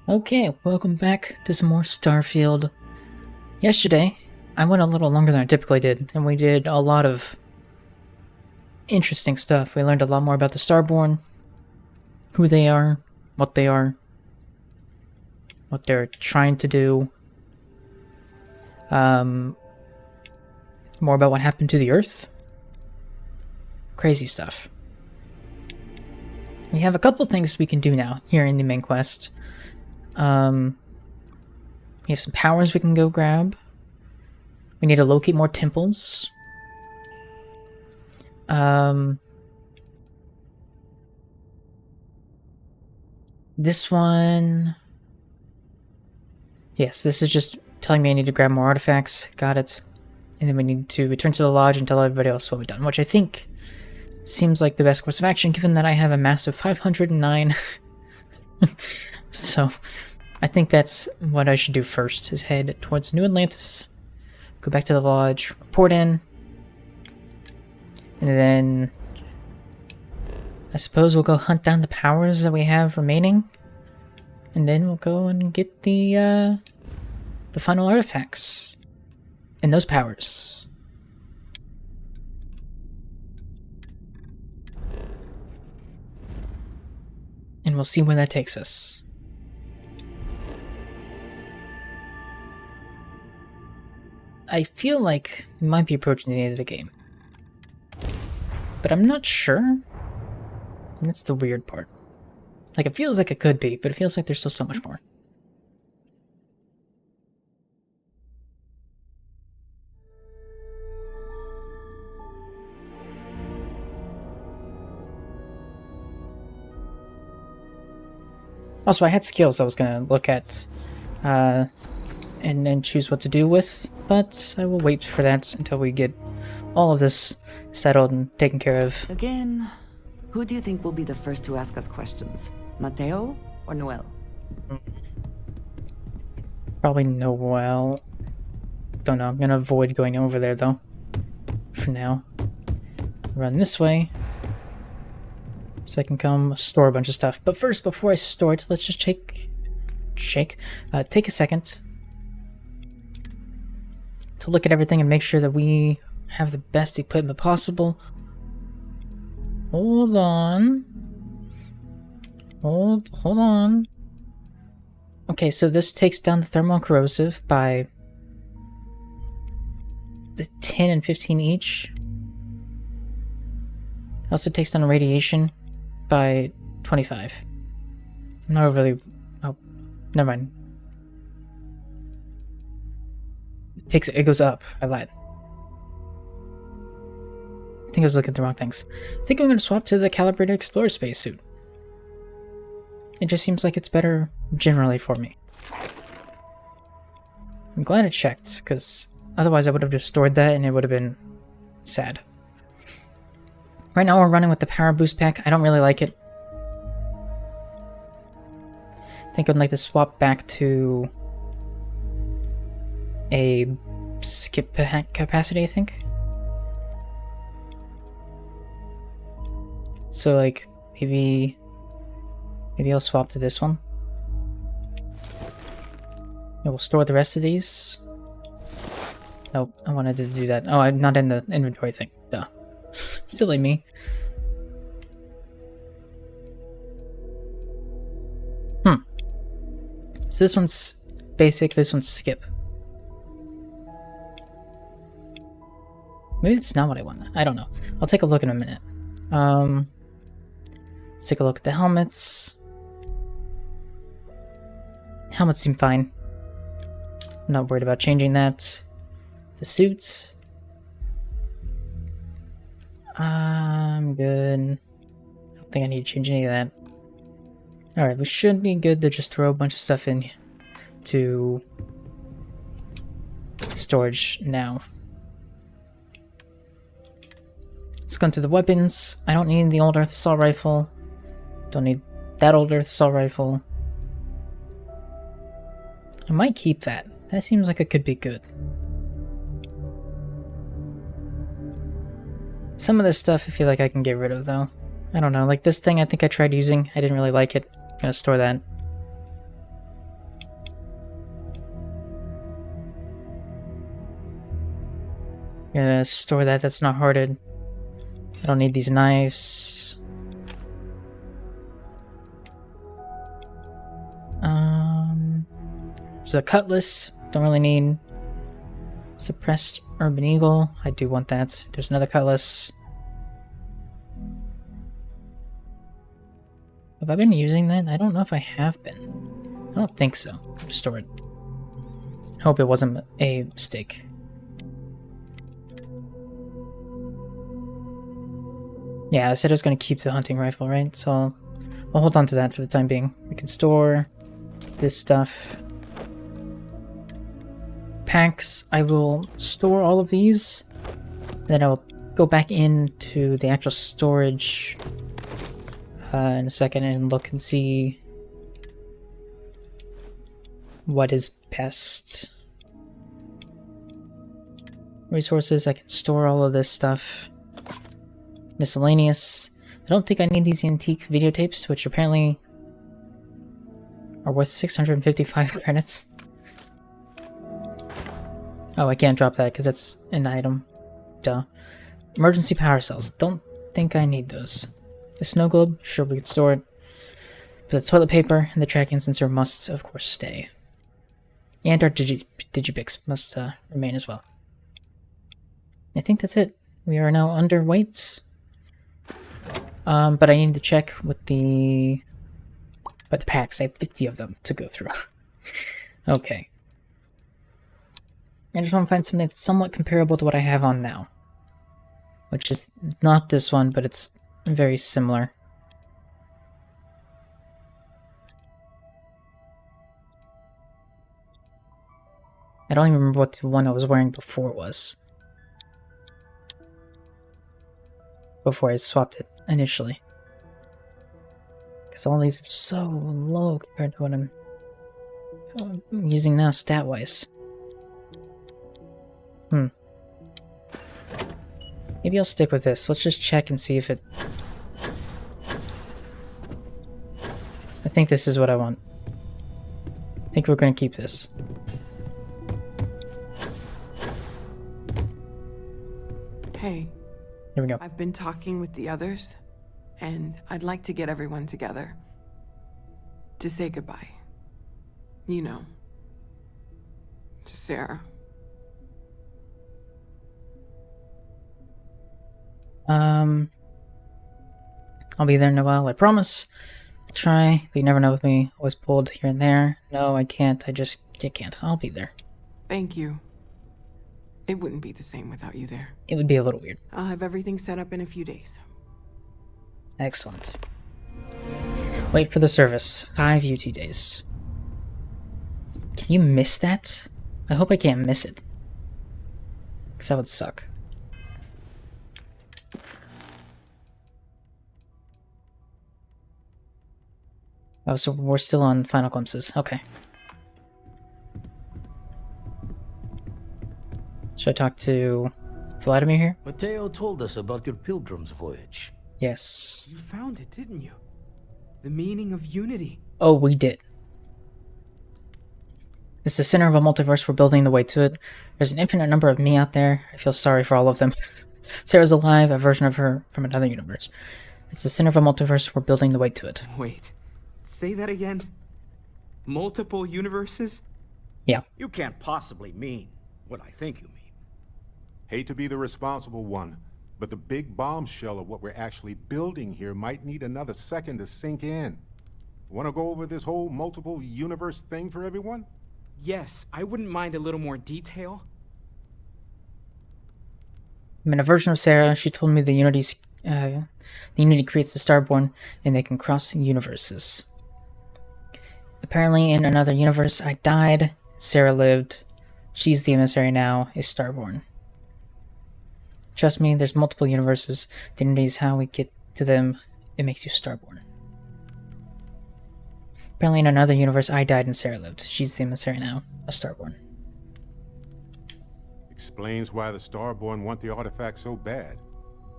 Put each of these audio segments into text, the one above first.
Okay, welcome back to some more Starfield. Yesterday, I went a little longer than I typically did, and we did a lot of interesting stuff. We learned a lot more about the Starborn, who they are, what they're trying to do, more about what happened to the Earth. Crazy stuff. We have a couple things we can do now here in the main quest. We have some powers we can go grab. We need to locate more temples. This one... Yes, this is just telling me I need to grab more artifacts. Got it. And then we need to return to the lodge and tell everybody else what we've done, which I think seems like the best course of action, given that I have a massive 509. So, I think that's what I should do first, is head towards New Atlantis, go back to the lodge, report in, and then I suppose we'll go hunt down the powers that we have remaining, and then we'll go and get the final artifacts and those powers. And we'll see where that takes us. I feel like we might be approaching the end of the game, but I'm not sure. And that's the weird part. Like, it feels like it could be, but it feels like there's still so much more. Also, I had skills I was gonna look at, and then choose what to do with, but I will wait for that until we get all of this settled and taken care of. Again, who do you think will be the first to ask us questions? Mateo or Noel? Probably Noel. Don't know, I'm gonna avoid going over there though. For now. Run this way. So I can come store a bunch of stuff. But first, before I store it, let's just take a second to look at everything and make sure that we have the best equipment possible. Hold on. Hold on. Okay, so this takes down the thermal corrosive by 10 and 15 each. Also takes down radiation by 25. I'm not really... Oh, never mind. It goes up. I lied. I think I was looking at the wrong things. I think I'm going to swap to the calibrated explorer spacesuit. It just seems like it's better generally for me. I'm glad I checked, because otherwise I would have just stored that and it would have been sad. Right now we're running with the power boost pack. I don't really like it. I think I'd like to swap back to a skip capacity, I think. So like maybe I'll swap to this one. And we'll store the rest of these. Nope, I wanted to do that. Oh, I'm not in the inventory thing. Duh. Silly me. So this one's basic, this one's skip. Maybe that's not what I want. I don't know. I'll take a look in a minute. Let's take a look at the helmets. Helmets seem fine. I'm not worried about changing that. The suits. I'm good. I don't think I need to change any of that. Alright, we should be good to just throw a bunch of stuff in to storage now. Let's go into the weapons. I don't need the old Earth Assault Rifle. Don't need that old Earth Assault Rifle. I might keep that. That seems like it could be good. Some of this stuff I feel like I can get rid of though. I don't know, like this thing I think I tried using. I didn't really like it. I'm gonna store that. Gonna store that. That's not hearted. I don't need these knives. So a cutlass. Don't really need. Suppressed Urban Eagle. I do want that. There's another cutlass. Have I been using that? I don't know if I have been. I don't think so. Just store it. Hope it wasn't a mistake. Yeah, I said I was going to keep the hunting rifle, right? So I'll hold on to that for the time being. We can store this stuff. Packs, I will store all of these. Then I'll go back into the actual storage in a second and look and see what is best. Resources, I can store all of this stuff. Miscellaneous. I don't think I need these antique videotapes, which apparently are worth 655 credits. Oh, I can't drop that because that's an item. Duh. Emergency power cells. Don't think I need those. The snow globe, sure we can store it. But the toilet paper and the tracking sensor must, of course, stay. And our digipix must remain as well. I think that's it. We are now underweight. But I need to check with the packs. I have 50 of them to go through. Okay. I just want to find something that's somewhat comparable to what I have on now. Which is not this one, but it's very similar. I don't even remember what the one I was wearing before was. Before I swapped it initially. Because all these are so low compared to what I'm using now stat-wise. Maybe I'll stick with this. Let's just check and see if it... I think this is what I want. I think we're going to keep this. Hey. Here we go. I've been talking with the others, and I'd like to get everyone together. To say goodbye. You know. To Sarah. I'll be there, Noelle, I promise. I'll try, but you never know with me. Always pulled here and there. No, I can't. I can't. I'll be there. Thank you. It wouldn't be the same without you there. It would be a little weird. I'll have everything set up in a few days. Excellent. Wait for the service. 5 UT days. Can you miss that? I hope I can't miss it. Because that would suck. Oh, so we're still on Final Glimpses. Okay. Should I talk to Vladimir here? Mateo told us about your pilgrim's voyage. Yes. You found it, didn't you? The meaning of unity. Oh, we did. It's the center of a multiverse. We're building the way to it. There's an infinite number of me out there. I feel sorry for all of them. Sarah's alive, a version of her from another universe. It's the center of a multiverse. We're building the way to it. Wait, say that again? Multiple universes? Yeah. You can't possibly mean what I think you mean. Hate to be the responsible one, but the big bombshell of what we're actually building here might need another second to sink in. Want to go over this whole multiple universe thing for everyone? Yes, I wouldn't mind a little more detail. I'm in a version of Sarah. She told me the Unity creates the Starborn, and they can cross universes. Apparently, in another universe, I died. Sarah lived. She's the emissary now, is Starborn. Trust me, there's multiple universes. The Unity is how we get to them. It makes you Starborn. Apparently, in another universe, I died and Sarah lived. She's the emissary now, a Starborn. Explains why the Starborn want the artifact so bad.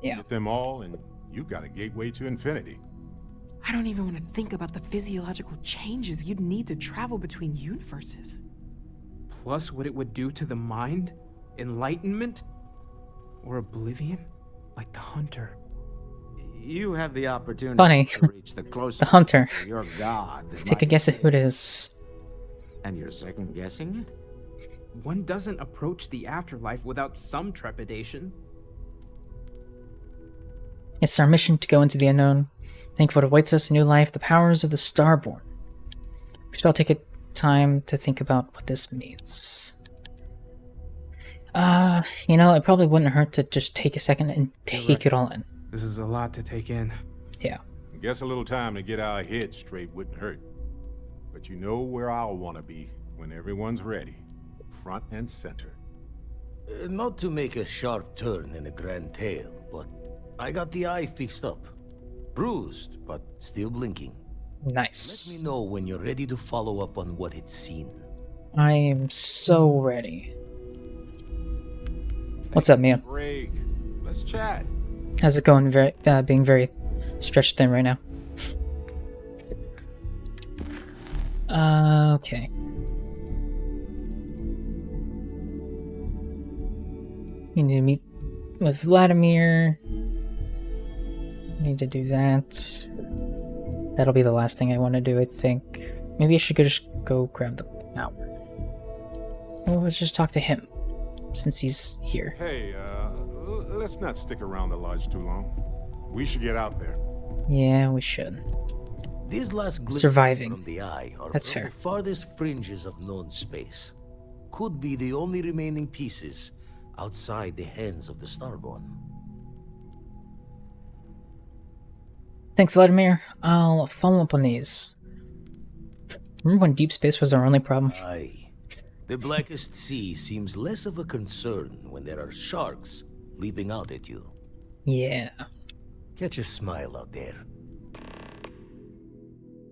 Yeah. Get them all, and you've got a gateway to infinity. I don't even want to think about the physiological changes you'd need to travel between universes. Plus what it would do to the mind? Enlightenment? Or oblivion? Like the hunter. You have the opportunity Funny. to reach the closest The hunter. to your god. that Take a might guess at who it exist. is. And you're second guessing it? One doesn't approach the afterlife without some trepidation. It's our mission to go into the unknown. Think what awaits us, a new life, the powers of the Starborn. We should all take a time to think about what this means. You know, it probably wouldn't hurt to just take a second and take it all in. This is a lot to take in. Yeah. Guess a little time to get our heads straight wouldn't hurt. But you know where I'll want to be when everyone's ready. Front and center. Not to make a sharp turn in a grand tale, but I got the eye fixed up. Bruised, but still blinking. Nice. Let me know when you're ready to follow up on what it's seen. I am so ready. What's up, Mia? Break. Let's chat. How's it going? Being very stretched thin right now. Okay. You need to meet with Vladimir. Need to do that. That'll be the last thing I want to do, I think. Maybe I should just go grab the power. Or let's just talk to him, since he's here. Hey, let's not stick around the lodge too long. We should get out there. Yeah, we should. These last glimpses Surviving. from the eye are That's from fair. the farthest fringes of known space. Could be the only remaining pieces outside the hands of the Starborn. Thanks, Vladimir. I'll follow up on these. Remember when deep space was our only problem? Aye. The blackest sea seems less of a concern when there are sharks leaping out at you. Yeah. Catch a smile out there.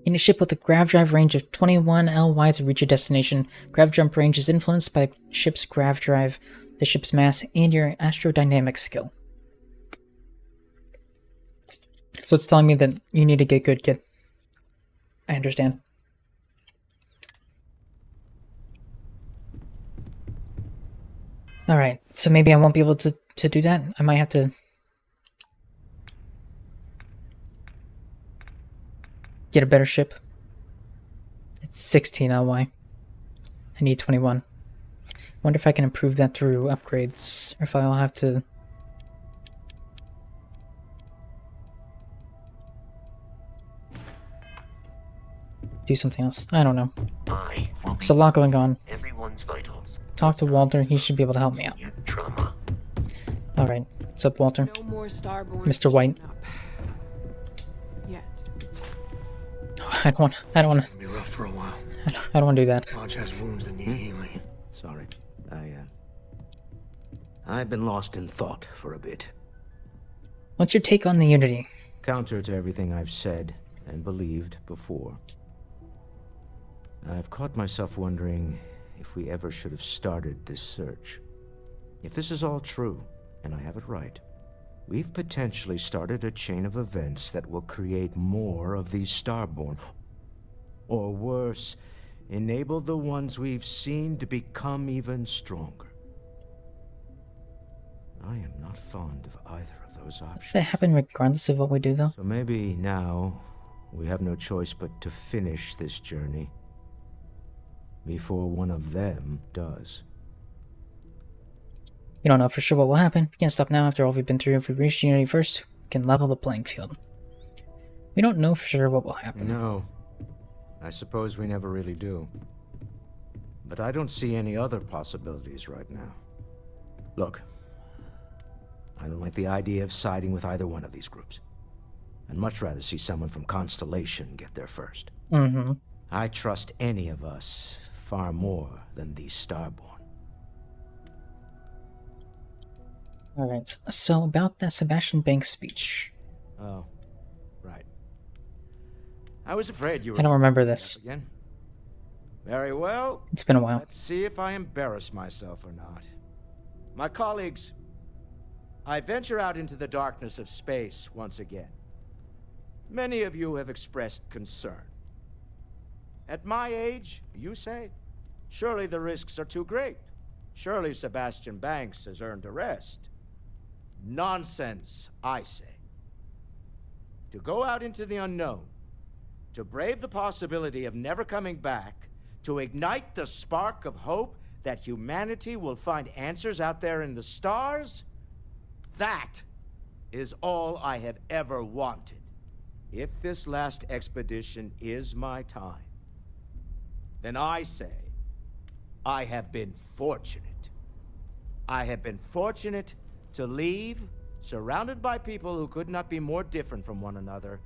In a ship with a grav drive range of 21 LY to reach your destination, grav jump range is influenced by the ship's grav drive, the ship's mass, and your astrodynamic skill. So it's telling me that you need to get good, kid. I understand. Alright, so maybe I won't be able to do that. I might have to get a better ship. It's 16 LY. I need 21. Wonder if I can improve that through upgrades, or if I'll have to... do something else. I don't know. There's a lot going on. Everyone's vitals. Talk to Walter, he should be able to help me out. Trauma. Alright, what's up, Walter? No more Starborn. Mr. White. showing up. Yet. I don't want It'll be rough for a while. I don't want to do that. Lodge has wounds that need healing. Sorry. I've been lost in thought for a bit. What's your take on the Unity? Counter to everything I've said and believed before. I've caught myself wondering if we ever should have started this search. If this is all true, and I have it right, we've potentially started a chain of events that will create more of these Starborn. Or worse, enable the ones we've seen to become even stronger. I am not fond of either of those options. That happen regardless of what we do, though. So maybe now we have no choice but to finish this journey before one of them does. You don't know for sure what will happen. We can't stop now after all we've been through. If we reach Unity first, we can level the playing field. We don't know for sure what will happen. No, I suppose we never really do. But I don't see any other possibilities right now. Look, I don't like the idea of siding with either one of these groups. I'd much rather see someone from Constellation get there first. Mm-hmm. I trust any of us far more than these Starborn. Alright, so about that Sebastian Banks speech. Oh, right. I was afraid you were... I don't remember this. Again. Very well. It's been a while. Let's see if I embarrass myself or not. My colleagues, I venture out into the darkness of space once again. Many of you have expressed concern. At my age, you say, surely the risks are too great. Surely Sebastian Banks has earned a rest. Nonsense, I say. To go out into the unknown, to brave the possibility of never coming back, to ignite the spark of hope that humanity will find answers out there in the stars, that is all I have ever wanted. If this last expedition is my time, then I say, I have been fortunate. I have been fortunate to leave, surrounded by people who could not be more different from one another,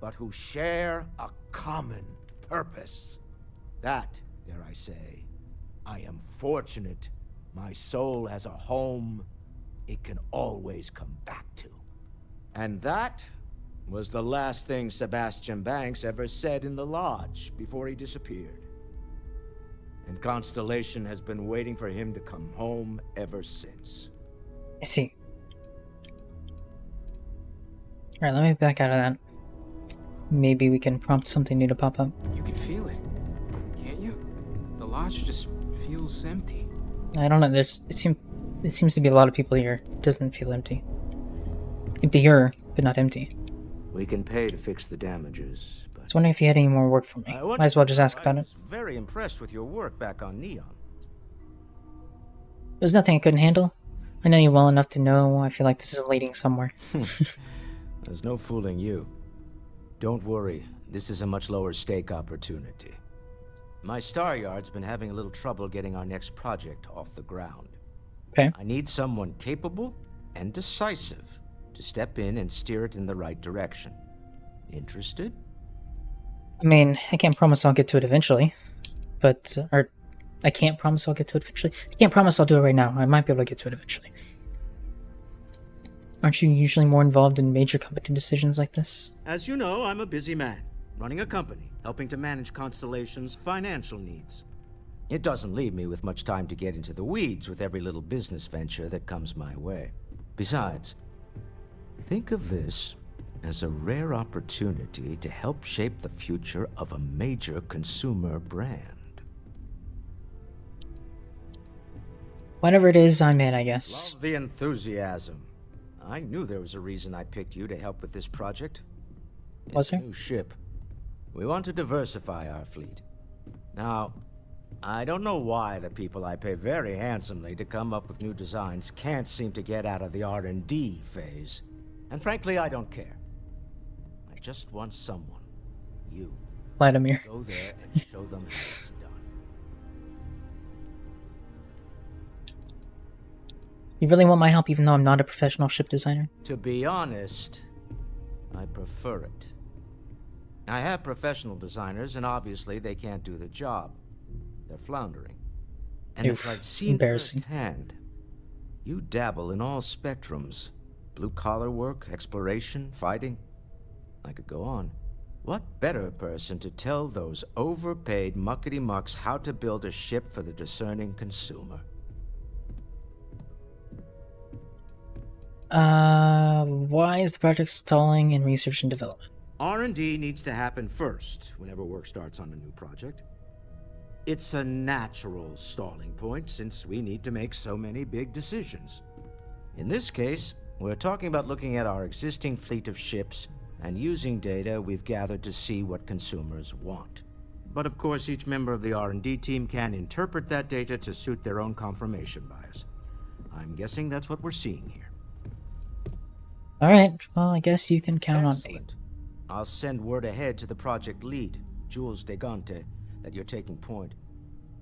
but who share a common purpose. That, dare I say, I am fortunate my soul has a home it can always come back to. And that was the last thing Sebastian Banks ever said in the lodge before he disappeared. And Constellation has been waiting for him to come home ever since. I see. Alright, let me back out of that. Maybe we can prompt something new to pop up. You can feel it, can't you? The lodge just feels empty. I don't know, it seems to be a lot of people here. It doesn't feel empty. Emptier, but not empty. We can pay to fix the damages, but... I was wondering if you had any more work for me. Might as well just ask about it. I was very impressed with your work back on Neon. There's nothing I couldn't handle. I know you well enough to know I feel like this is leading somewhere. There's no fooling you. Don't worry, this is a much lower stake opportunity. My Star Yard's been having a little trouble getting our next project off the ground. Okay. I need someone capable and decisive to step in and steer it in the right direction. Interested? I mean, I can't promise I'll get to it eventually. But, I can't promise I'll get to it eventually. I can't promise I'll do it right now. I might be able to get to it eventually. Aren't you usually more involved in major company decisions like this? As you know, I'm a busy man, running a company, helping to manage Constellation's financial needs. It doesn't leave me with much time to get into the weeds with every little business venture that comes my way. Besides, think of this as a rare opportunity to help shape the future of a major consumer brand. Whatever it is, I'm in, I guess. Love the enthusiasm. I knew there was a reason I picked you to help with this project. Was there? New ship. We want to diversify our fleet. Now, I don't know why the people I pay very handsomely to come up with new designs can't seem to get out of the R&D phase. And frankly, I don't care. I just want someone, you, Vladimir. go there and show them how it's done. You really want my help even though I'm not a professional ship designer? To be honest, I prefer it. I have professional designers, and obviously they can't do the job. They're floundering. And Oof, if I've seen embarrassing. firsthand, you dabble in all spectrums. Blue-collar work, exploration, fighting. I could go on. What better person to tell those overpaid muckety-mucks how to build a ship for the discerning consumer? Why is the project stalling in research and development? R&D needs to happen first whenever work starts on a new project. It's a natural stalling point since we need to make so many big decisions. In this case, we're talking about looking at our existing fleet of ships and using data we've gathered to see what consumers want. But of course, each member of the R&D team can interpret that data to suit their own confirmation bias. I'm guessing that's what we're seeing here. Alright, well, I guess you can count on me. Excellent. I'll send word ahead to the project lead, Jules Degante, that you're taking point.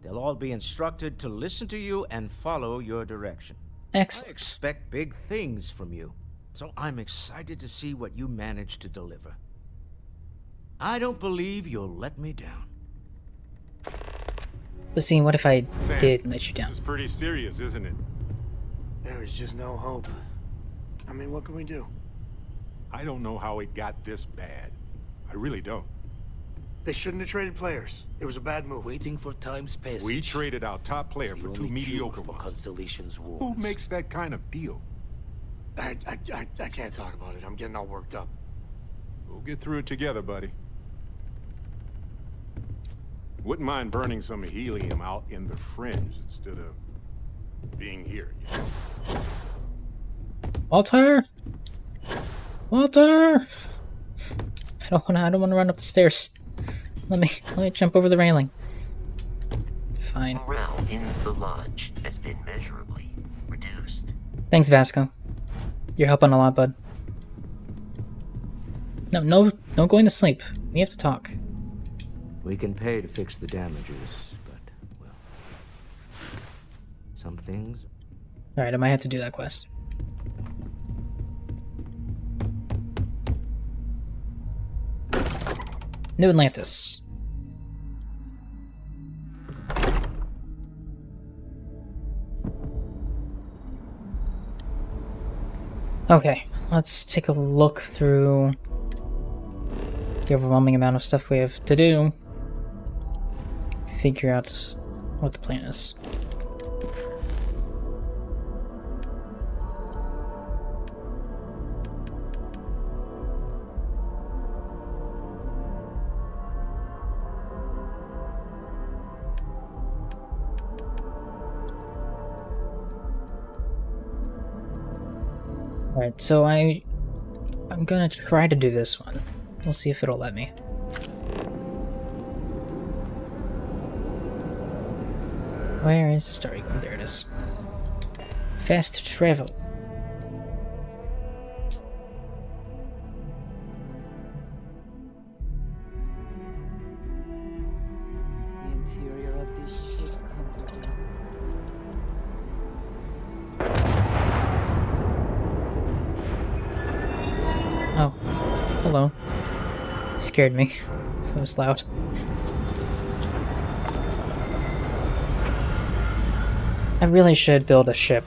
They'll all be instructed to listen to you and follow your direction. I Excellent. expect big things from you, so I'm excited to see what you manage to deliver. I don't believe you'll let me down. But see, what if I Sam, did let you down? This is pretty serious, isn't it? There is just no hope. I mean, what can we do? I don't know how it got this bad. I really don't. They shouldn't have traded players. It was a bad move. Waiting for time's passage. We traded our top player is for the two only cure mediocre for ones. Constellation's wounds. Who makes that kind of deal? I can't talk about it. I'm getting all worked up. We'll get through it together, buddy. Wouldn't mind burning some helium out in the fringe instead of being here, you know? Walter! Walter! I don't wanna run up the stairs. Let me jump over the railing. Fine. Morale in the lodge has been measurably reduced. Thanks, Vasco. You're helping a lot, bud. No going to sleep. We have to talk. We can pay to fix the damages, but, well... some things... Alright, I might have to do that quest. New Atlantis. Okay, let's take a look through the overwhelming amount of stuff we have to do. Figure out what the plan is. Alright, so I'm gonna try to do this one. We'll see if it'll let me. Where is the story going? There it is. Fast travel. The interior of this ship comforting. Oh, hello. Scared me. It was loud. I really should build a ship.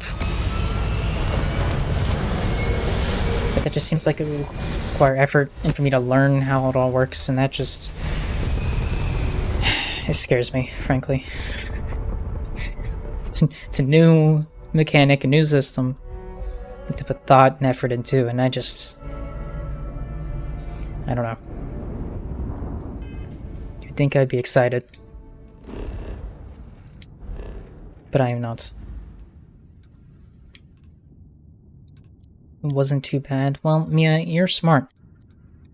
But that just seems like it would require effort and for me to learn how it all works, and that just... it scares me, frankly. It's a new mechanic, a new system to put thought and effort into, and I don't know. You'd think I'd be excited. But I am not. It wasn't too bad. Well, Mia, you're smart.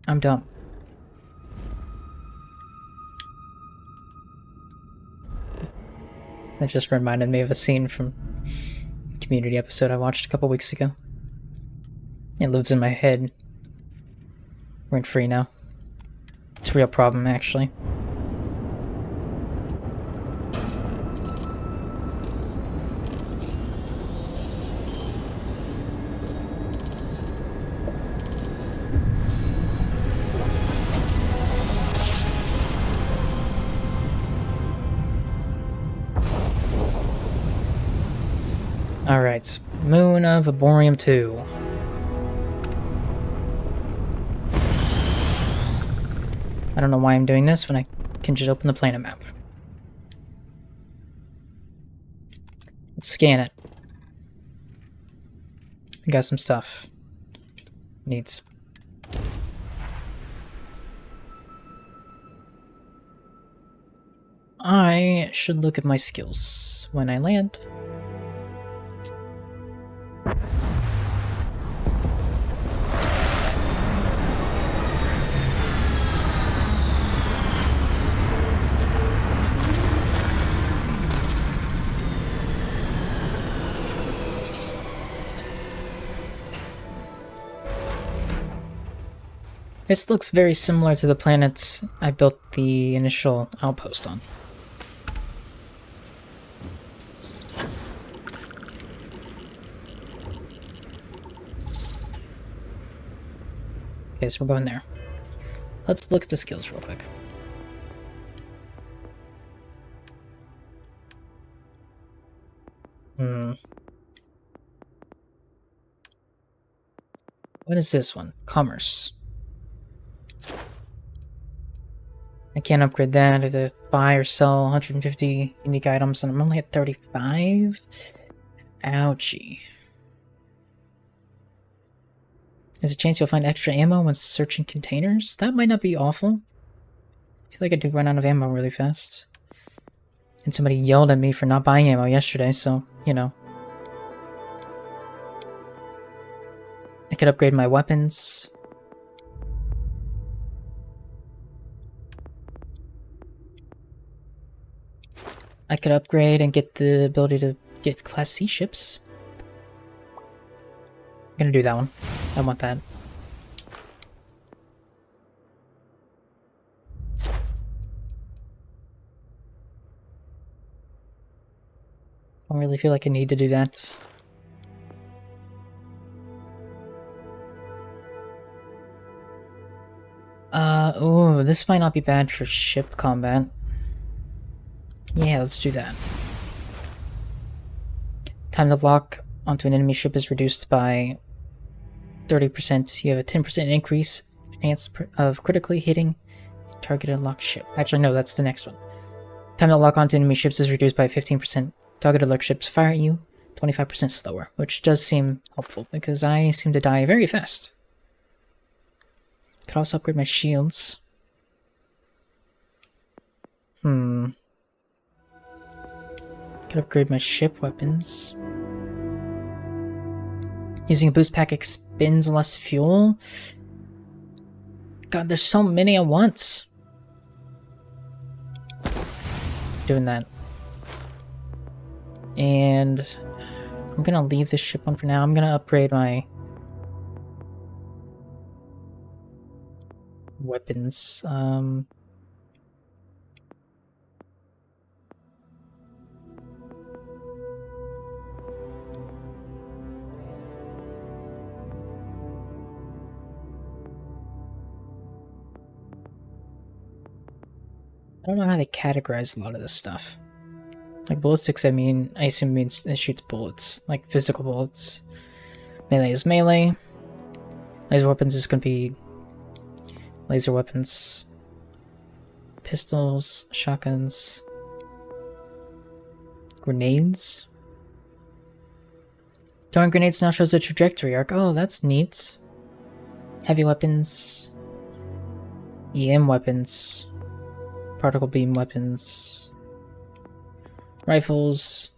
I'm dumb. That just reminded me of a scene from a Community episode I watched a couple weeks ago. It lives in my head. Rent free now. It's a real problem, actually. Alright, Moon of Aborium 2. I don't know why I'm doing this when I can just open the planet map. Let's scan it. We got some stuff. Needs. I should look at my skills when I land. This looks very similar to the planet I built the initial outpost on. Okay, so we're going there. Let's look at the skills real quick. What is this one? Commerce. I can't upgrade that. I have to buy or sell 150 unique items, and I'm only at 35? Ouchie. There's a chance you'll find extra ammo when searching containers? That might not be awful. I feel like I do run out of ammo really fast. And somebody yelled at me for not buying ammo yesterday, so, you know. could upgrade my weapons. I could upgrade and get the ability to get Class C ships. I'm gonna do that one. I want that. I don't really feel like I need to do that. Ooh, this might not be bad for ship combat. Yeah, let's do that. Time to lock onto an enemy ship is reduced by 30%. You have a 10% increase chance of critically hitting targeted locked ship. Actually, no, that's the next one. Time to lock onto enemy ships is reduced by 15%. Targeted locked ships fire at you 25% slower, which does seem helpful because I seem to die very fast. Could also upgrade my shields. Could upgrade my ship weapons. Using a boost pack expends less fuel. God, there's so many at once. Doing that. And I'm gonna leave this ship one for now. I'm gonna upgrade my weapons. I don't know how they categorize a lot of this stuff. Like ballistics, I assume means it shoots bullets, like physical bullets. Melee is melee. Laser weapons is gonna be laser weapons. Pistols, shotguns. Grenades. Throwing grenades now shows a trajectory arc. Oh, that's neat. Heavy weapons. EM weapons. Particle beam weapons. Rifles.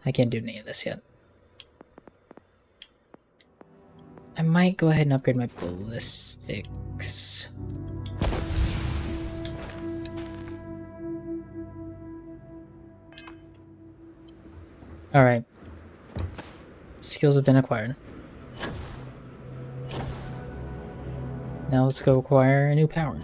I can't do any of this yet. I might go ahead and upgrade my ballistics. Alright. Skills have been acquired. Now let's go acquire a new power.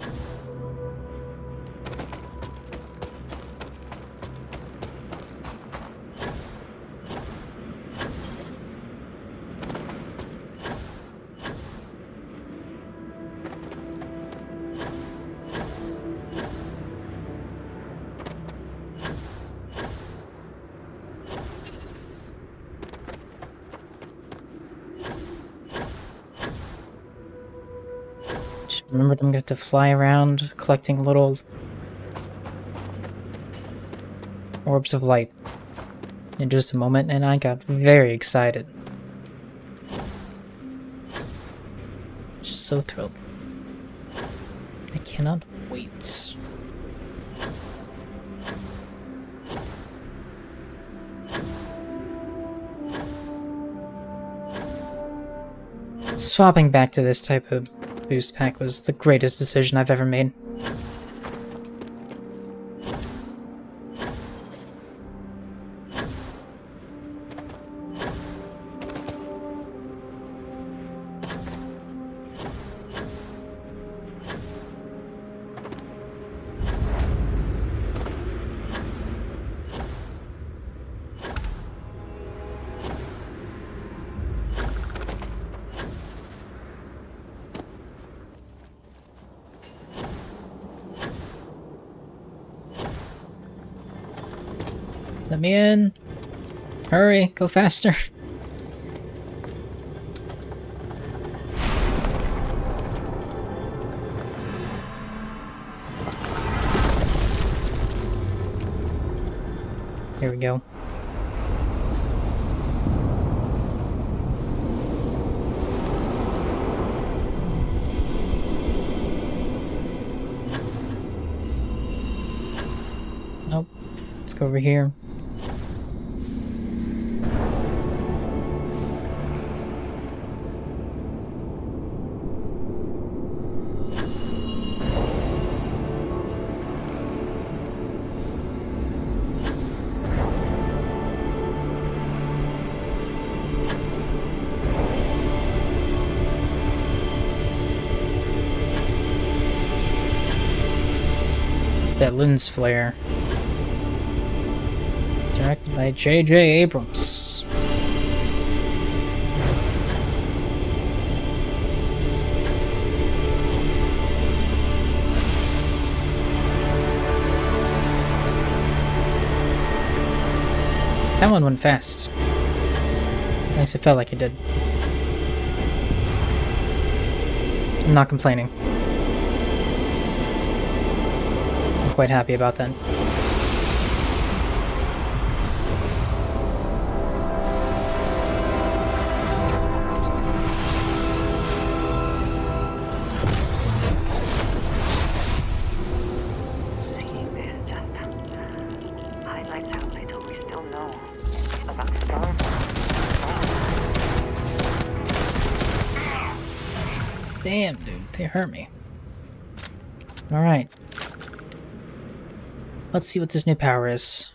Remember, I'm going to fly around collecting little orbs of light in just a moment, and I got very excited. Just so thrilled. I cannot wait. Swapping back to this type of boost pack was the greatest decision I've ever made. Let me in. Hurry, go faster. Here we go. Nope. Let's go over here. That lens flare. Directed by J.J. Abrams. That one went fast. At least it felt like it did. I'm not complaining. I'm quite happy about that. Seeing this just highlights how little we still know about Starfield. Damn, dude, they hurt me. Alright. Let's see what this new power is.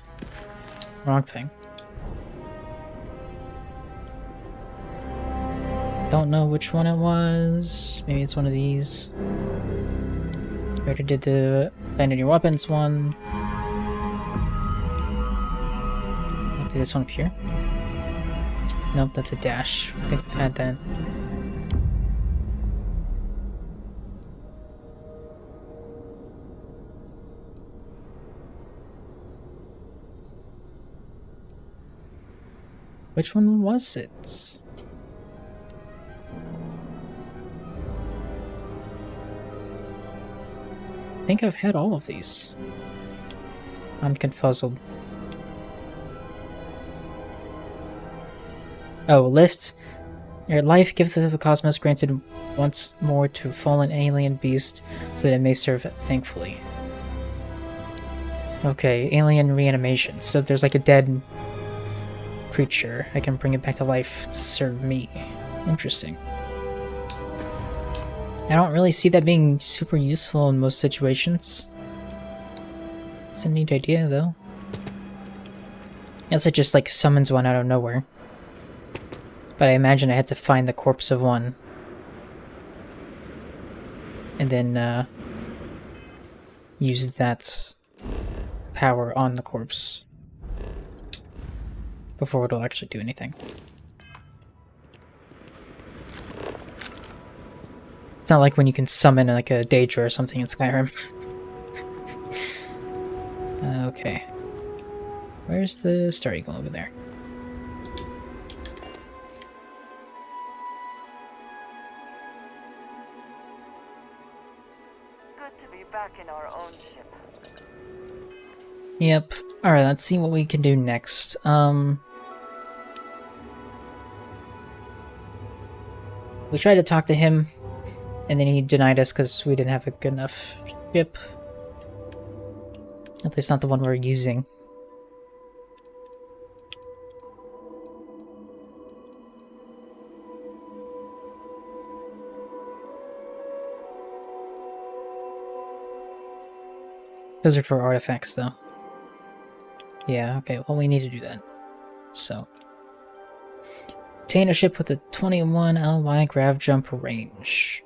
Wrong thing. Don't know which one it was. Maybe it's one of these. We already did the abandon your weapons one. Maybe this one up here. Nope, that's a dash. I think we've had that. Which one was it? I think I've had all of these. I'm confuzzled. Oh, lift. Your life gift of the cosmos granted once more to a fallen alien beast so that it may serve it thankfully. Okay, alien reanimation. So if there's like a dead creature, I can bring it back to life to serve me. Interesting. I don't really see that being super useful in most situations. It's a neat idea, though. Guess it just, like, summons one out of nowhere. But I imagine I had to find the corpse of one. And then, use that power on the corpse before it'll actually do anything. It's not like when you can summon like a Daedra or something in Skyrim. Okay. Where's the Star Eagle over there? Good to be back in our own ship. Yep. Alright, let's see what we can do next. We tried to talk to him, and then he denied us because we didn't have a good enough ship. At least not the one we're using. Those are for artifacts, though. Yeah, okay, well we need to do that. So. Obtain a ship with a 21 LY grav jump range.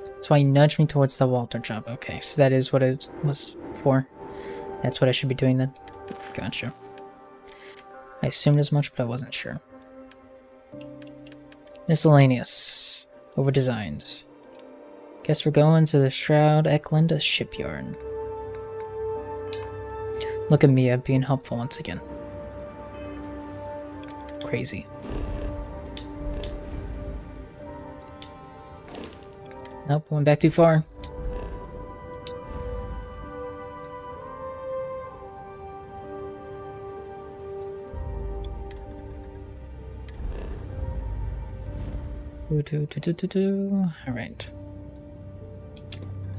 That's why you nudged me towards the Walter jump. Okay, so that is what it was for. That's what I should be doing then. Gotcha. I assumed as much, but I wasn't sure. Miscellaneous. Overdesigned. Guess we're going to the Shroud Eklund shipyard. Look at Mia being helpful once again. Crazy. Nope, went back too far. Alright.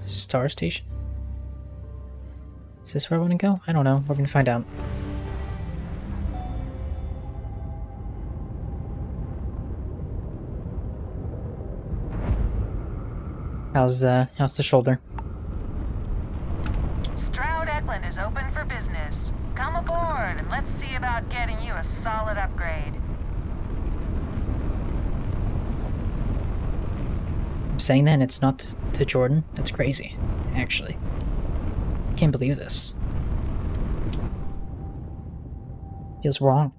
Star Station? Is this where I want to go? I don't know. We're gonna find out. How's the shoulder? Shroud Eklund is open for business. Come aboard and let's see about getting you a solid upgrade. I'm saying that and it's not to Jordan. That's crazy, actually. Can't believe this. Feels wrong.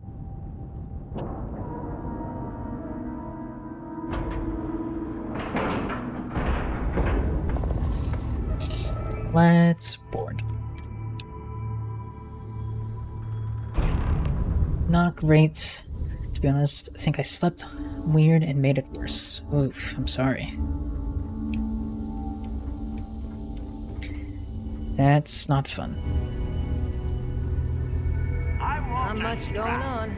Let's board. Not great. To be honest, I think I slept weird and made it worse. Oof, I'm sorry. That's not fun. Not much going on.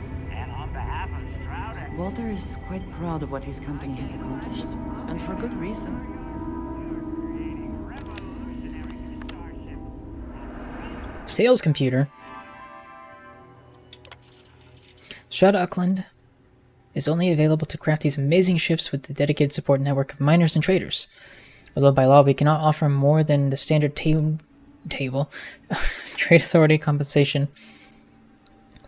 Walter is quite proud of what his company has accomplished, and for good reason. Sales computer. Strata Auckland is only available to craft these amazing ships with the dedicated support network of miners and traders. Although by law we cannot offer more than the standard table trade authority compensation.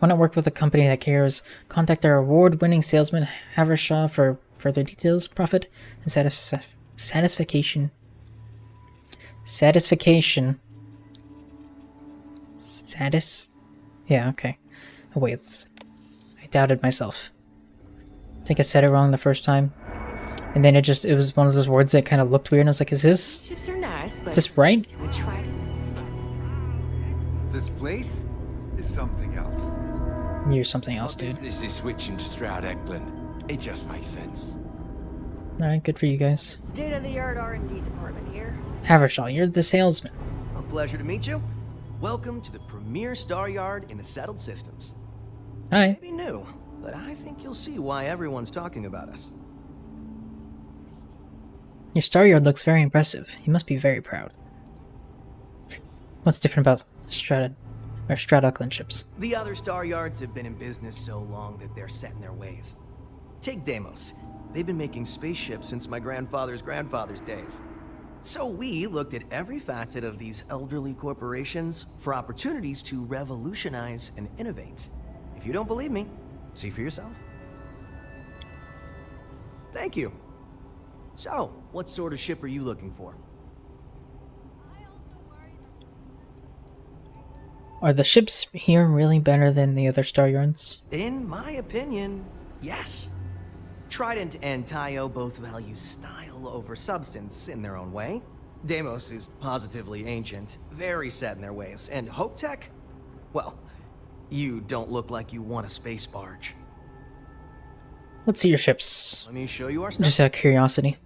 Want to work with a company that cares? Contact our award-winning salesman Havershaw for further details, profit, and satisfaction. Yeah, okay. Oh wait, I doubted myself. I think I said it wrong the first time. And then it was one of those words that kind of looked weird, and I was like, is this right? We tried it. This place is something else. You're something else, dude. Business is switching to Stroud Eklund. It just makes sense. Alright, good for you guys. State-of-the-art R&D department here. Havershaw, you're the salesman. A pleasure to meet you. Welcome to the premier star yard in the settled systems. Hi. Maybe new, but I think you'll see why everyone's talking about us. Your star yard looks very impressive. You must be very proud. What's different about Strata Auckland ships? The other star yards have been in business so long that they're set in their ways. Take Deimos. They've been making spaceships since my grandfather's grandfather's days. So we looked at every facet of these elderly corporations for opportunities to revolutionize and innovate. If you don't believe me, see for yourself. Thank you. So, what sort of ship are you looking for? Are the ships here really better than the other star yards? In my opinion, yes. Trident and Tayo both value style over substance in their own way. Deimos is positively ancient, very set in their ways, and Hope Tech? Well, you don't look like you want a space barge. Let's see your ships. Let me show you our stuff. Just out of curiosity.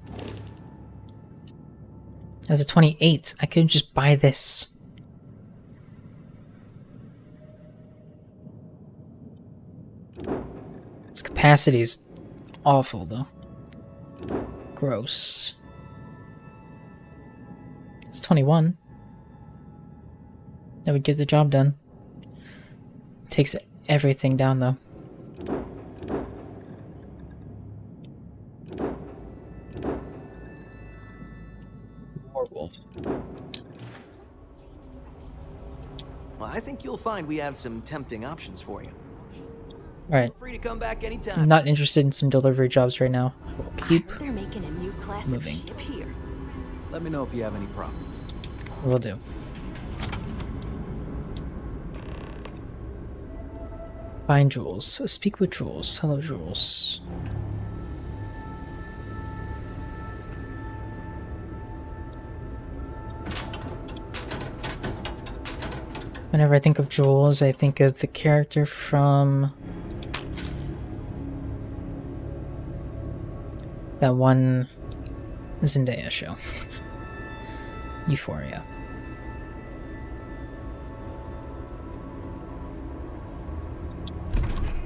As a 28, I could just buy this. Its capacity is awful, though. Gross. It's 21. That would get the job done. Takes everything down, though. Warwolf. Well, I think you'll find we have some tempting options for you. Alright. Free to come back anytime. I'm not interested in some delivery jobs right now. We'll keep They're making a new class moving. of ship here. Let me know if you have any problems. Will do. Find Jules. Speak with Jules. Hello, Jules. Whenever I think of Jules, I think of the character from that one Zendaya show. Euphoria.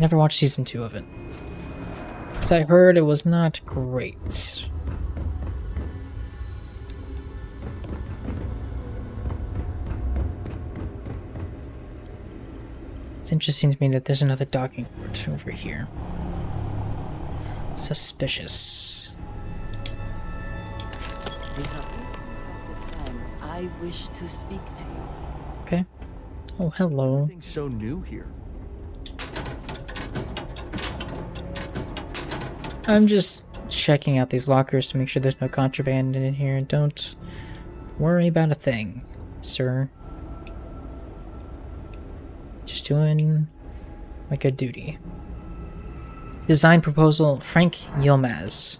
Never watched season 2 of it. Because I heard it was not great. It's interesting to me that there's another docking port over here. Suspicious. I wish to speak to you. Okay. Oh, hello. Everything's so new here. I'm just checking out these lockers to make sure there's no contraband in here. Don't worry about a thing, sir. Just doing my good duty. Design proposal, Frank Yilmaz.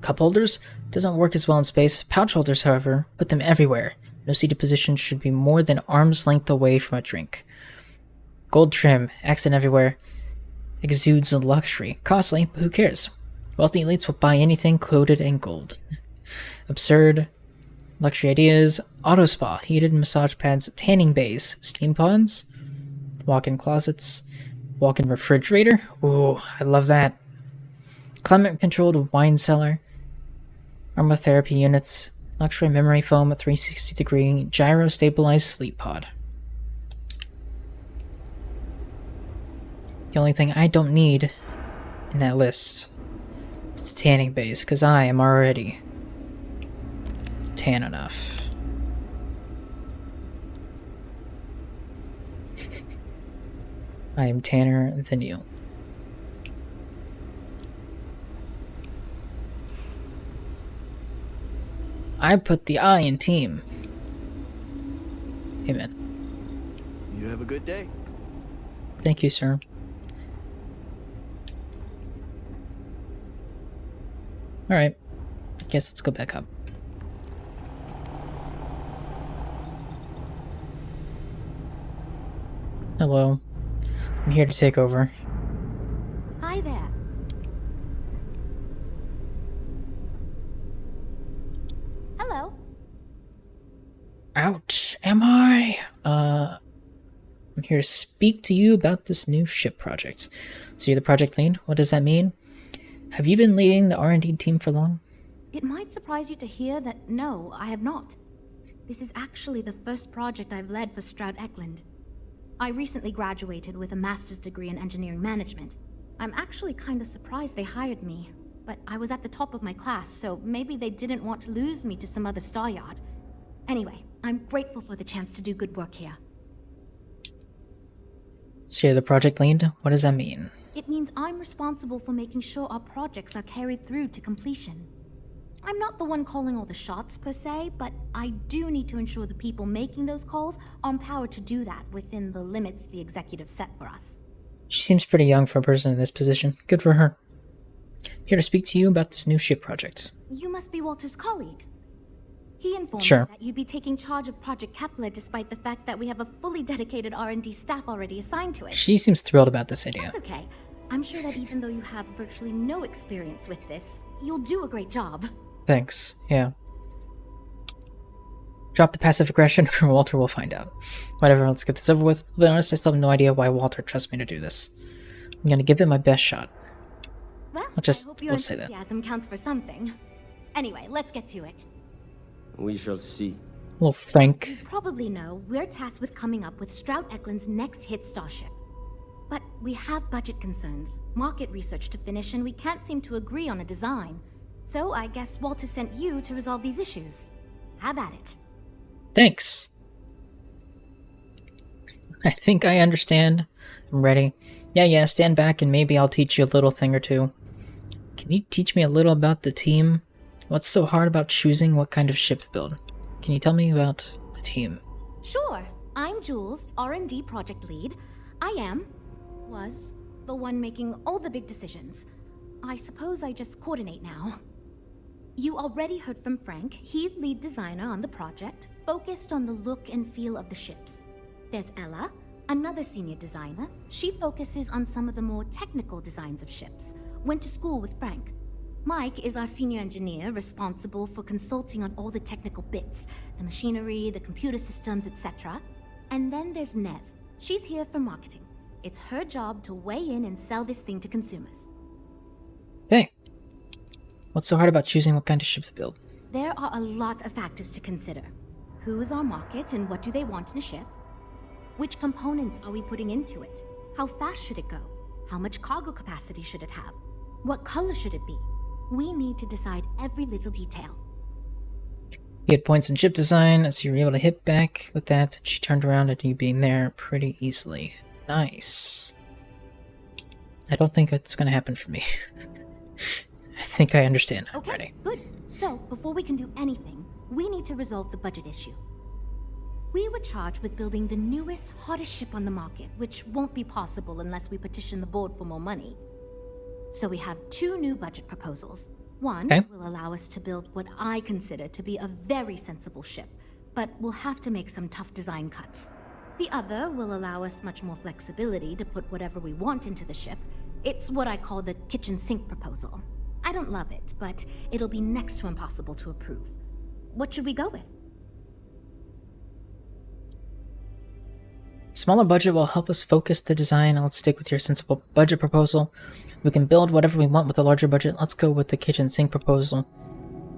Cup holders? Doesn't work as well in space. Pouch holders, however, put them everywhere. No seated position should be more than arm's length away from a drink. Gold trim, accent everywhere. Exudes luxury. Costly, but who cares? Wealthy elites will buy anything coated in gold. Absurd. Luxury ideas. Auto spa, heated massage pads, tanning bays, steam pods, walk-in closets, walk-in refrigerator. Ooh, I love that. Climate-controlled wine cellar. Aromatherapy units. Luxury memory foam, a 360-degree gyro-stabilized sleep pod. The only thing I don't need in that list is the tanning base, because I am already tan enough. I am tanner than you. I put the I in team. Amen. You have a good day. Thank you, sir. Alright. I guess let's go back up. Hello. I'm here to take over. Hi there. Hello. Out am I? I'm here to speak to you about this new ship project. So you're the project lead? What does that mean? Have you been leading the R&D team for long? It might surprise you to hear that no, I have not. This is actually the first project I've led for Stroud Eklund. I recently graduated with a master's degree in engineering management. I'm actually kind of surprised they hired me, but I was at the top of my class, so maybe they didn't want to lose me to some other star yard. Anyway, I'm grateful for the chance to do good work here. So you're the project lead? What does that mean? It means I'm responsible for making sure our projects are carried through to completion. I'm not the one calling all the shots per se, but I do need to ensure the people making those calls are empowered to do that within the limits the executive set for us. She seems pretty young for a person in this position. Good for her. Here to speak to you about this new ship project. You must be Walter's colleague. He informed Sure. me that you'd be taking charge of Project Kepler despite the fact that we have a fully dedicated R&D staff already assigned to it. She seems thrilled about this idea. That's okay. I'm sure that even though you have virtually no experience with this, you'll do a great job. Thanks, yeah. Drop the passive aggression, or Walter will find out. Whatever, let's get this over with. To be honest, I still have no idea why Walter trusts me to do this. I'm gonna give it my best shot. Well, I hope your will say that. enthusiasm counts for something. Anyway, let's get to it. We shall see. Little Frank. You probably know we're tasked with coming up with Stroud Eklund's next hit starship. But we have budget concerns, market research to finish, and we can't seem to agree on a design. So I guess Walter sent you to resolve these issues. Have at it. Thanks. I think I understand. I'm ready. Yeah, stand back and maybe I'll teach you a little thing or two. Can you teach me a little about the team? What's so hard about choosing what kind of ship to build? Can you tell me about the team? Sure. I'm Jules, R&D project lead. Was the one making all the big decisions. I suppose I just coordinate now. You already heard from Frank. He's lead designer on the project, focused on the look and feel of the ships. There's Ella, another senior designer. She focuses on some of the more technical designs of ships. Went to school with Frank. Mike is our senior engineer, responsible for consulting on all the technical bits, the machinery, the computer systems, etc. And then there's Nev. She's here for marketing. It's her job to weigh in and sell this thing to consumers. Hey. What's so hard about choosing what kind of ship to build? There are a lot of factors to consider. Who is our market and what do they want in a ship? Which components are we putting into it? How fast should it go? How much cargo capacity should it have? What color should it be? We need to decide every little detail. You had points in ship design, so you were able to hit back with that. She turned around at you being there pretty easily. Nice. I don't think it's gonna happen for me. I think I understand. I'm ready. Good. So, before we can do anything, we need to resolve the budget issue. We were charged with building the newest, hottest ship on the market, which won't be possible unless we petition the board for more money. So we have 2 new budget proposals. One will allow us to build what I consider to be a very sensible ship, but we'll have to make some tough design cuts. The other will allow us much more flexibility to put whatever we want into the ship. It's what I call the kitchen sink proposal. I don't love it, but it'll be next to impossible to approve. What should we go with? Smaller budget will help us focus the design. Let's stick with your sensible budget proposal. We can build whatever we want with a larger budget. Let's go with the kitchen sink proposal.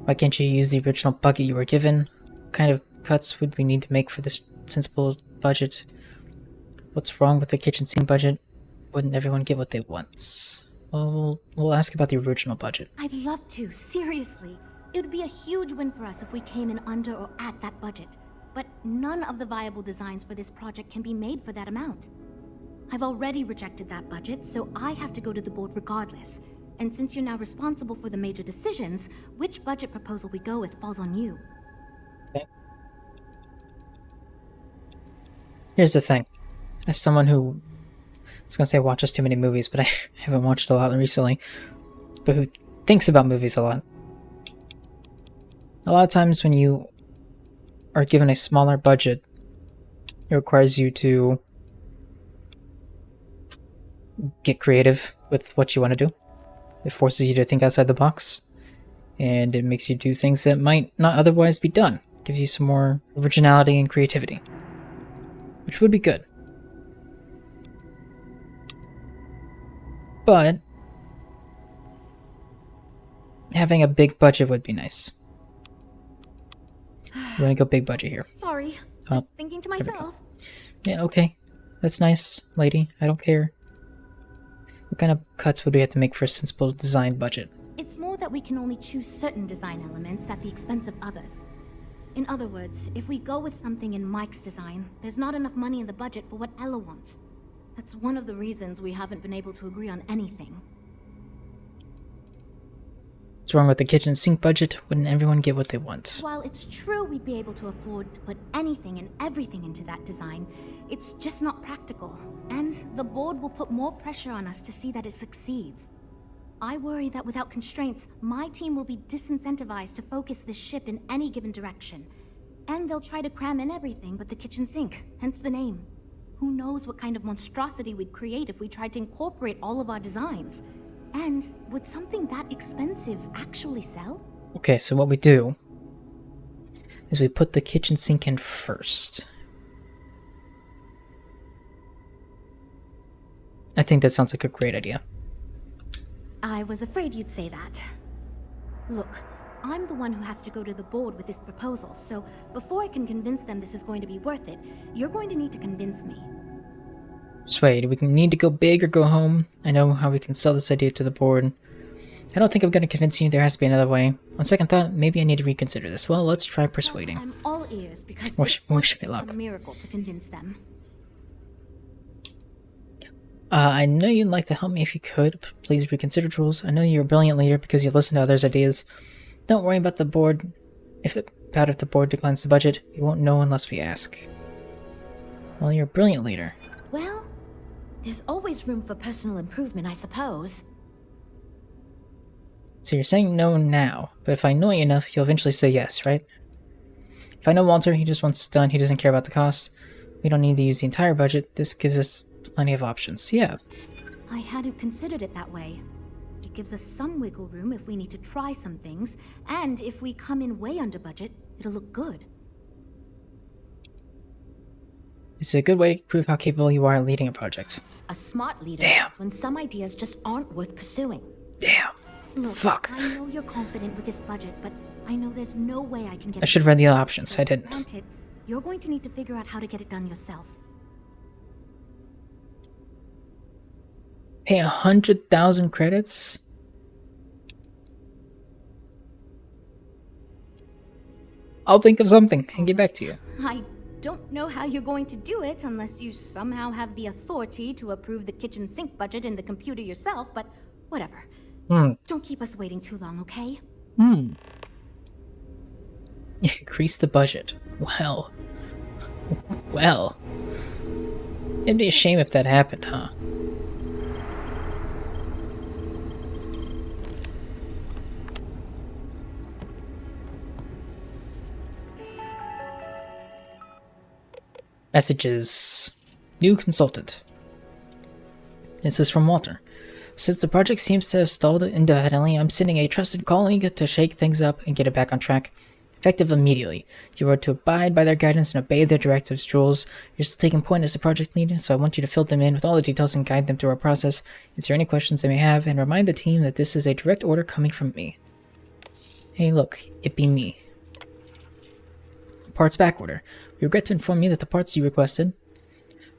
Why can't you use the original bucket you were given? What kind of cuts would we need to make for this sensible budget? What's wrong with the kitchen sink budget? Wouldn't everyone get what they want? Well, we'll ask about the original budget. I'd love to, seriously. It would be a huge win for us if we came in under or at that budget. But none of the viable designs for this project can be made for that amount. I've already rejected that budget, so I have to go to the board regardless. And since you're now responsible for the major decisions, which budget proposal we go with falls on you. Okay. Here's the thing. As someone who, I was going to say watches too many movies, but I haven't watched a lot recently, but who thinks about movies a lot. A lot of times when you are given a smaller budget, it requires you to get creative with what you want to do. It forces you to think outside the box, and it makes you do things that might not otherwise be done. It gives you some more originality and creativity, which would be good. But having a big budget would be nice. We're gonna go big budget here. Sorry, just thinking to myself. Yeah, okay. That's nice, lady. I don't care. What kind of cuts would we have to make for a sensible design budget? It's more that we can only choose certain design elements at the expense of others. In other words, if we go with something in Mike's design, there's not enough money in the budget for what Ella wants. That's one of the reasons we haven't been able to agree on anything. What's wrong with the kitchen sink budget? Wouldn't everyone get what they want? While it's true we'd be able to afford to put anything and everything into that design, it's just not practical. And the board will put more pressure on us to see that it succeeds. I worry that without constraints, my team will be disincentivized to focus this ship in any given direction. And they'll try to cram in everything but the kitchen sink, hence the name. Who knows what kind of monstrosity we'd create if we tried to incorporate all of our designs. And would something that expensive actually sell? Okay, so what we do is we put the kitchen sink in first. I think that sounds like a great idea. I was afraid you'd say that. Look, I'm the one who has to go to the board with this proposal, so before I can convince them this is going to be worth it, you're going to need to convince me. Sway, do we need to go big or go home? I know how we can sell this idea to the board. I don't think I'm going to convince you. There has to be another way. On second thought, maybe I need to reconsider this. Well, let's try persuading. I'm all ears because wish me luck. A miracle to convince them. I know you'd like to help me if you could. Please reconsider, Jules. I know you're a brilliant leader because you listen to others' ideas. Don't worry about the board. If the board declines the budget, you won't know unless we ask. Well, you're a brilliant leader. Well, there's always room for personal improvement, I suppose. So you're saying no now, but if I know you enough, you'll eventually say yes, right? If I know Walter, he just wants it done, he doesn't care about the cost. We don't need to use the entire budget. This gives us plenty of options. Yeah. I hadn't considered it that way. It gives us some wiggle room if we need to try some things, and if we come in way under budget, it'll look good. It's a good way to prove how capable you are at leading a project. A smart leader Damn. when some ideas just aren't worth pursuing. Damn. Look, Fuck. I know you're confident with this budget, but I know there's no way I can get I should have read the other options. so I didn't. Granted, you're going to need to figure out how to get it done yourself. Pay 100,000 credits? I'll think of something and get back to you. I don't know how you're going to do it unless you somehow have the authority to approve the kitchen sink budget in the computer yourself, but whatever. Don't keep us waiting too long, okay? Increase the budget. Well, Well, it'd be a shame if that happened, huh? Messages. New consultant. This is from Walter. Since the project seems to have stalled indefinitely, I'm sending a trusted colleague to shake things up and get it back on track. Effective immediately. You are to abide by their guidance and obey their directives, Jules. You're still taking point as the project lead, so I want you to fill them in with all the details and guide them through our process, answer any questions they may have, and remind the team that this is a direct order coming from me. Hey look, it be me. Parts back order. We regret to inform you that the parts you requested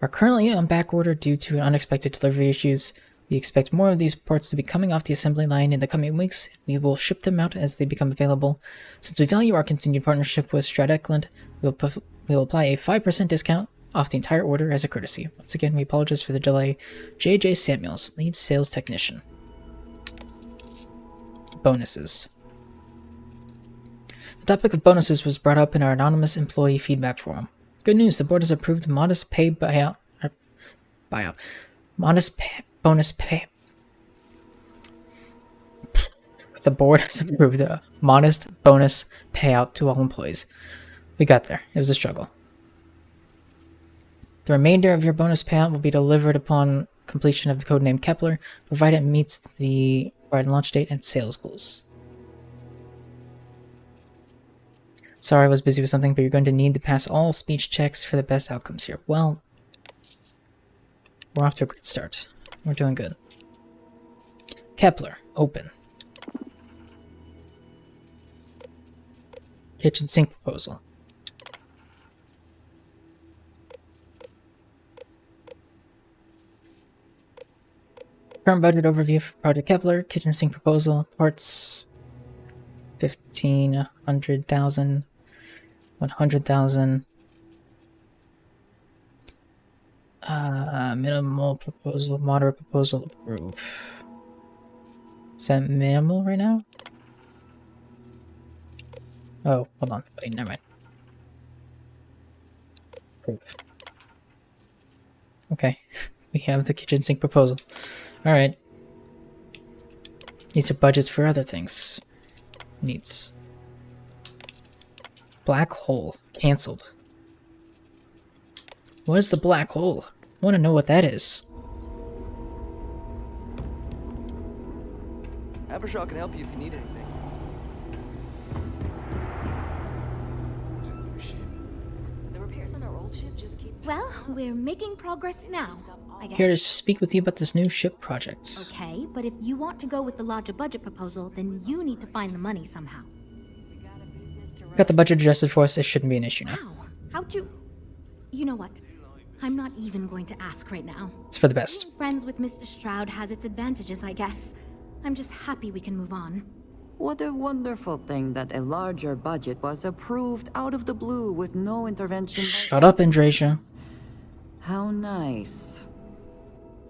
are currently on back order due to unexpected delivery issues. We expect more of these parts to be coming off the assembly line in the coming weeks. We will ship them out as they become available. Since we value our continued partnership with Strat we will apply a 5% discount off the entire order as a courtesy. Once again, we apologize for the delay. J.J. Samuels, Lead Sales Technician. Bonuses. The topic of bonuses was brought up in our anonymous employee feedback forum. Good news, the board has approved modest pay buyout. Bonus pay. The board has approved a modest bonus payout to all employees. We got there. It was a struggle. The remainder of your bonus payout will be delivered upon completion of the codename Kepler, provided it meets the required launch date and sales goals. Sorry, I was busy with something, but you're going to need to pass all speech checks for the best outcomes here. Well, we're off to a great start. We're doing good. Kepler, open. Kitchen sink proposal. Current budget overview for Project Kepler. Kitchen sink proposal. Parts 1,500,000. 100,000. Minimal proposal, moderate proposal, approve. Is that minimal right now? Oh, hold on. Wait, never mind. Approve. Okay. We have the kitchen sink proposal. Alright. These are budgets for other things. Needs. Black hole. Cancelled. What is the black hole? I want to know what that is. Avershaw can help you if you need anything. The repairs on our old ship just keep... Well, we're making progress now, I guess. Here to speak with you about this new ship project. Okay, but if you want to go with the larger budget proposal, then you need to find the money somehow. Got the budget adjusted for us. It shouldn't be an issue now. Wow, how'd you... You know what? I'm not even going to ask right now. It's for the best. Being friends with Mr. Stroud has its advantages, I guess. I'm just happy we can move on. What a wonderful thing that a larger budget was approved out of the blue with no intervention. Shut up, Andrasia. How nice.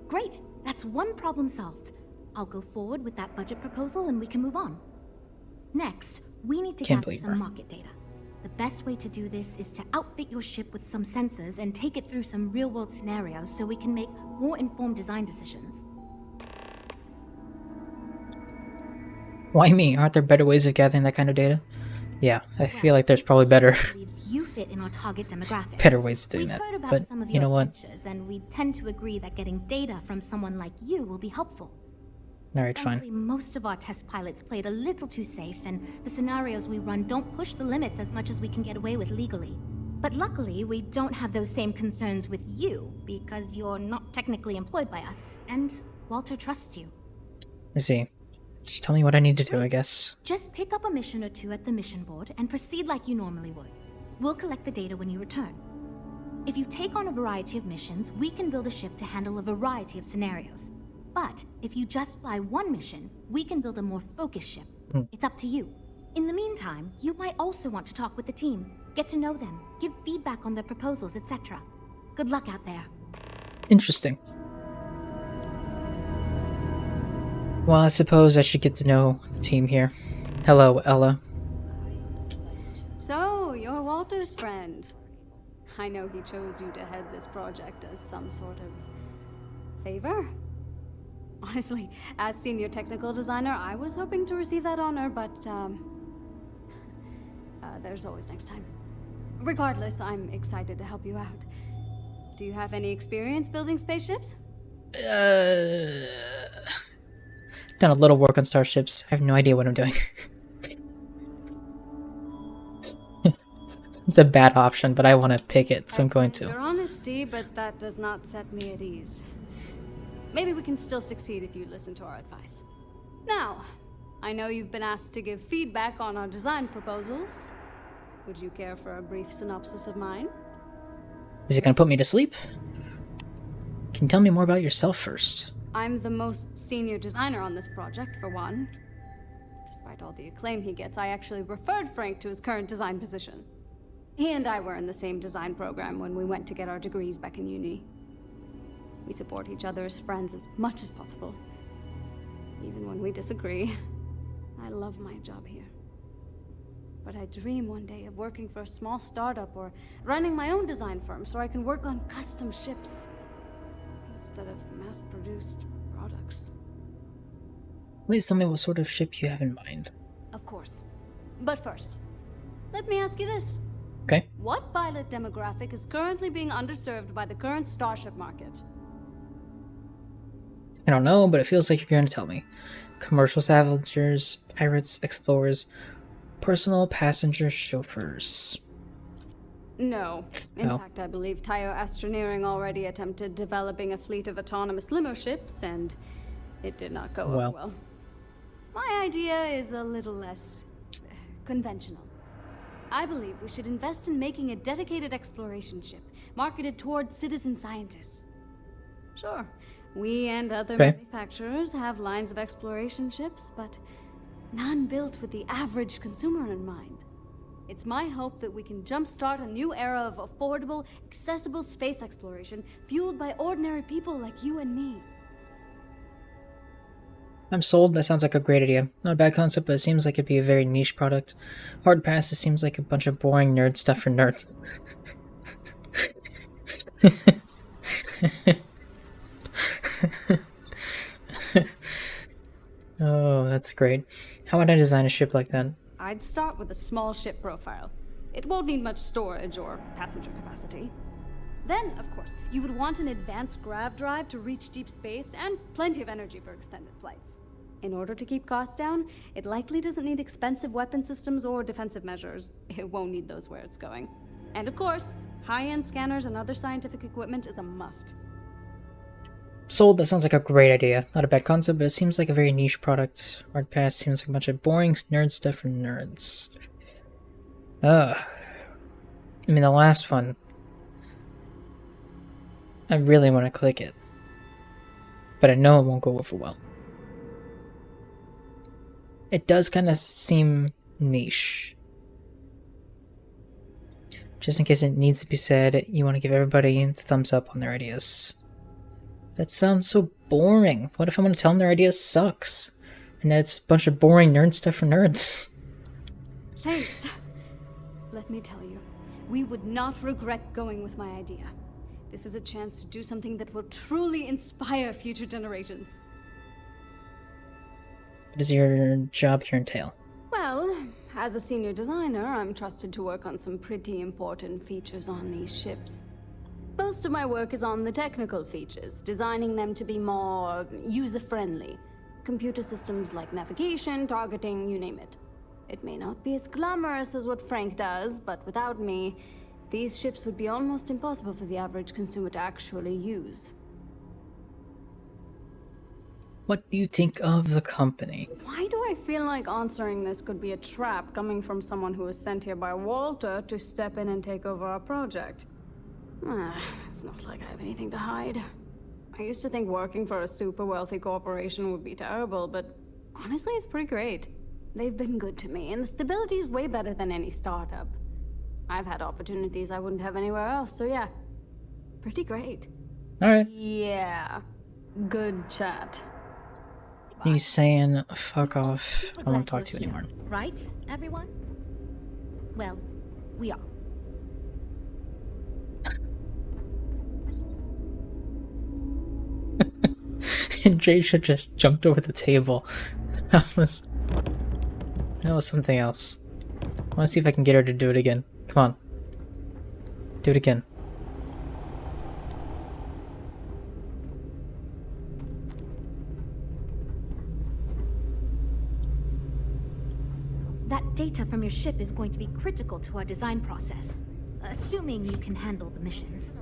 Great, that's one problem solved. I'll go forward with that budget proposal and we can move on. Next, we need to gather some market data. The best way to do this is to outfit your ship with some sensors and take it through some real-world scenarios so we can make more informed design decisions. Why me? Aren't there better ways of gathering that kind of data? Yeah, I feel like there's probably better You fit in our target demographic. better ways of doing that. We've heard about But some of you your know what? adventures, and we tend to agree that getting data from someone like you will be helpful. Alright, Frankly, fine. most of our test pilots played a little too safe, and the scenarios we run don't push the limits as much as we can get away with legally. But luckily, we don't have those same concerns with you, because you're not technically employed by us, and Walter trusts you. I see. Just tell me what I need to do, I guess. Just pick up a mission or two at the mission board and proceed like you normally would. We'll collect the data when you return. If you take on a variety of missions, we can build a ship to handle a variety of scenarios. But if you just fly one mission, we can build a more focused ship. It's up to you. In the meantime, you might also want to talk with the team, get to know them, give feedback on their proposals, etc. Good luck out there. Interesting. Well, I suppose I should get to know the team here. Hello, Ella. So, you're Walter's friend. I know he chose you to head this project as some sort of favor. Honestly, as senior technical designer, I was hoping to receive that honor, but there's always next time. Regardless, I'm excited to help you out. Do you have any experience building spaceships? Done a little work on starships. I have no idea what I'm doing. It's a bad option, but I want to pick it, so I'm going to. Your honesty, but that does not set me at ease. Maybe we can still succeed if you listen to our advice. Now, I know you've been asked to give feedback on our design proposals. Would you care for a brief synopsis of mine? Is it going to put me to sleep? Can you tell me more about yourself first? I'm the most senior designer on this project, for one. Despite all the acclaim he gets, I actually referred Frank to his current design position. He and I were in the same design program when we went to get our degrees back in uni. We support each other as friends as much as possible. Even when we disagree. I love my job here. But I dream one day of working for a small startup or running my own design firm so I can work on custom ships instead of mass-produced products. Please tell me what sort of ship you have in mind. Of course. But first, let me ask you this. Okay. What pilot demographic is currently being underserved by the current starship market? I don't know, but it feels like you're going to tell me. Commercial scavengers, pirates, explorers, personal passenger chauffeurs. No. In fact, I believe Tayo Astroneering already attempted developing a fleet of autonomous limo ships, and it did not go over well. My idea is a little less conventional. I believe we should invest in making a dedicated exploration ship, marketed toward citizen scientists. Sure, we and other manufacturers have lines of exploration ships, but none built with the average consumer in mind. It's my hope that we can jumpstart a new era of affordable, accessible space exploration, fueled by ordinary people like you and me. I'm sold. That sounds like a great idea. Not a bad concept, but it seems like it'd be a very niche product. Hard pass, it seems like a bunch of boring nerd stuff for nerds. Oh, that's great. How would I design a ship like that? I'd start with a small ship profile. It won't need much storage or passenger capacity. Then, of course, you would want an advanced grav drive to reach deep space and plenty of energy for extended flights. In order to keep costs down, it likely doesn't need expensive weapon systems or defensive measures. It won't need those where it's going. And of course, high-end scanners and other scientific equipment is a must. Sold. That sounds like a great idea. Not a bad concept, but it seems like a very niche product. Hard pass seems like a bunch of boring nerd stuff for nerds. I mean, the last one, I really want to click it, but I know it won't go over well. It does kind of seem niche. Just in case it needs to be said, you want to give everybody the thumbs up on their ideas. That sounds so boring. What if I'm going to tell them their idea sucks? And that's a bunch of boring nerd stuff for nerds. Thanks. Let me tell you, we would not regret going with my idea. This is a chance to do something that will truly inspire future generations. What does your job here entail? Well, as a senior designer, I'm trusted to work on some pretty important features on these ships. Most of my work is on the technical features, designing them to be more user-friendly. Computer systems like navigation, targeting, you name it. It may not be as glamorous as what Frank does, but without me, these ships would be almost impossible for the average consumer to actually use. What do you think of the company? Why do I feel like answering this could be a trap coming from someone who was sent here by Walter to step in and take over our project? It's not like I have anything to hide. I used to think working for a super wealthy corporation would be terrible, but honestly, it's pretty great. They've been good to me, and the stability is way better than any startup. I've had opportunities I wouldn't have anywhere else, so yeah. Pretty great. Alright. Yeah. Good chat. He's saying, fuck off. I don't want to talk to you anymore. Right, everyone? Well, we are. And Jaysha just jumped over the table. That was something else. I want to see if I can get her to do it again. Come on. Do it again. That data from your ship is going to be critical to our design process, assuming you can handle the missions.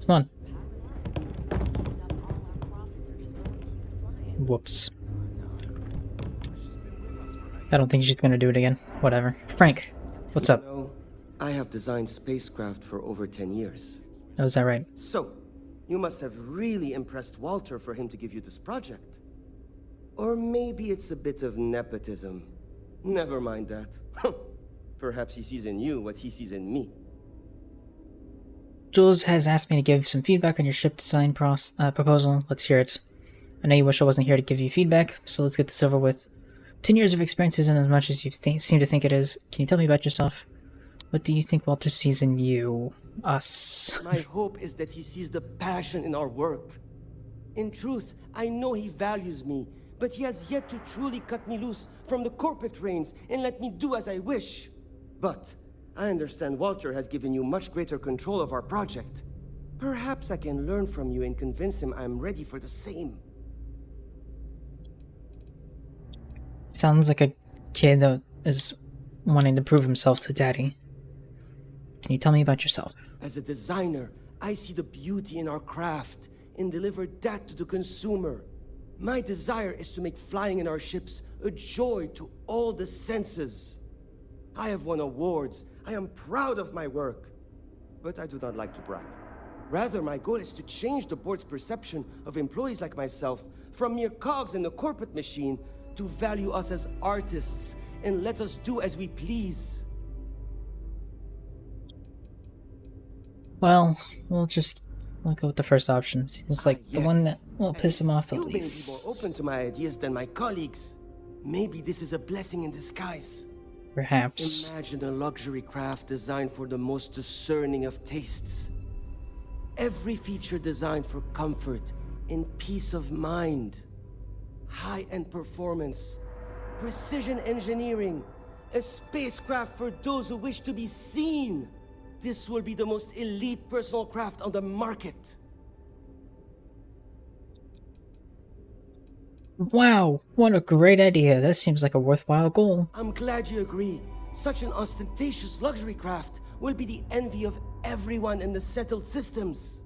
Come on. Whoops. I don't think she's gonna do it again. Whatever. Frank, what's up? You know, I have designed spacecraft for over 10 years. Oh, is that right? So, you must have really impressed Walter for him to give you this project. Or maybe it's a bit of nepotism. Never mind that. Perhaps he sees in you what he sees in me. Jules has asked me to give some feedback on your ship design proposal. Let's hear it. I know you wish I wasn't here to give you feedback, so let's get this over with. 10 years of experience isn't as much as you seem to think it is. Can you tell me about yourself? What do you think Walter sees in you? Us. My hope is that he sees the passion in our work. In truth, I know he values me, but he has yet to truly cut me loose from the corporate reins and let me do as I wish. But I understand Walter has given you much greater control of our project. Perhaps I can learn from you and convince him I'm ready for the same. Sounds like a kid that is wanting to prove himself to Daddy. Can you tell me about yourself? As a designer, I see the beauty in our craft and deliver that to the consumer. My desire is to make flying in our ships a joy to all the senses. I have won awards. I am proud of my work. But I do not like to brag. Rather, my goal is to change the board's perception of employees like myself from mere cogs in the corporate machine to value us as artists and let us do as we please. Well, we'll go with the first option. Seems like the one that will piss him off the You may be least. more open to my ideas than my colleagues. Maybe this is a blessing in disguise. Perhaps. Imagine a luxury craft designed for the most discerning of tastes. Every feature designed for comfort and peace of mind. High-end performance, precision engineering, a spacecraft for those who wish to be seen. This will be the most elite personal craft on the market. Wow, what a great idea. That seems like a worthwhile goal. I'm glad you agree. Such an ostentatious luxury craft will be the envy of everyone in the settled systems.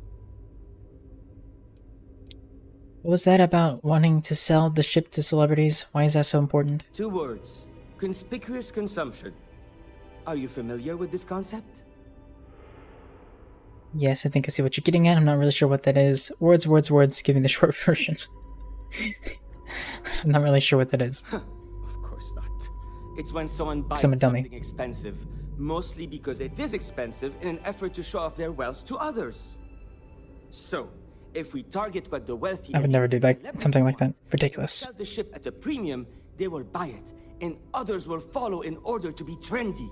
What was that about wanting to sell the ship to celebrities? Why is that so important? 2 words. Conspicuous consumption. Are you familiar with this concept? Yes, I think I see what you're getting at. I'm not really sure what that is. Words, words, words. Give me the short version. I'm not really sure what that is. Of course not. It's when someone buys I'm a dummy. something expensive, mostly because it is expensive in an effort to show off their wealth to others. So, if we target what the wealthy I would never do that. Something like that. Ridiculous. sell the ship at a premium, they will buy it, and others will follow in order to be trendy.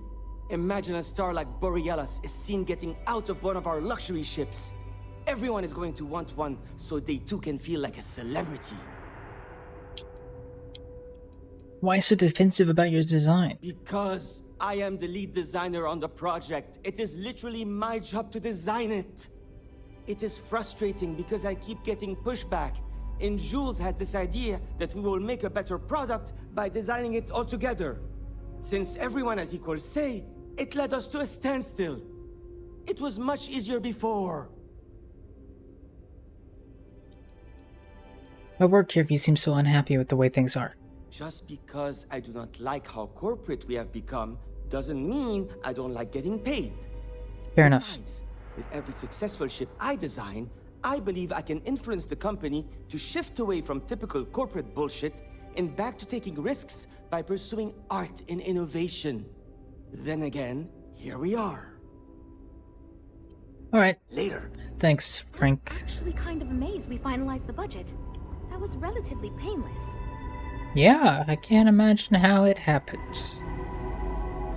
Imagine a star like Borealis is seen getting out of one of our luxury ships. Everyone is going to want one, so they too can feel like a celebrity. Why so defensive about your design? Because I am the lead designer on the project. It is literally my job to design it. It is frustrating because I keep getting pushback, and Jules has this idea that we will make a better product by designing it all together. Since everyone has equal say, it led us to a standstill. It was much easier before. I work here if you seem so unhappy with the way things are. Just because I do not like how corporate we have become doesn't mean I don't like getting paid. Fair enough. Besides, with every successful ship I design, I believe I can influence the company to shift away from typical corporate bullshit and back to taking risks by pursuing art and innovation. Then again, here we are. Alright. Later. Thanks, Frank. Actually kind of amazed we finalized the budget. That was relatively painless. Yeah, I can't imagine how it happened.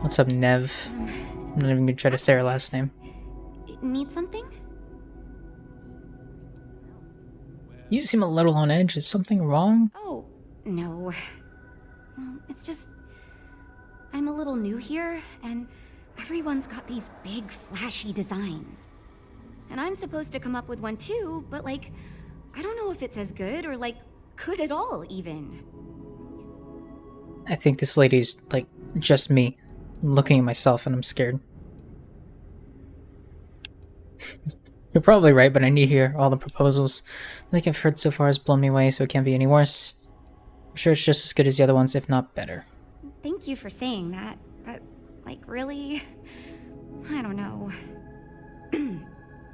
What's up, Nev? I'm not even gonna try to say her last name. Need something? You seem a little on edge. Is something wrong? Oh, no. Well, it's just... I'm a little new here, and everyone's got these big, flashy designs. And I'm supposed to come up with one too, but like, I don't know if it's as good or like, good at all, even. I think this lady's like just me. I'm looking at myself and I'm scared. You're probably right, but I need to hear all the proposals. I think I've heard so far has blown me away, so it can't be any worse. I'm sure it's just as good as the other ones, if not better. Thank you for saying that, but like, really? I don't know.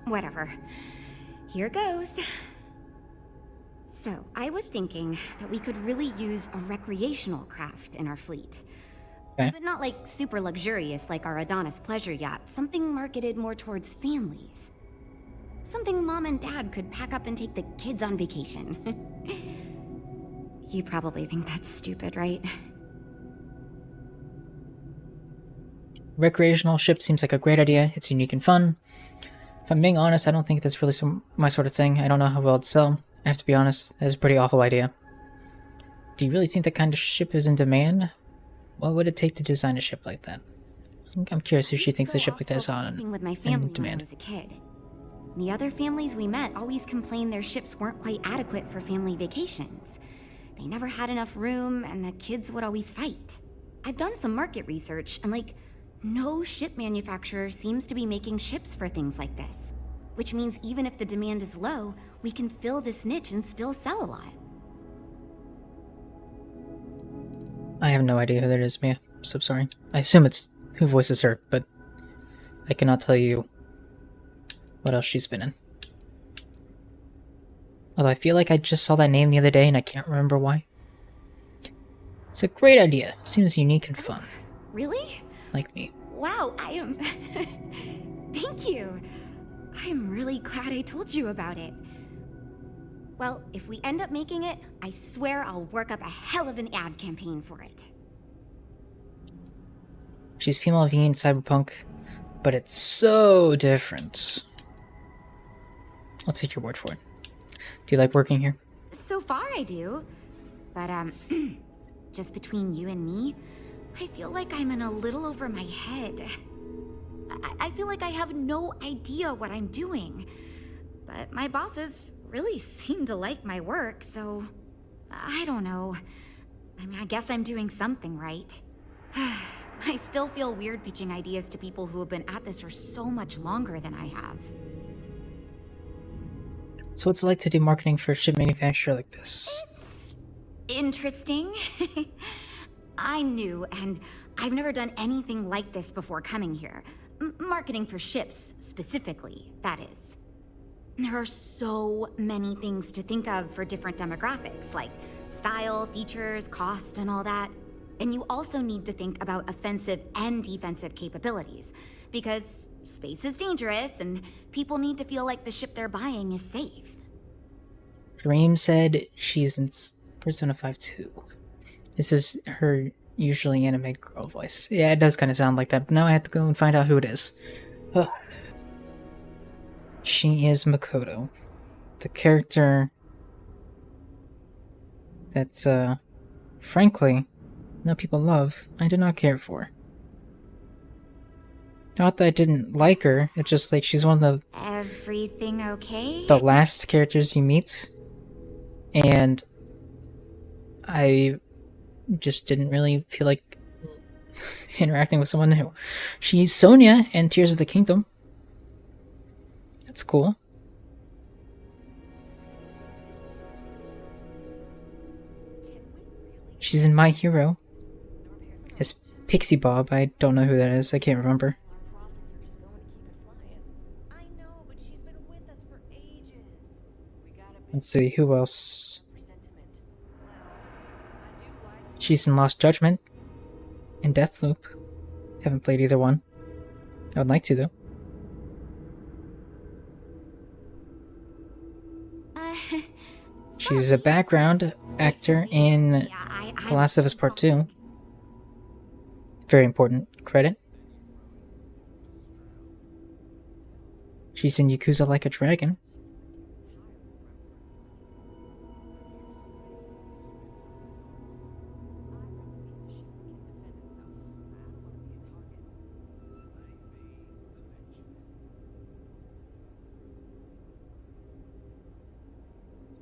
Whatever. Here goes. So, I was thinking that we could really use a recreational craft in our fleet. Okay. But not like super luxurious like our Adonis pleasure yacht. Something marketed more towards families. Something Mom and Dad could pack up and take the kids on vacation. You probably think that's stupid, right? Recreational ship seems like a great idea. It's unique and fun. If I'm being honest, I don't think that's really my sort of thing. I don't know how well it'd sell. I have to be honest, that's a pretty awful idea. Do you really think that kind of ship is in demand? What would it take to design a ship like that? I'm curious if she thinks a ship like that is With my family in demand. when I was a kid. The other families we met always complained their ships weren't quite adequate for family vacations. They never had enough room, and the kids would always fight. I've done some market research, and like, no ship manufacturer seems to be making ships for things like this. Which means even if the demand is low, we can fill this niche and still sell a lot. I have no idea who that is, Mia. I'm so sorry. I assume it's who voices her, but I cannot tell you what else she's been in. Although I feel like I just saw that name the other day and I can't remember why. It's a great idea. Seems unique and fun. Really? Like me. Wow, I am... Thank you. I'm really glad I told you about it. Well, if we end up making it, I swear I'll work up a hell of an ad campaign for it. She's female V in Cyberpunk, but it's so different. I'll take your word for it. Do you like working here? So far I do. But, just between you and me, I feel like I'm in a little over my head. I feel like I have no idea what I'm doing. But my bosses really seem to like my work, so I don't know. I mean, I guess I'm doing something right. I still feel weird pitching ideas to people who have been at this for so much longer than I have. So what's it like to do marketing for a ship manufacturer like this? It's interesting. I'm new, and I've never done anything like this before coming here. Marketing for ships, specifically, that is. There are so many things to think of for different demographics, like style, features, cost, and all that. And you also need to think about offensive and defensive capabilities, because space is dangerous, and people need to feel like the ship they're buying is safe. Dream said she's in Persona 5 too. This is her usually animated girl voice. Yeah, it does kind of sound like that, but now I have to go and find out who it is. Ugh. She is Makoto, the character that's, frankly, no people love. I do not care for. Not that I didn't like her, it's just like she's one of Everything okay? the last characters you meet, and I just didn't really feel like interacting with someone new. She's Sonia in Tears of the Kingdom. That's cool. She's in My Hero as Pixie Bob. I don't know who that is. I can't remember. Let's see, who else? She's in Lost Judgment and Deathloop. Haven't played either one. I would like to, though. She's a background actor in The Last of Us Part 2. Very important credit. She's in Yakuza Like a Dragon.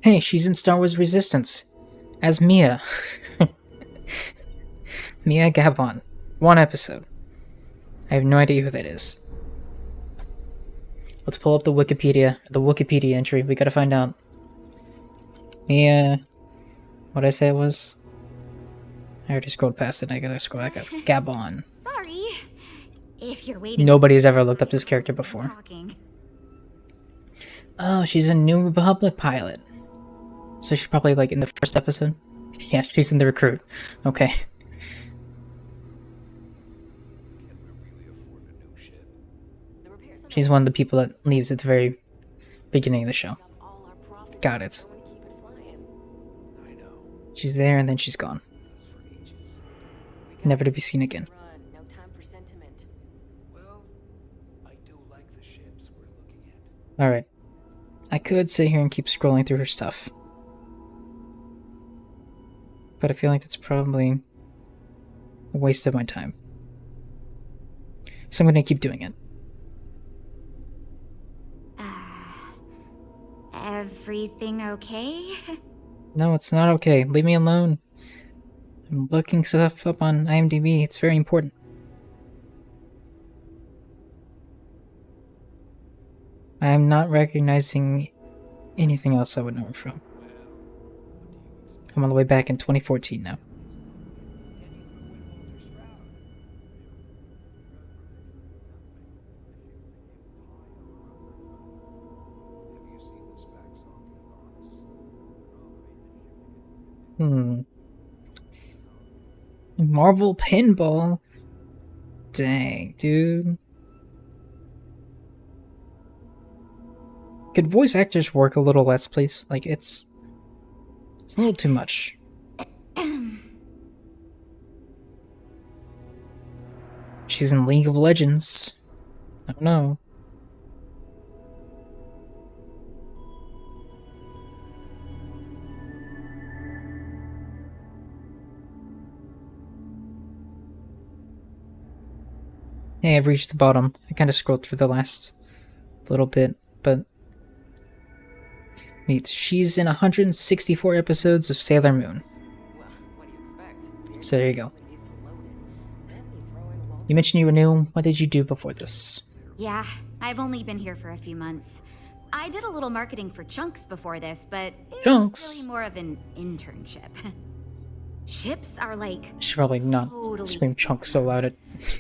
Hey, she's in Star Wars Resistance as Mia. Mia Gabon. 1 episode. I have no idea who that is. Let's pull up the Wikipedia entry. We gotta find out. Mia... What did I say it was? I already scrolled past it. I gotta scroll back up. Gabon. Sorry. If you're waiting... Nobody's ever looked up this character before. Oh, she's a New Republic pilot. So she's probably like in the first episode? Yeah, she's in the recruit. Okay. She's one of the people that leaves at the very beginning of the show. Got it. She's there and then she's gone. Never to be seen again. Alright. I could sit here and keep scrolling through her stuff. But I feel like that's probably a waste of my time. So I'm gonna keep doing it. Everything okay? No, it's not okay. Leave me alone. I'm looking stuff up on IMDb. It's very important. I'm not recognizing anything else I would know her from. I'm all the way back in 2014 now. Marvel Pinball? Dang, dude. Could voice actors work a little less, please? Like, it's a little too much. She's in League of Legends. I don't know. Hey, I've reached the bottom. I kind of scrolled through the last little bit, but neat. She's in 164 episodes of Sailor Moon. So there you go. You mentioned you were new. What did you do before this? Yeah, I've only been here for a few months. I did a little marketing for Chunks before this, but it's really more of an internship. Ships are like... Should probably not scream Chunks so loud at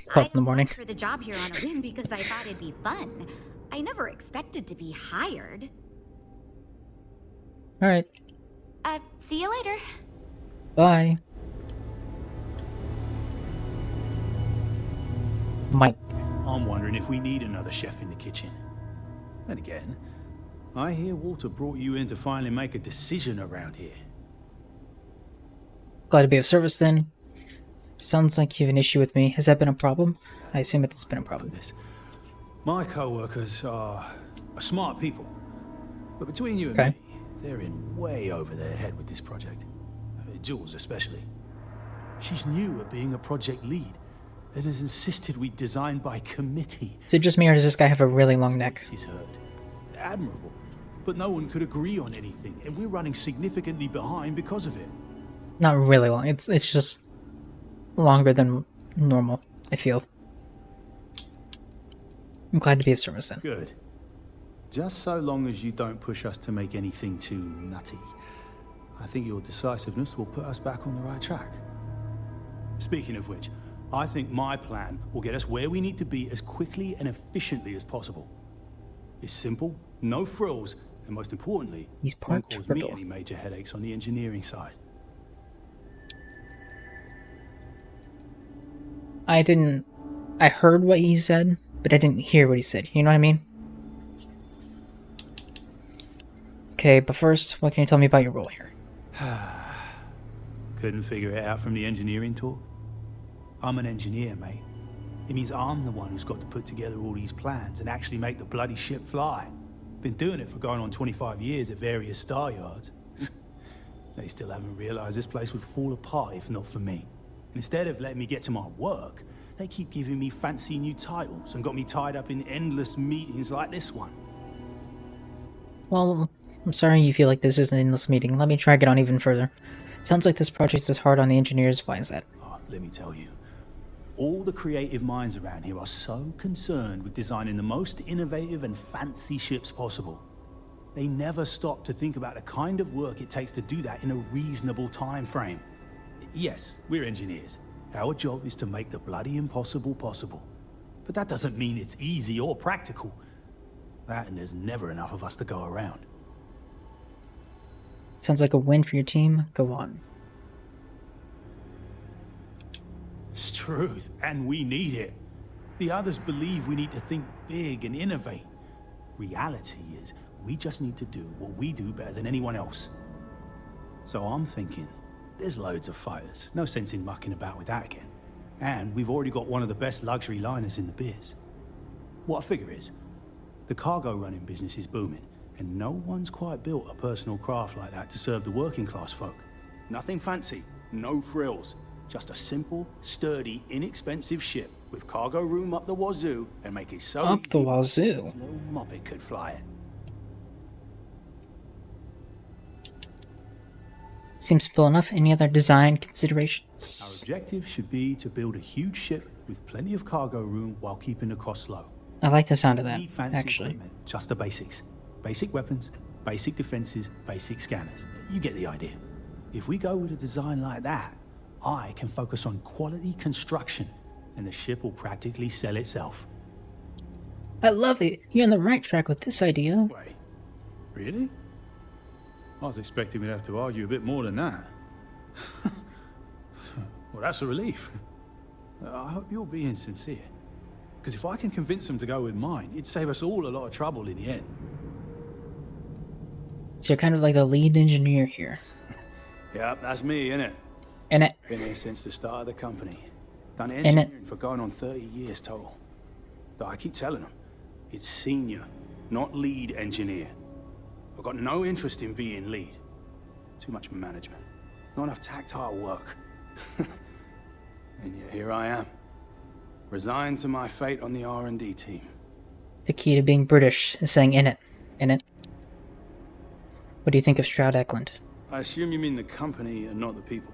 12 in the morning. I applied for the job here on a whim because I thought it'd be fun. I never expected to be hired. Alright. See you later. Bye. Mike. I'm wondering if we need another chef in the kitchen. Then again, I hear Walter brought you in to finally make a decision around here. Glad to be of service then. Sounds like you have an issue with me. Has that been a problem? I assume it's been a problem. My co-workers are smart people. But between you and me, they're in way over their head with this project. Jules especially. She's new at being a project lead and has insisted we design by committee. Is it just me or does this guy have a really long neck? She's heard. Admirable. But no one could agree on anything, and we're running significantly behind because of it. Not really long. It's just longer than normal, I feel. I'm glad to be of service then. Good. Just so long as you don't push us to make anything too nutty. I think your decisiveness will put us back on the right track. Speaking of which, I think my plan will get us where we need to be as quickly and efficiently as possible. It's simple, no frills, and most importantly, won't cause me any major headaches on the engineering side. I heard what he said, but I didn't hear what he said. You know what I mean? Okay, but first, what can you tell me about your role here? Couldn't figure it out from the engineering talk? I'm an engineer, mate. It means I'm the one who's got to put together all these plans and actually make the bloody ship fly. Been doing it for going on 25 years at various star yards. They still haven't realized this place would fall apart if not for me. Instead of letting me get to my work, they keep giving me fancy new titles and got me tied up in endless meetings like this one. Well, I'm sorry you feel like this is an endless meeting. Let me drag it on even further. Sounds like this project is hard on the engineers. Why is that? Oh, let me tell you. All the creative minds around here are so concerned with designing the most innovative and fancy ships possible. They never stop to think about the kind of work it takes to do that in a reasonable time frame. Yes, we're engineers. Our job is to make the bloody impossible possible. But that doesn't mean it's easy or practical. That and there's never enough of us to go around. Sounds like a win for your team. Go on. It's truth, and we need it. The others believe we need to think big and innovate. Reality is, we just need to do what we do better than anyone else. So I'm thinking, there's loads of fighters. No sense in mucking about with that again. And we've already got one of the best luxury liners in the biz. What I figure is, the cargo running business is booming, and no one's quite built a personal craft like that to serve the working class folk. Nothing fancy, no frills. Just a simple, sturdy, inexpensive ship with cargo room up the wazoo and make it so up the wazoo. No moppet could fly it. Seems simple enough. Any other design considerations? Our objective should be to build a huge ship with plenty of cargo room while keeping the costs low. I like the sound of that, Need fancy actually. equipment, just the basics. Basic weapons, basic defenses, basic scanners. You get the idea. If we go with a design like that, I can focus on quality construction, and the ship will practically sell itself. I love it. You're on the right track with this idea. Wait, really? I was expecting we'd have to argue a bit more than that. Well, that's a relief. I hope you're being sincere. Because if I can convince them to go with mine, it'd save us all a lot of trouble in the end. So you're kind of like the lead engineer here. Yep, that's me, innit? Innit? Been here since the start of the company. Done engineering for going on 30 years total. Though I keep telling them, it's senior, not lead engineer. I've got no interest in being lead. Too much management. Not enough tactile work. And yet here I am. Resigned to my fate on the R&D team. The key to being British is saying innit. Innit? What do you think of Stroud Eklund? I assume you mean the company and not the people.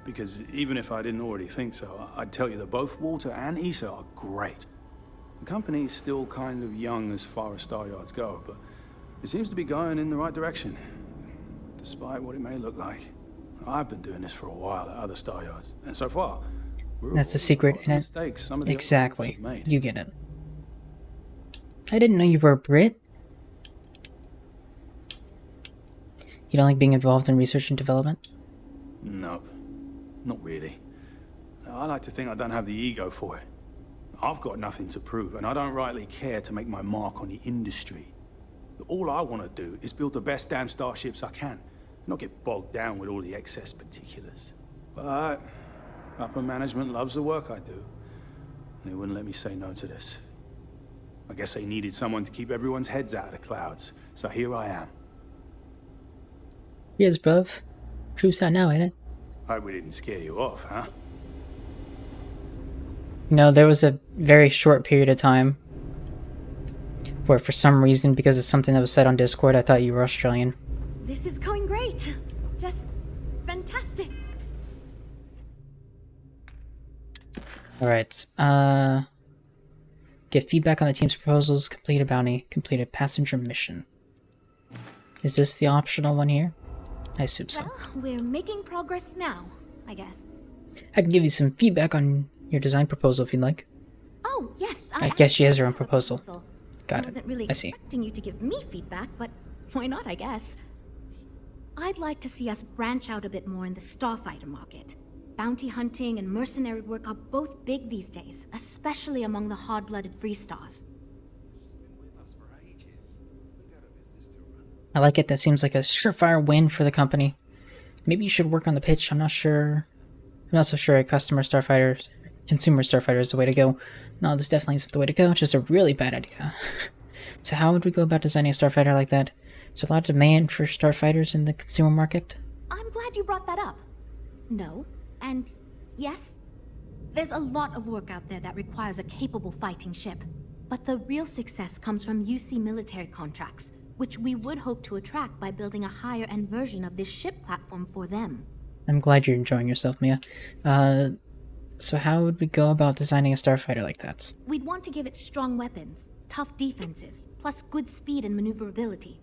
Because even if I didn't already think so, I'd tell you that both Walter and Issa are great. The company's still kind of young as far as Star Yards go, but it seems to be going in the right direction, despite what it may look like. I've been doing this for a while at other Star Yards, and so far, that's the secret, innit? Exactly. You get it. I didn't know you were a Brit. You don't like being involved in research and development? Nope. Not really. I like to think I don't have the ego for it. I've got nothing to prove, and I don't rightly care to make my mark on the industry. All I want to do is build the best damn starships I can, not get bogged down with all the excess particulars. But upper management loves the work I do, and they wouldn't let me say no to this. I guess they needed someone to keep everyone's heads out of the clouds, so here I am. Yes, bruv. Truth's out now, ain't it? Hope we didn't scare you off, huh? No, there was a very short period of time where for some reason, because of something that was said on Discord, I thought you were Australian. This is going great. Just fantastic. Alright, get feedback on the team's proposals, complete a bounty, complete a passenger mission. Is this the optional one here? I assume so. Well, we're making progress now, I guess. I can give you some feedback on your design proposal if you'd like. Oh, yes. I guess she has her own proposal. Got it. I wasn't really I see. expecting you to give me feedback, but why not, I guess. I'd like to see us branch out a bit more in the starfighter market. Bounty hunting and mercenary work are both big these days, especially among the hard-blooded free stars. I like it. That seems like a surefire win for the company. Maybe you should work on the pitch. I'm not sure. I'm not so sure consumer starfighter is the way to go. No, this definitely isn't the way to go. It's just a really bad idea. So how would we go about designing a starfighter like that? Is there a lot of demand for starfighters in the consumer market? I'm glad you brought that up. No, and yes, there's a lot of work out there that requires a capable fighting ship. But the real success comes from UC military contracts, which we would hope to attract by building a higher-end version of this ship platform for them. I'm glad you're enjoying yourself, Mia. So how would we go about designing a starfighter like that? We'd want to give it strong weapons, tough defenses, plus good speed and maneuverability.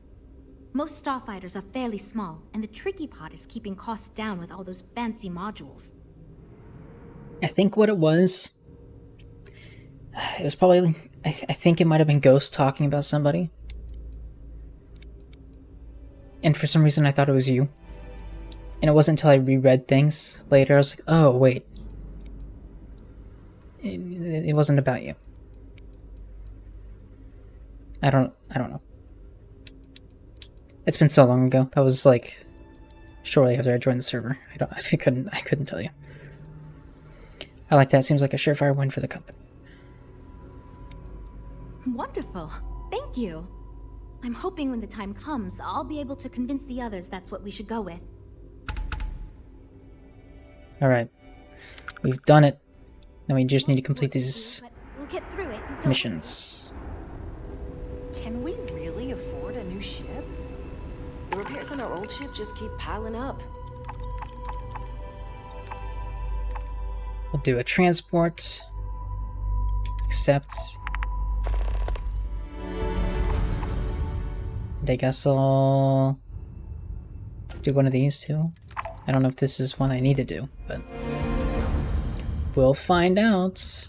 Most starfighters are fairly small, and the tricky part is keeping costs down with all those fancy modules. I think what it was probably, I think it might have been Ghost talking about somebody. And for some reason I thought it was you. And it wasn't until I reread things later, I was like, oh wait. It wasn't about you. I don't know. It's been so long ago. That was like shortly after I joined the server. I couldn't tell you. I like that. Seems like a surefire win for the company. Wonderful. Thank you. I'm hoping when the time comes, I'll be able to convince the others that's what we should go with. Alright. We've done it. Now we just need to complete these We'll get through it. missions. Can we really afford a new ship? The repairs on our old ship just keep piling up. We'll do a transport. Accept. And I guess I'll do one of these too. I don't know if this is one I need to do, but we'll find out.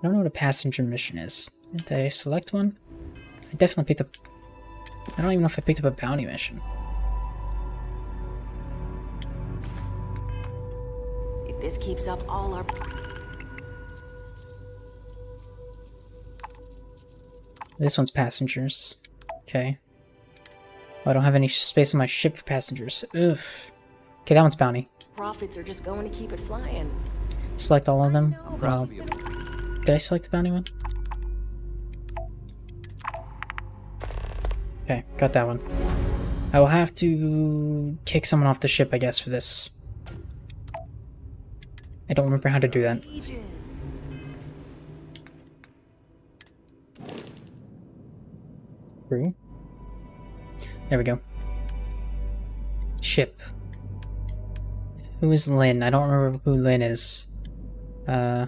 I don't know what a passenger mission is. Did I select one? I definitely picked up... I don't even know if I picked up a bounty mission. If this keeps up, all our... This one's passengers. Okay. Oh, I don't have any space on my ship for passengers. Oof. Okay, that one's bounty. profits are just going to keep it flying. Select all of them. Did I select the bounty one? Okay, got that one. I will have to kick someone off the ship, I guess, for this. I don't remember how to do that. Through. There we go. Ship. Who is Lynn? I don't remember who Lynn is. Wait,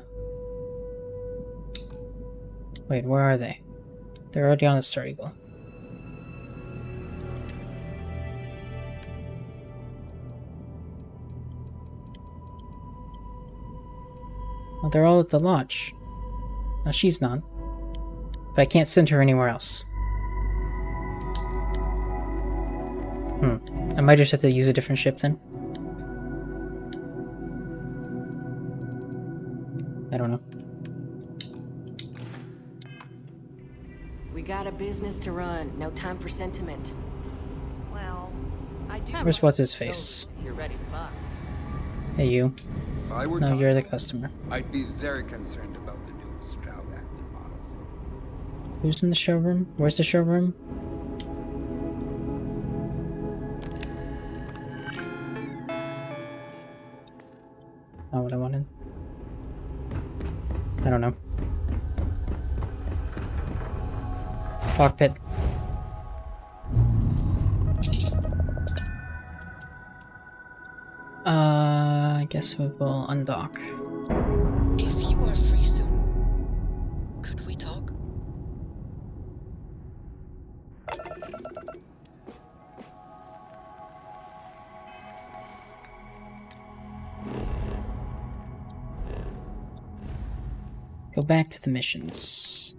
where are they? They're already on the Star Eagle. Well, they're all at the lodge. No, she's not. But I can't send her anywhere else. I might just have to use a different ship then. I don't know. We got a business to run. No time for sentiment. Well, I do. Where's what's his face? You're ready to buy. Hey, you. If I were No, you're the customer. I'd be very concerned about the new Stroud-Acklin models. Who's in the showroom? Where's the showroom? Not what I wanted. I don't know. Cockpit. I guess we will undock. If you are free soon, could we talk? Go back to the missions.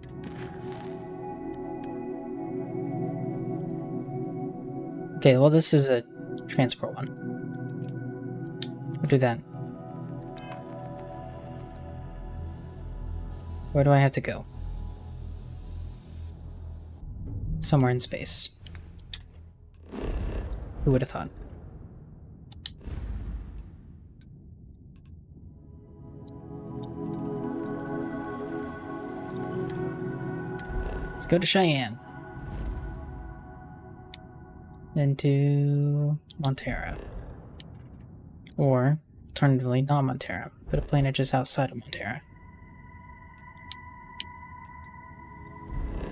Okay, well this is a transport one. We'll do that. Where do I have to go? Somewhere in space. Who would have thought? Let's go to Cheyenne. Then to Montera. Or, alternatively, not Montera. Put a planet just outside of Montera.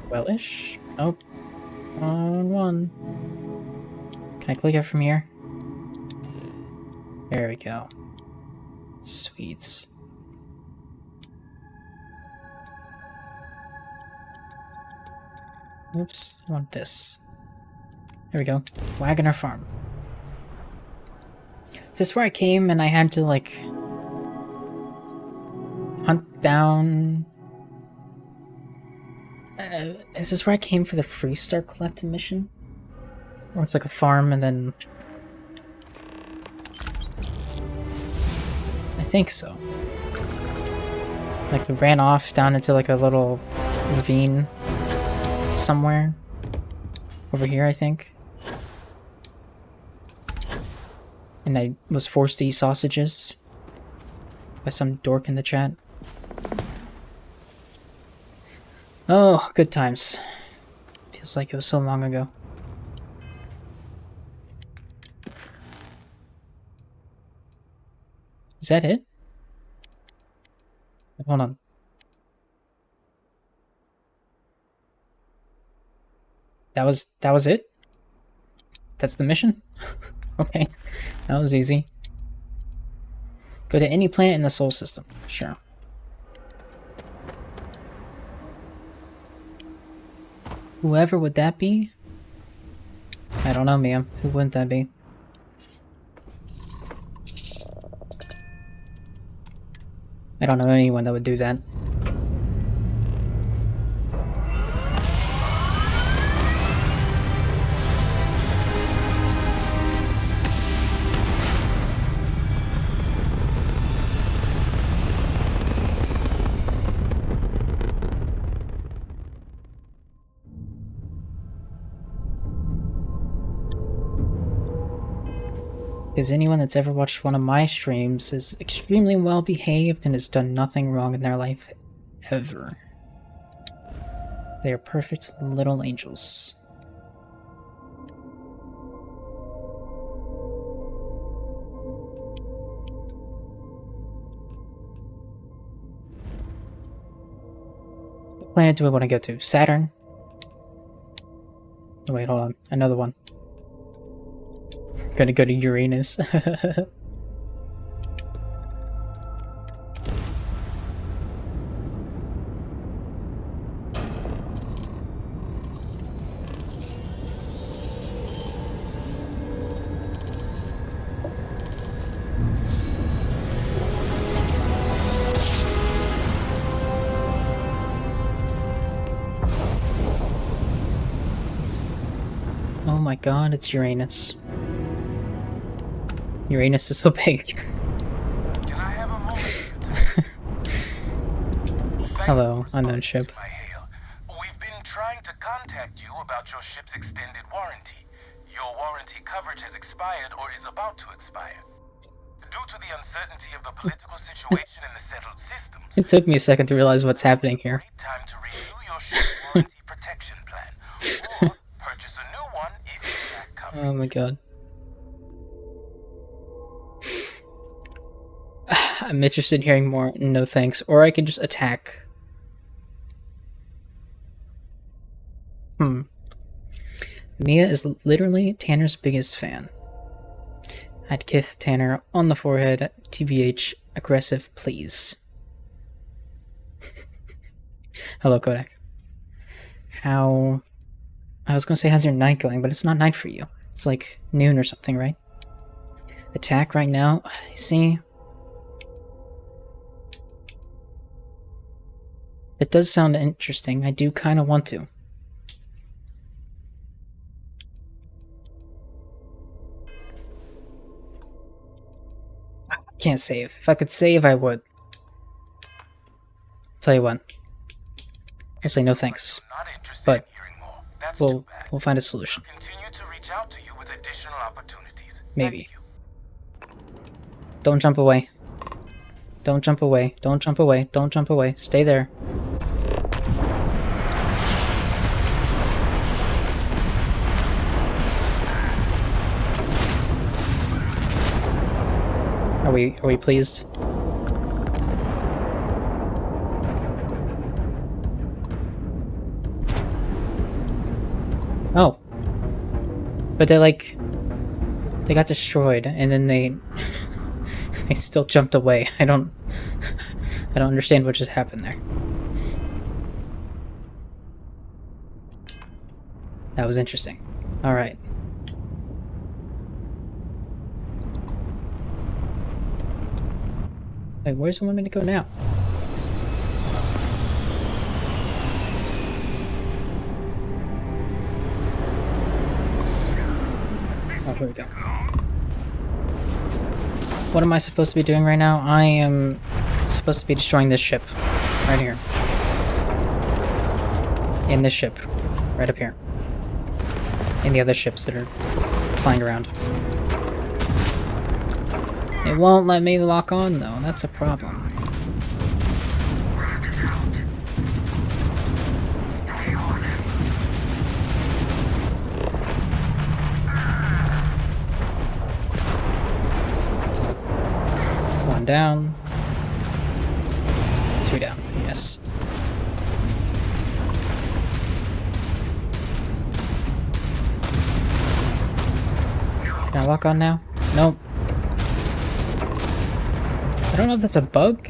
Well-ish. Oh. On one. Can I click it from here? There we go. Sweets. Oops, I want this. There we go. Wagoner Farm. Is this where I came and I had to, like, hunt down... is this where I came for the Freestar Collective mission? Or it's like a farm and then... I think so. Like, we ran off down into, like, a little ravine somewhere. Over here, I think. And I was forced to eat sausages by some dork in the chat. Oh, good times. Feels like it was so long ago. Is that it? Hold on. That was it? That's the mission? Okay. That was easy. Go to any planet in the Sol system. Sure. Whoever would that be? I don't know, ma'am. Who wouldn't that be? I don't know anyone that would do that. Because anyone that's ever watched one of my streams is extremely well behaved and has done nothing wrong in their life ever. They are perfect little angels. What planet do I want to go to? Saturn? Oh, wait, hold on. Another one. Gonna go to Uranus. Oh my god, it's Uranus. Uranus is so big. Can I have a moment? Hello, unknown ship. We've been trying to contact you about your ship's extended warranty. Your warranty coverage has expired or is about to expire. Due to the uncertainty of the political situation in the settled systems, It took me a second to realize what's happening here. time to renew your ship's warranty protection plan, or purchase a new one if you lack coverage. Oh my god. I'm interested in hearing more. No thanks. Or I can just attack. Mia is literally Tanner's biggest fan. I'd kiss Tanner on the forehead. TBH, aggressive, please. Hello, Kodak. I was gonna say, how's your night going? But it's not night for you. It's like noon or something, right? Attack right now. See? It does sound interesting. I do kind of want to. I can't save. If I could save, I would. Tell you what. I'll say no thanks. But we'll find a solution. Maybe. Don't jump away. Don't jump away. Don't jump away. Don't jump away. Stay there. Are we pleased? Oh. But they got destroyed and then they they still jumped away. I don't understand what just happened there. That was interesting. All right. Wait, where's the woman to go now? Oh, here we go. What am I supposed to be doing right now? I am supposed to be destroying this ship. Right here. In this ship. Right up here. And the other ships that are flying around. It won't let me lock on though, that's a problem. One down. Two down, yes. Can I lock on now? Nope. I don't know if that's a bug.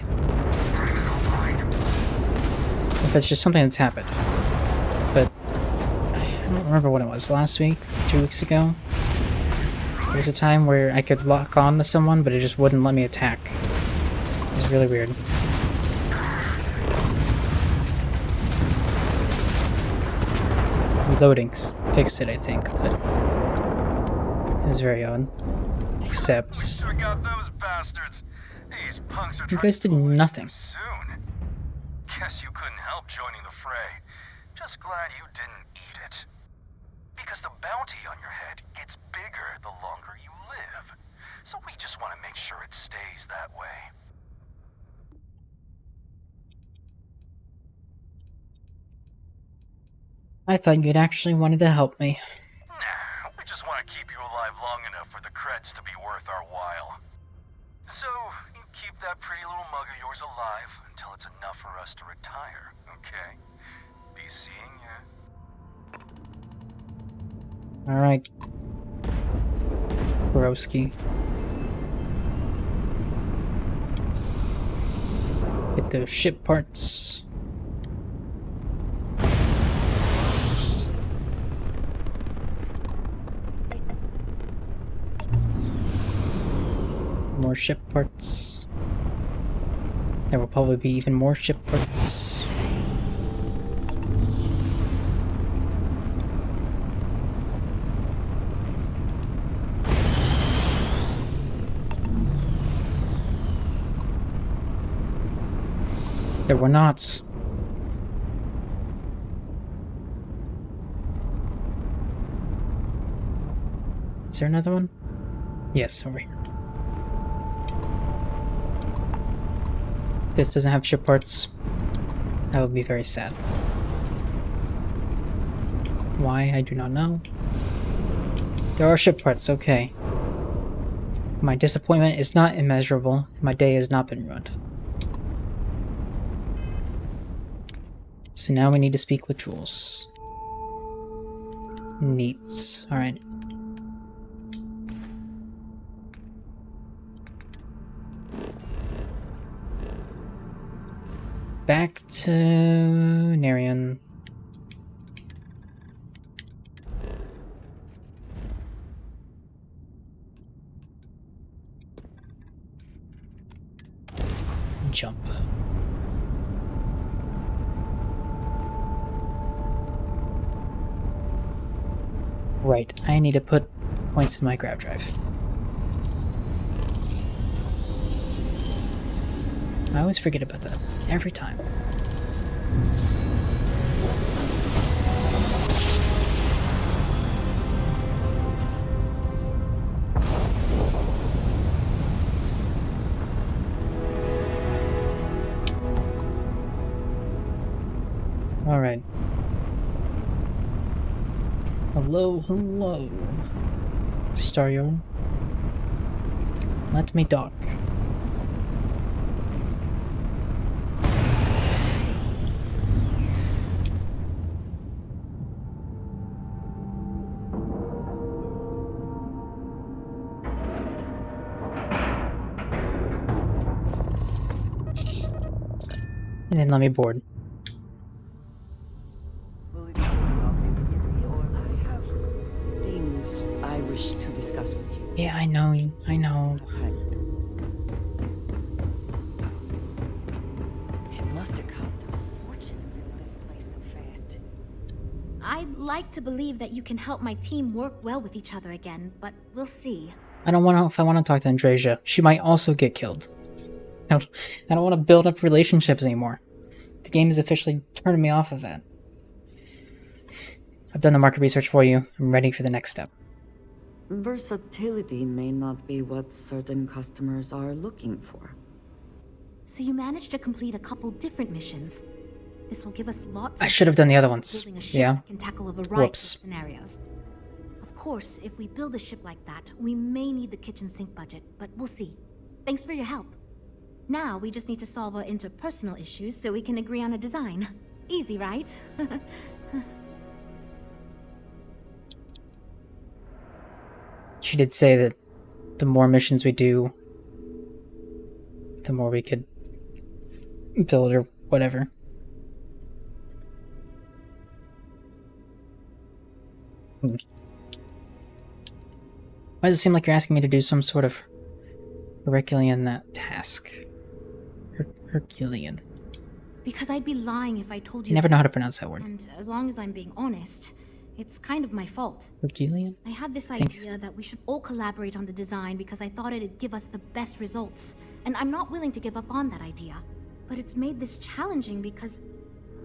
If it's just something that's happened. But I don't remember what it was. Last week? 2 weeks ago? There was a time where I could lock on to someone, but it just wouldn't let me attack. It was really weird. Reloading fixed it, I think, but it was very odd. Except you guys did nothing. Soon. Guess you couldn't help joining the fray. Just glad you didn't eat it. Because the bounty on your head gets bigger the longer you live. So we just want to make sure it stays that way. I thought you'd actually wanted to help me. Nah, we just want to keep you alive long enough for the creds to be worth our while. So, you keep that pretty little mug of yours alive until it's enough for us to retire, okay? Be seeing ya. Alright. Broski. Get those ship parts. More ship parts. There will probably be even more ship parts. There were not. Is there another one? Yes, over here. This doesn't have ship parts. That would be very sad. Why, I do not know. There are ship parts, okay. My disappointment is not immeasurable. My day has not been ruined. So now we need to speak with Jules. Neat. Alright. Back to Narian. Jump. Right, I need to put points in my grab drive. I always forget about that. Every time. Alright. Hello, hello. Staryard. Let me dock. And then let me board. I have things I wish to discuss with you. Yeah, I know. I know. It must have cost a fortune to build this place so fast. I'd like to believe that you can help my team work well with each other again, but we'll see. I don't want to. If I want to talk to Andresia, she might also get killed. I don't want to build up relationships anymore. The game is officially turning me off of that. I've done the market research for you. I'm ready for the next step. Versatility may not be what certain customers are looking for. So you managed to complete a couple different missions. This will give us lots. I should have done the other ones. Building a ship Yeah. that can tackle a variety Whoops. of scenarios. Of course, if we build a ship like that, we may need the kitchen sink budget, but we'll see. Thanks for your help. Now we just need to solve our interpersonal issues so we can agree on a design. Easy, right? She did say that the more missions we do, the more we could build or whatever. Why does it seem like you're asking me to do some sort of Herculean task? Herculean. Because I'd be lying if I told you. I never know how to pronounce that word. And as long as I'm being honest, it's kind of my fault. Herculean? I had this idea that we should all collaborate on the design because I thought it'd give us the best results. And I'm not willing to give up on that idea. But it's made this challenging because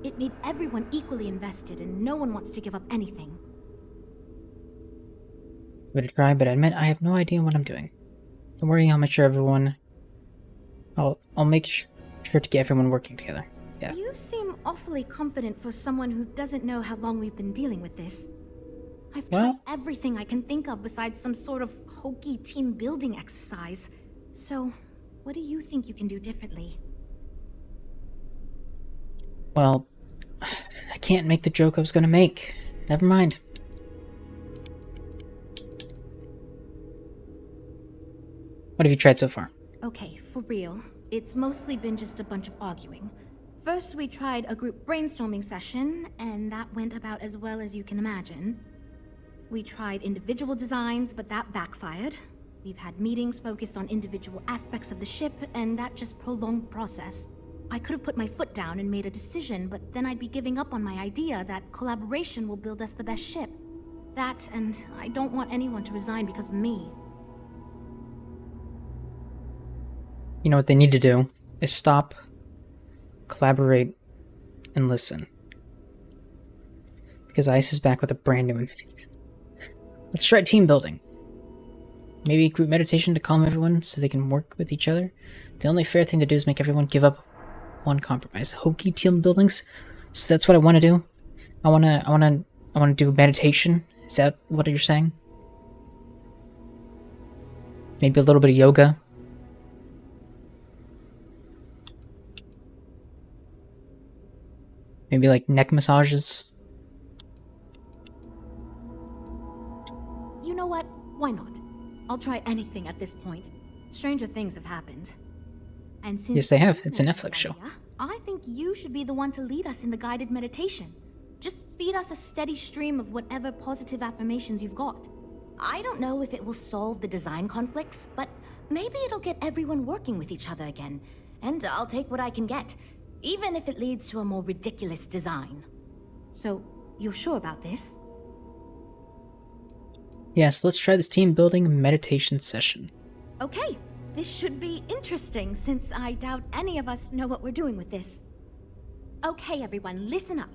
it made everyone equally invested and no one wants to give up anything. Give it a try, but I admit I have no idea what I'm doing. Don't worry, I'll make sure everyone... I'll make sure to get everyone working together. Yeah. You seem awfully confident for someone who doesn't know how long we've been dealing with this. I've tried everything I can think of besides some sort of hokey team building exercise. So, what do you think you can do differently? Well, I can't make the joke I was gonna make. Never mind. What have you tried so far? Okay, for real. It's mostly been just a bunch of arguing. First, we tried a group brainstorming session, and that went about as well as you can imagine. We tried individual designs, but that backfired. We've had meetings focused on individual aspects of the ship, and that just prolonged the process. I could have put my foot down and made a decision, but then I'd be giving up on my idea that collaboration will build us the best ship. That, and I don't want anyone to resign because of me. You know what they need to do is stop, collaborate, and listen. Because ICE is back with a brand new invasion. Let's try team building. Maybe group meditation to calm everyone so they can work with each other. The only fair thing to do is make everyone give up one compromise. Hokey team buildings? So that's what I want to do? I wanna do meditation? Is that what you're saying? Maybe a little bit of yoga? Maybe like neck massages? You know what? Why not? I'll try anything at this point. Stranger things have happened. And since Yes, they have. It's a Netflix show. I think you should be the one to lead us in the guided meditation. Just feed us a steady stream of whatever positive affirmations you've got. I don't know if it will solve the design conflicts, but maybe it'll get everyone working with each other again. And I'll take what I can get, even if it leads to a more ridiculous design. So, you're sure about this? Yes, let's try this team building meditation session. Okay, this should be interesting since I doubt any of us know what we're doing with this. Okay, everyone, listen up.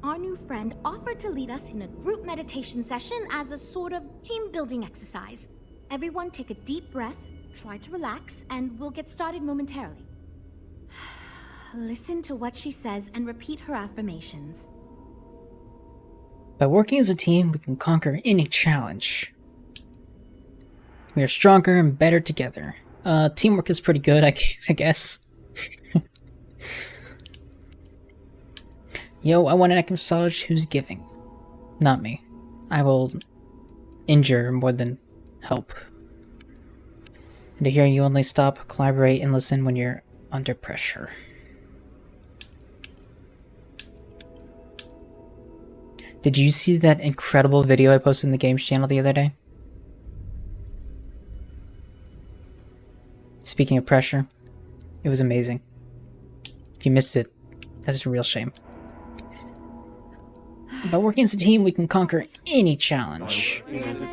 Our new friend offered to lead us in a group meditation session as a sort of team building exercise. Everyone take a deep breath, try to relax, and we'll get started momentarily. Listen to what she says and repeat her affirmations. By working as a team, we can conquer any challenge. We are stronger and better together. Teamwork is pretty good, I guess. Yo, I want an neck massage. Who's giving? Not me. I will injure more than help. And to hear you only stop, collaborate, and listen when you're under pressure. Did you see that incredible video I posted in the games channel the other day? Speaking of pressure, it was amazing. If you missed it, that's a real shame. By working as a team, we can conquer any challenge. Alright,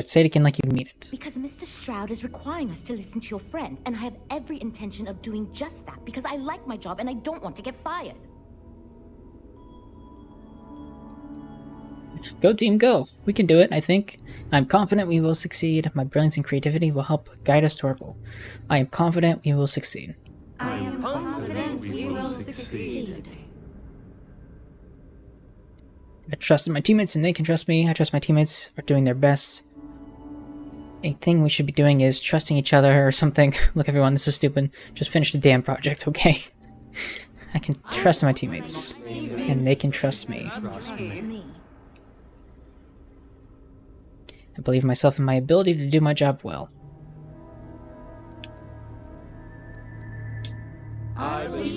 say it again like you mean it. Because Mr. Stroud is requiring us to listen to your friend, and I have every intention of doing just that because I like my job and I don't want to get fired. Go team, go! We can do it, I think. I'm confident we will succeed. My brilliance and creativity will help guide us to our goal. I am confident we will succeed. I am confident we will succeed. I trust in my teammates and they can trust me. I trust my teammates are doing their best. A thing we should be doing is trusting each other or something. Look everyone, this is stupid. Just finish the damn project, okay? I can trust my teammates. And they can trust me. I believe in myself and my ability to do my job well.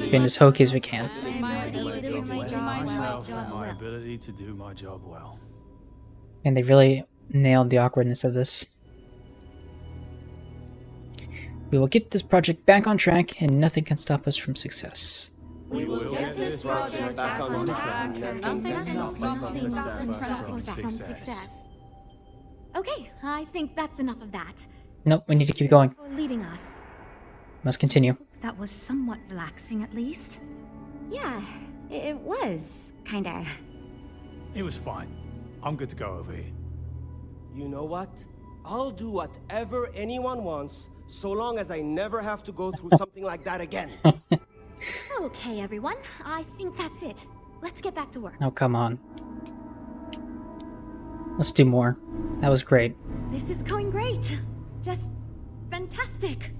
Being as hokey as we can. My ability to do my job well. And they really nailed the awkwardness of this. We will get this project back on track, and nothing can stop us from success. We will get this project back on track, and nothing can stop us from success. Okay, I think that's enough of that. Nope, we need to keep going. For leading us. Must continue. That was somewhat relaxing, at least. Yeah, it was, kinda. It was fine. I'm good to go over here. You know what? I'll do whatever anyone wants, so long as I never have to go through something like that again. Okay, everyone. I think that's it. Let's get back to work. Oh, come on. Let's do more. That was great. This is going great. Just fantastic.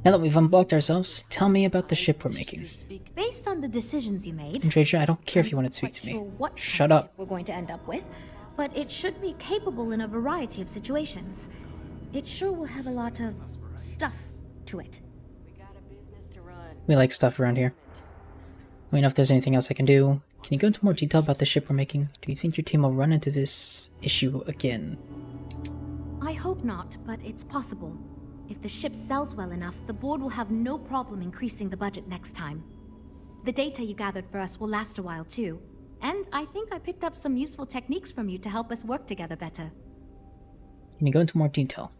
Now that we've unblocked ourselves, tell me about the ship we're making. Based on the decisions you made... Andreja, I don't care if you want to speak to me. What Shut up. We're going to end up with, but it should be capable in a variety of situations. It sure will have a lot of stuff to it. We like stuff around here. Let me know if there's anything else I can do. Can you go into more detail about the ship we're making? Do you think your team will run into this issue again? I hope not, but it's possible. If the ship sells well enough, the board will have no problem increasing the budget next time. The data you gathered for us will last a while too. And I think I picked up some useful techniques from you to help us work together better. Can you go into more detail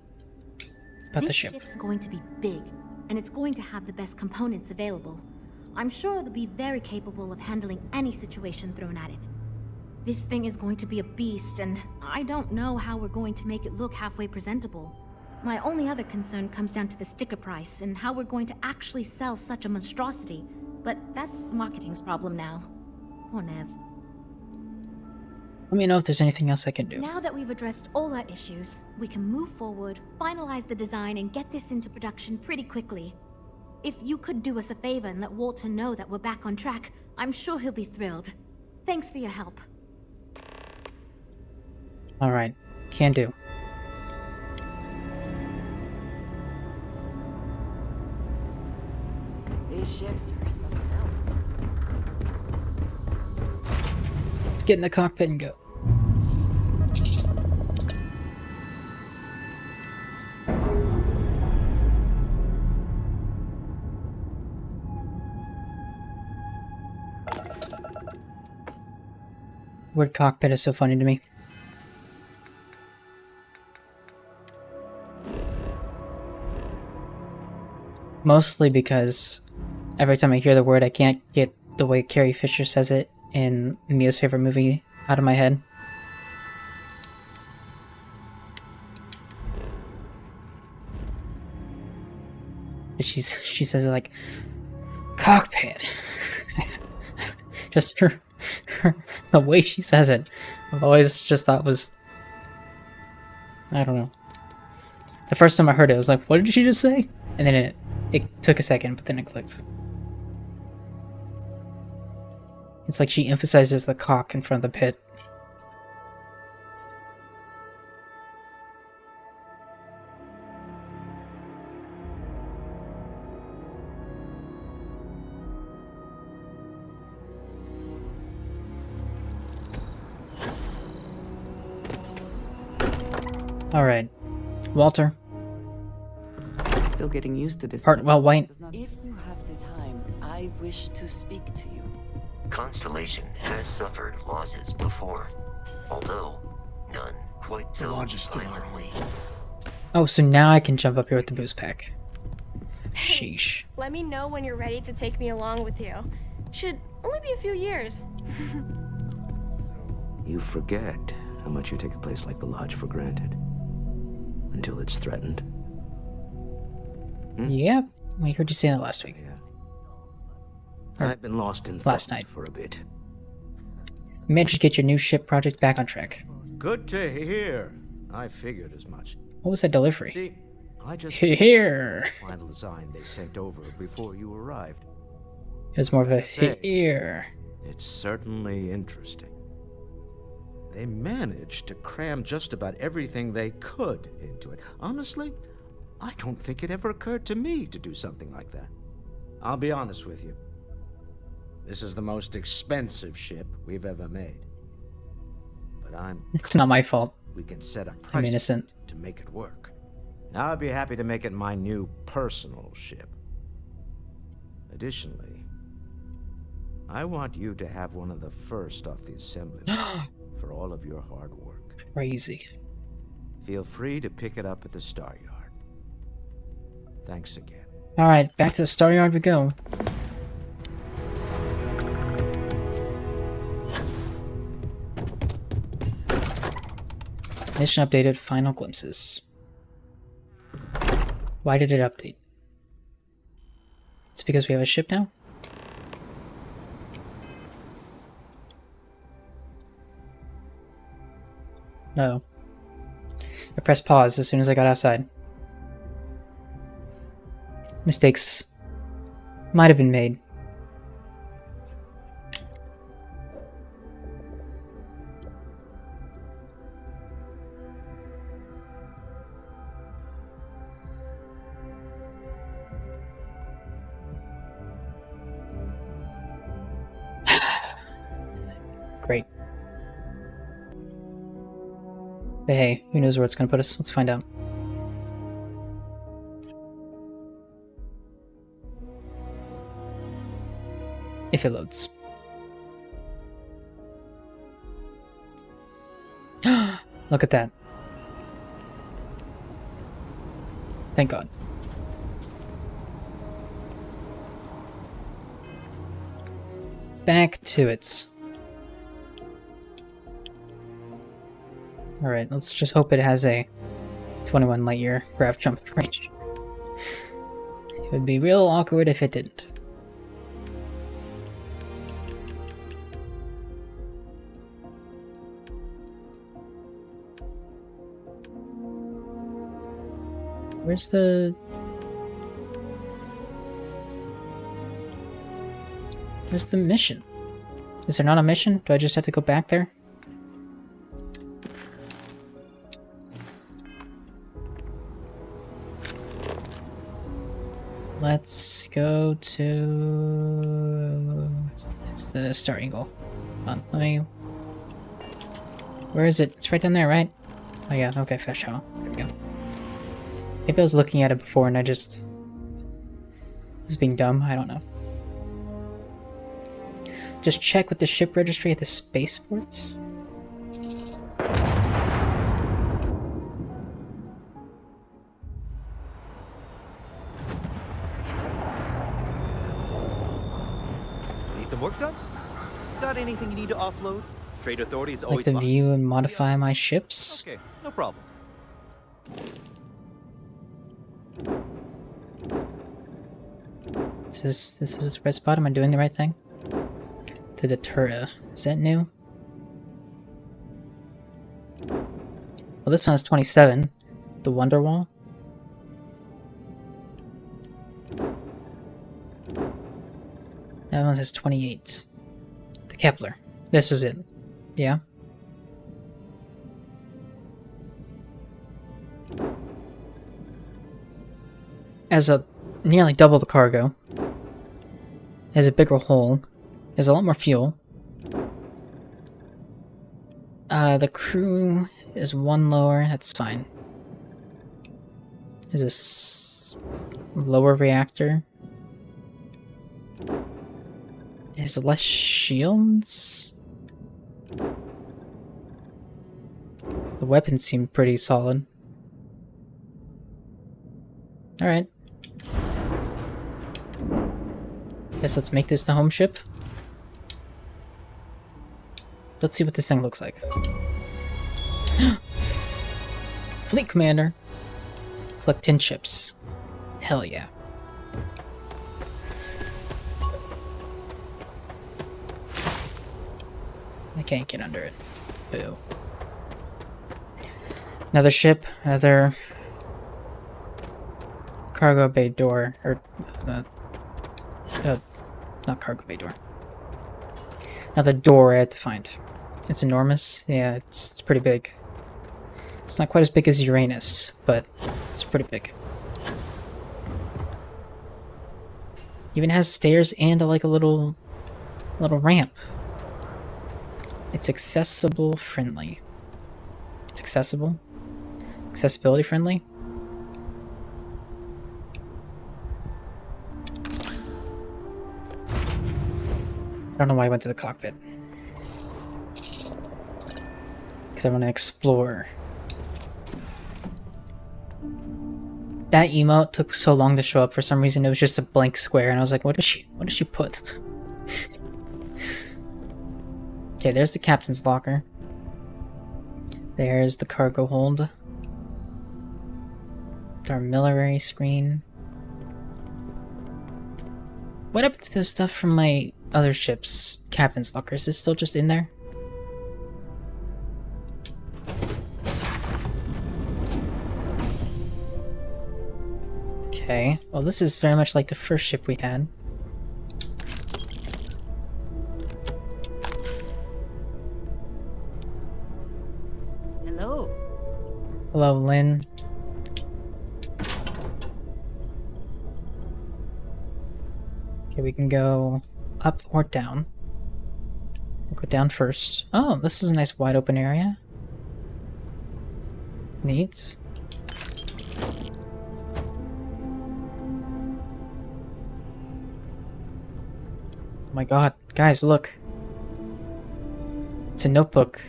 about the ship? This ship's going to be big, and it's going to have the best components available. I'm sure it'll be very capable of handling any situation thrown at it. This thing is going to be a beast, and I don't know how we're going to make it look halfway presentable. My only other concern comes down to the sticker price and how we're going to actually sell such a monstrosity. But that's marketing's problem now. Poor Nev. Let me know if there's anything else I can do. Now that we've addressed all our issues, we can move forward, finalize the design, and get this into production pretty quickly. If you could do us a favor and let Walter know that we're back on track, I'm sure he'll be thrilled. Thanks for your help. Alright, can do. These ships are something else. Let's get in the cockpit and go. Word cockpit is so funny to me. Mostly because every time I hear the word, I can't get the way Carrie Fisher says it in Mia's favorite movie out of my head. But she says it like, cockpit. Just the way she says it, I've always just thought was, I don't know. The first time I heard it, I was like, what did she just say? And then it took a second, but then it clicked. It's like she emphasizes the cock in front of the pit. Alright. Walter. Still getting used to this. Hartwell White. If you have the time, I wish to speak to you. Constellation has suffered losses before, although none quite so violently. Oh, so now I can jump up here with the boost pack. Sheesh. Let me know when you're ready to take me along with you. Should only be a few years. You forget how much you take a place like the Lodge for granted. Until it's threatened. Yep, we heard you say that last week. I've been lost in last thought night for a bit. Managed to get your new ship project back on track. Good to hear. I figured as much. What was that delivery? See, I just here. The final design they sent over before you arrived. It was more of a here. It's certainly interesting. They managed to cram just about everything they could into it. Honestly, I don't think it ever occurred to me to do something like that. I'll be honest with you. This is the most expensive ship we've ever made. But It's not my fault. We can set a price I'm innocent. to make it work. Now I'd be happy to make it my new personal ship. Additionally, I want you to have one of the first off the assembly line for all of your hard work. Crazy. Feel free to pick it up at the Star Yard. Thanks again. Alright, back to the Star Yard we go. Mission updated, final glimpses. Why did it update? It's because we have a ship now? No. I pressed pause as soon as I got outside. Mistakes might have been made. Great. But hey, who knows where it's gonna put us? Let's find out. If it loads. Look at that. Thank God. Back to it. Alright, let's just hope it has a 21 light year grav jump range. It would be real awkward if it didn't. Where's the... Where's the mission? Is there not a mission? Do I just have to go back there? Let's go to... It's the Star Eagle. Hold on, let me... Where is it? It's right down there, right? Oh yeah, okay, fast travel. There we go. Maybe I was looking at it before and I just... was being dumb, I don't know. Just check with the ship registry at the spaceport. Need some work done? Got anything you need to offload? Trade Authority is always Like to view and modify my ships. Okay, no problem. This is the red spot. Am I doing the right thing? To the Turret. Is that new? Well, this one has 27. The Wonderwall. That one has 28. The Kepler. This is it. Yeah. As a nearly double the cargo. Has a bigger hull. Has a lot more fuel. The crew is one lower. That's fine. Is this lower reactor? Is less shields? The weapons seem pretty solid. Alright. Guess let's make this the home ship. Let's see what this thing looks like. Fleet Commander. Collect 10 ships. Hell yeah. I can't get under it. Boo. Another ship, another cargo bay door, or not cargo bay door. Another door I had to find. It's enormous. Yeah, it's pretty big. It's not quite as big as Uranus, but it's pretty big. Even has stairs and like a little ramp. It's accessible friendly. It's accessible? Accessibility friendly? I don't know why I went to the cockpit. Because I want to explore. That emote took so long to show up for some reason. It was just a blank square, and I was like, what does she put? Okay, there's the captain's locker. There's the cargo hold. Our artillery screen. What happened to the stuff from my other ship's captain's locker? Is it still just in there? Okay, well this is very much like the first ship we had. Hello. Hello, Lynn. Okay, we can go up or down. We'll go down first. Oh, this is a nice wide open area. Neat. Oh my god, guys, look. It's a notebook.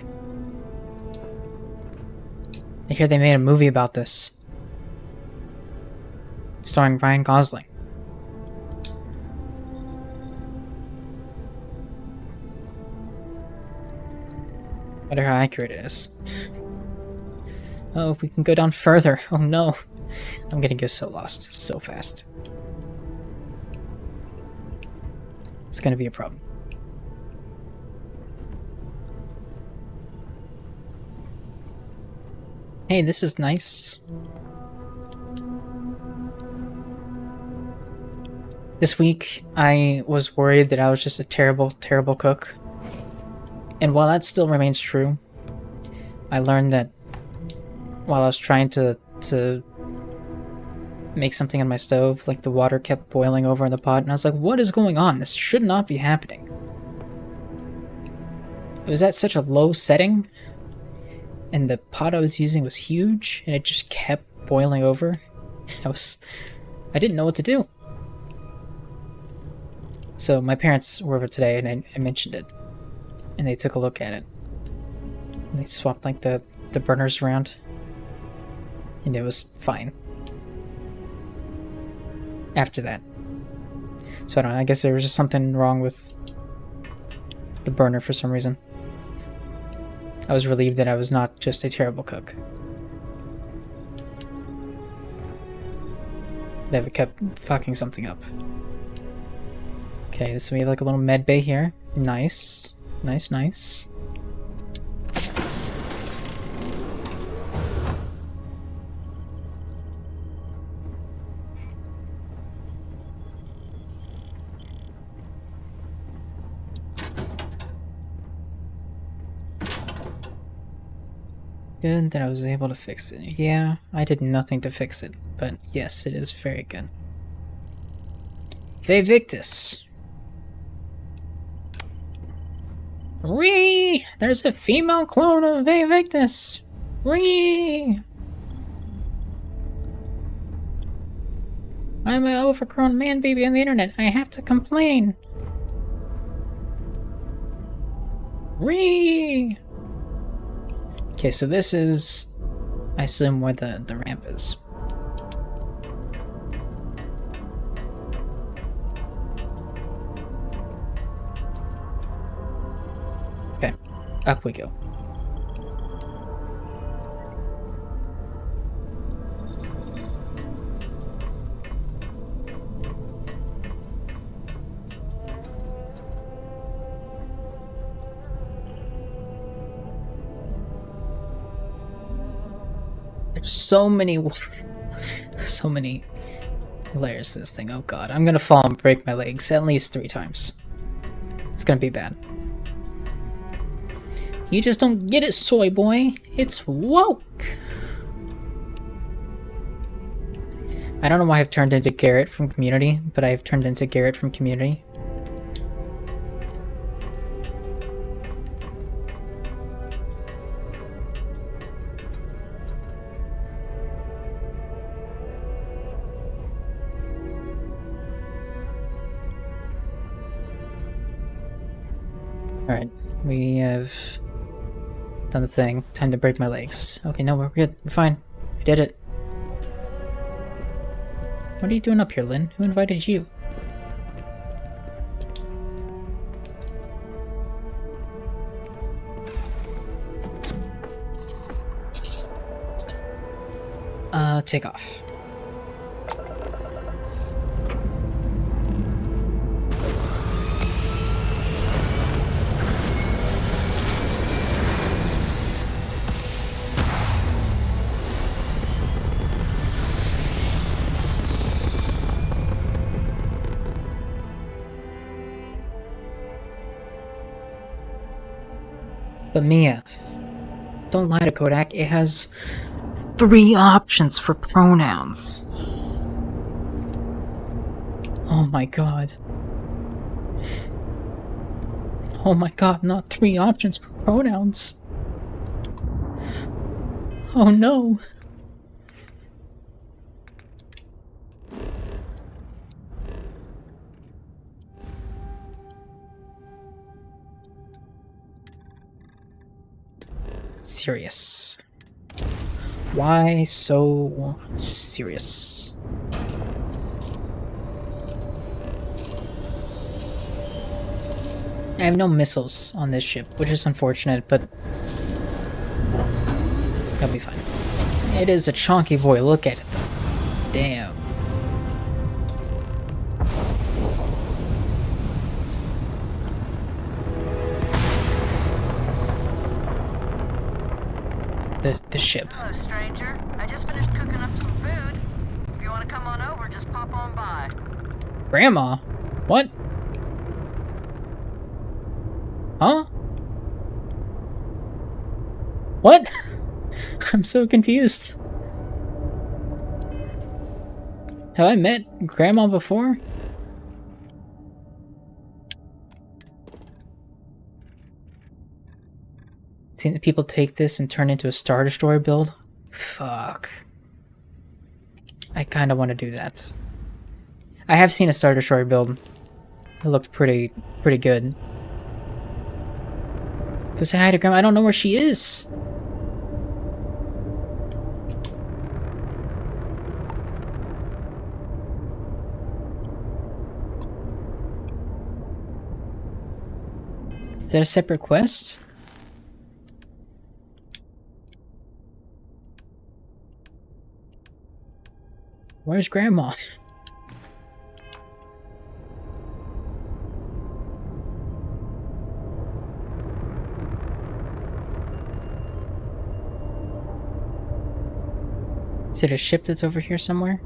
I hear they made a movie about this. Starring Ryan Gosling. I wonder how accurate it is. Oh, we can go down further. Oh no. I'm gonna get so lost so fast. It's gonna be a problem. Hey, this is nice. This week, I was worried that I was just a terrible, terrible cook. And while that still remains true, I learned that while I was trying to make something on my stove, like the water kept boiling over in the pot, and I was like, what is going on? This should not be happening. It was at such a low setting, and the pot I was using was huge, and it just kept boiling over. I didn't know what to do. So my parents were over today, and I mentioned it. And they took a look at it. And they swapped like the burners around. And it was fine. After that. So I don't know, I guess there was just something wrong with the burner for some reason. I was relieved that I was not just a terrible cook. Never kept fucking something up. Okay, so we have like a little med bay here. Nice. Nice, nice. Good that I was able to fix it. Yeah, I did nothing to fix it, but yes, it is very good. Victus. Whee! There's a female clone of Victus. Whee! I'm an overgrown man baby on the internet. I have to complain. Whee! Okay, so this is, I assume, where the ramp is. Okay, up we go. There's so many layers to this thing. Oh god, I'm gonna fall and break my legs at least 3 times. It's gonna be bad. You just don't get it, soy boy. It's woke. I don't know why I've turned into Garrett from Community, but I've turned into Garrett from Community. Alright, we have done the thing. Time to break my legs. Okay, no, we're good. We're fine. We did it. What are you doing up here, Lynn? Who invited you? Take off. But Mia, don't lie to Kodak, it has 3 options for pronouns. Oh my god. Oh my god, not 3 options for pronouns. Oh no. Serious. Why so serious? I have no missiles on this ship, which is unfortunate, but that'll be fine. It is a chonky boy, look at it though. Damn. The ship. Hello, stranger. I just finished cooking up some food. If you want to come on over, just pop on by. Grandma? What? Huh? What? I'm so confused. Have I met Grandma before? Seen that people take this and turn it into a Star Destroyer build? Fuck. I kind of want to do that. I have seen a Star Destroyer build. It looked pretty good. Go say hi to Grandma. I don't know where she is. Is that a separate quest? Where's Grandma? Is it a ship that's over here somewhere?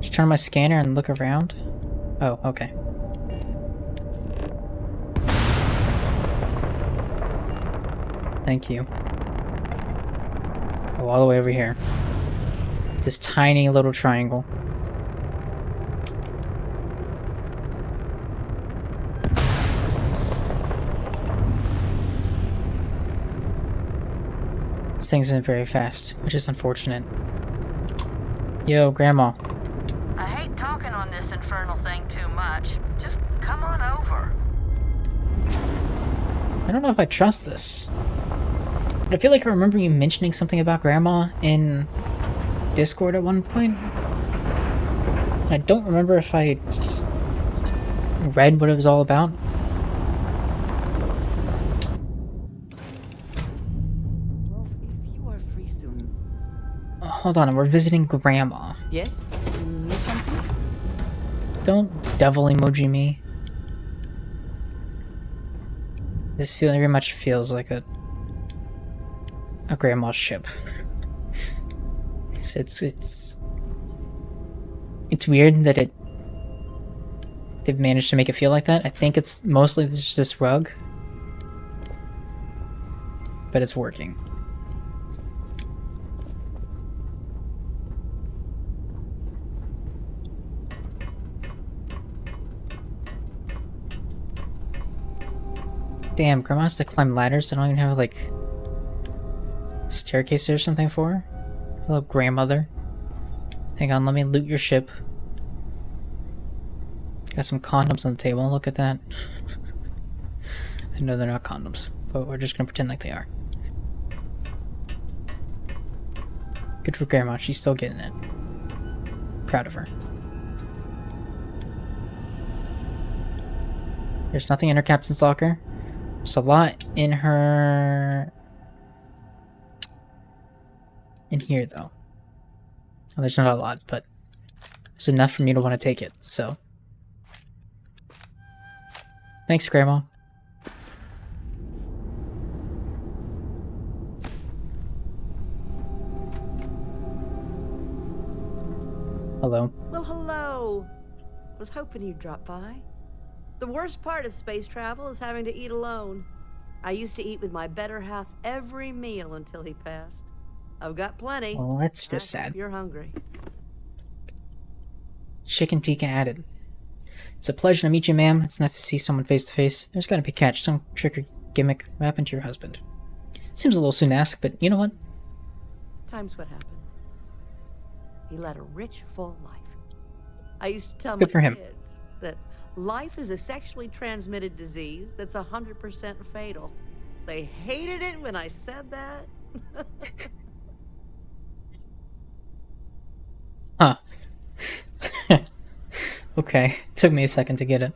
Just turn on my scanner and look around. Oh, okay. Thank you. Oh, all the way over here. This tiny little triangle. This thing isn't very fast, which is unfortunate. Yo, Grandma. I don't know if I trust this. But I feel like I remember you mentioning something about Grandma in Discord at one point. And I don't remember if I read what it was all about. Hold on, we're visiting Grandma. Yes? Need something? Don't devil emoji me. This very much feels like a grandma's ship. It's weird that they've managed to make it feel like that. I think it's mostly just this rug, but it's working. Damn, Grandma has to climb ladders. They don't even have, like, staircases or something for her. Hello, grandmother. Hang on, let me loot your ship. Got some condoms on the table. Look at that. I know they're not condoms, but we're just gonna pretend like they are. Good for Grandma. She's still getting it. Proud of her. There's nothing in her captain's locker. There's a lot in her... in here, though. Well, there's not a lot, but it's enough for me to want to take it, so... Thanks, Grandma. Hello. Well, hello. Was hoping you'd drop by. The worst part of space travel is having to eat alone. I used to eat with my better half every meal until he passed. I've got plenty. Well, that's just sad. If you're hungry. Chicken tikka added. It's a pleasure to meet you, ma'am. It's nice to see someone face to face. There's gotta be a catch. Some trick or gimmick. What happened to your husband? Seems a little soon to ask, but you know what? Time's what happened. He led a rich, full life. I used to tell Good my for him. kids that life is a sexually transmitted disease that's 100% fatal. They hated it when I said that. Huh. Okay. Took me a second to get it.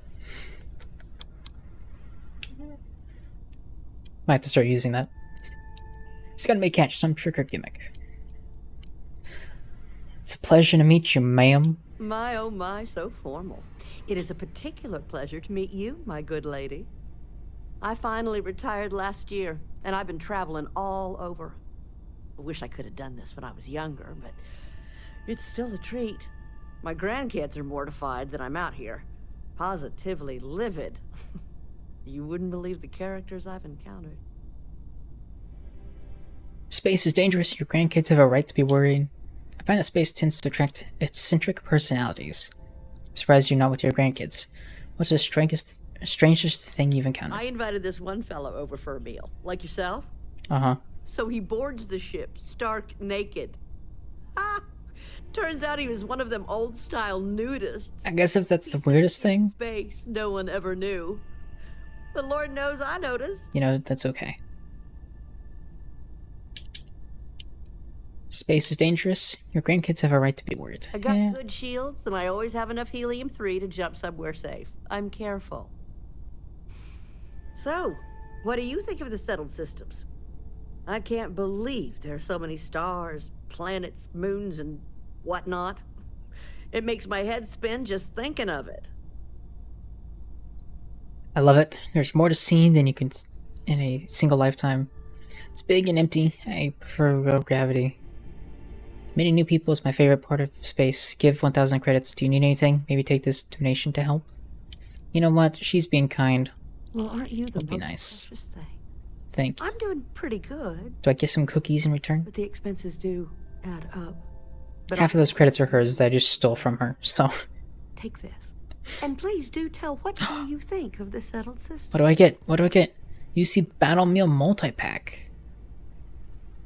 Might have to start using that. Just gotta make catch some trick or gimmick. It's a pleasure to meet you, ma'am. My, oh my, so formal. It is a particular pleasure to meet you, my good lady. I finally retired last year, and I've been traveling all over. I wish I could have done this when I was younger, but it's still a treat. My grandkids are mortified that I'm out here. Positively livid. You wouldn't believe the characters I've encountered. Space is dangerous. Your grandkids have a right to be worried. I find that space tends to attract eccentric personalities. I'm surprised you're not with your grandkids. What's the strangest thing you've encountered? I invited this one fellow over for a meal. Like yourself? Uh-huh. So he boards the ship, stark naked. Ah! Turns out he was one of them old-style nudists. I guess if that's the weirdest thing. Space no one ever knew. But Lord knows I noticed. You know, that's okay. Space is dangerous. Your grandkids have a right to be worried. I got good shields, and I always have enough helium-3 to jump somewhere safe. I'm careful. So, what do you think of the settled systems? I can't believe there are so many stars, planets, moons, and whatnot. It makes my head spin just thinking of it. I love it. There's more to see than you can in a single lifetime. It's big and empty. I prefer real gravity. Meeting new people is my favorite part of space. Give 1,000 credits. Do you need anything? Maybe take this donation to help. You know what? She's being kind. Well, aren't you the That'd be most nice. precious thing? Thank you. I'm doing pretty good. Do I get some cookies in return? But the expenses do add up. But Half of those credits are hers that I just stole from her, so... Take this. And please do tell what do you think of the settled system. What do I get? What do I get? UC Battle Meal Multi-Pack.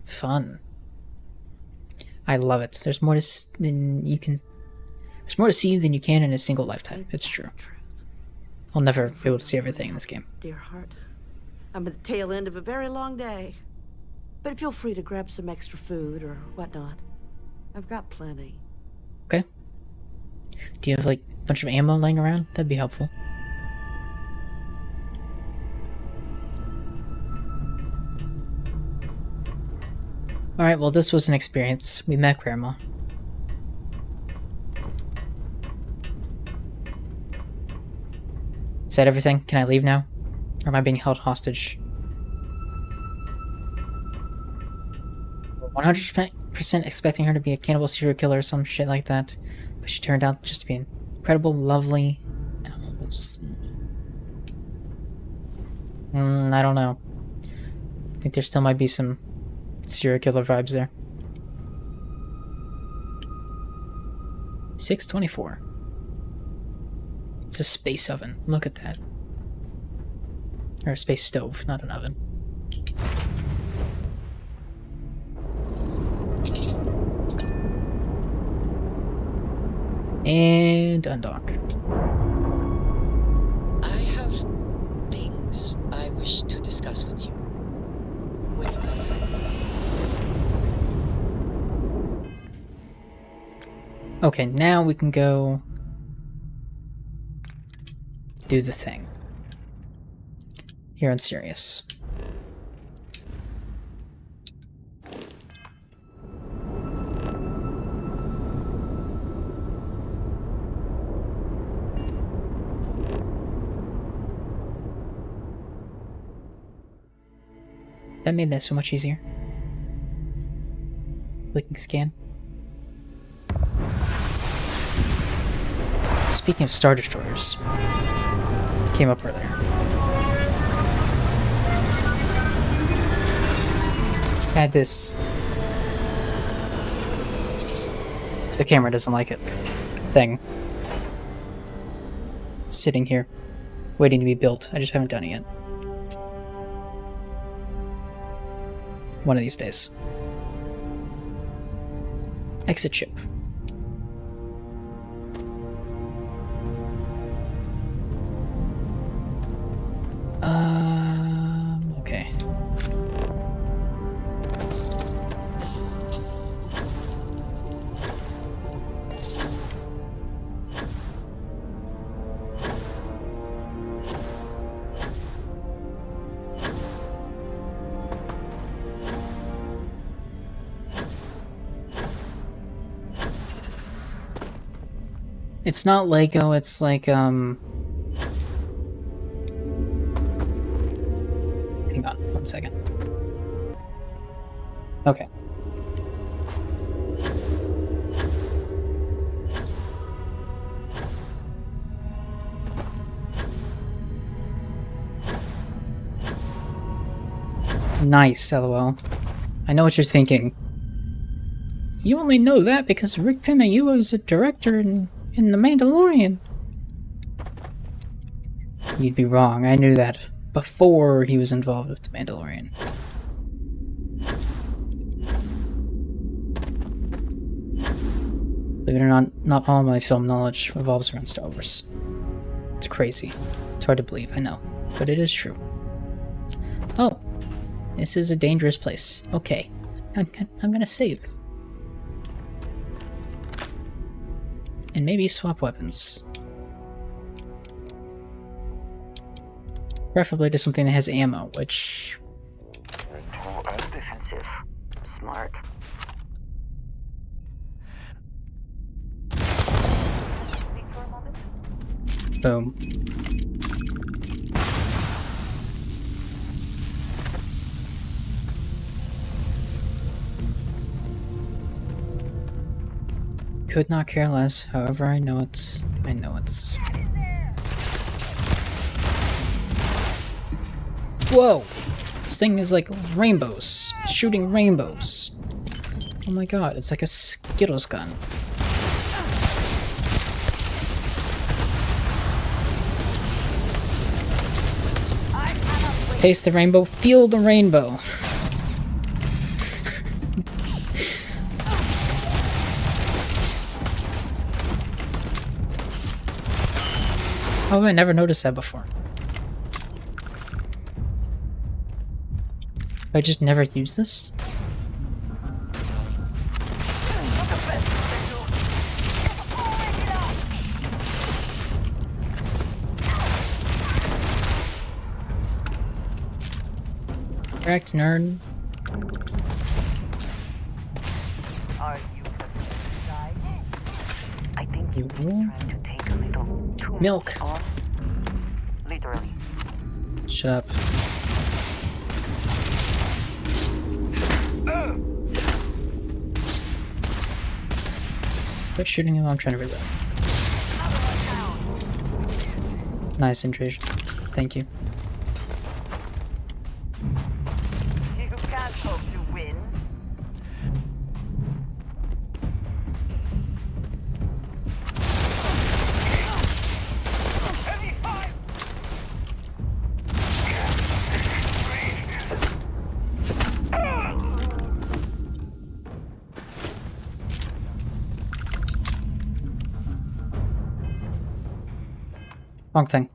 Fun. I love it. There's more than you can... There's more to see than you can in a single lifetime. It's true. I'll never be able to see everything in this game. Dear heart, I'm at the tail end of a very long day. But feel free to grab some extra food or whatnot. I've got plenty. Okay. Do you have like a bunch of ammo laying around? That'd be helpful. Alright, well this was an experience. We met Grandma. Is that everything? Can I leave now? Or am I being held hostage? 100% expecting her to be a cannibal serial killer or some shit like that. But she turned out just to be incredible, lovely, and wholesome. I don't know. I think there still might be some serial killer vibes there. 624. It's a space oven. Look at that. Or a space stove, not an oven. And undock. I have things I wish to discuss with you. When you have time. Okay, now we can go do the thing. Here on Sirius. That made that so much easier. Clicking scan. Speaking of Star Destroyers, came up earlier. Had this. The camera doesn't like it. Thing. Sitting here, waiting to be built. I just haven't done it yet. One of these days. Exit chip. Okay. It's not Lego, it's like, hang on, 1 second. Okay. Nice, LOL. I know what you're thinking. You only know that because Rick Famuyiwa was a director in The Mandalorian. You'd be wrong, I knew that before he was involved with The Mandalorian. Believe it or not all my film knowledge revolves around Star Wars. It's crazy. It's hard to believe, I know. But it is true. Oh. This is a dangerous place. Okay. I'm gonna save. And maybe swap weapons. Preferably to something that has ammo, which... Defensive. Smart. Boom. Could not care less, however I know it's... Whoa! This thing is like rainbows. Shooting rainbows. Oh my god, it's like a Skittles gun. Taste the rainbow, feel the rainbow. How have I never noticed that before? I just never use this? Correct, nerd. Are you satisfied? I think You trying to take a little too milk. much on. Literally. Shut up. Quit shooting him, I'm trying to reload. Nice intrusion. Thank you. You can't hope to win. Wrong thing.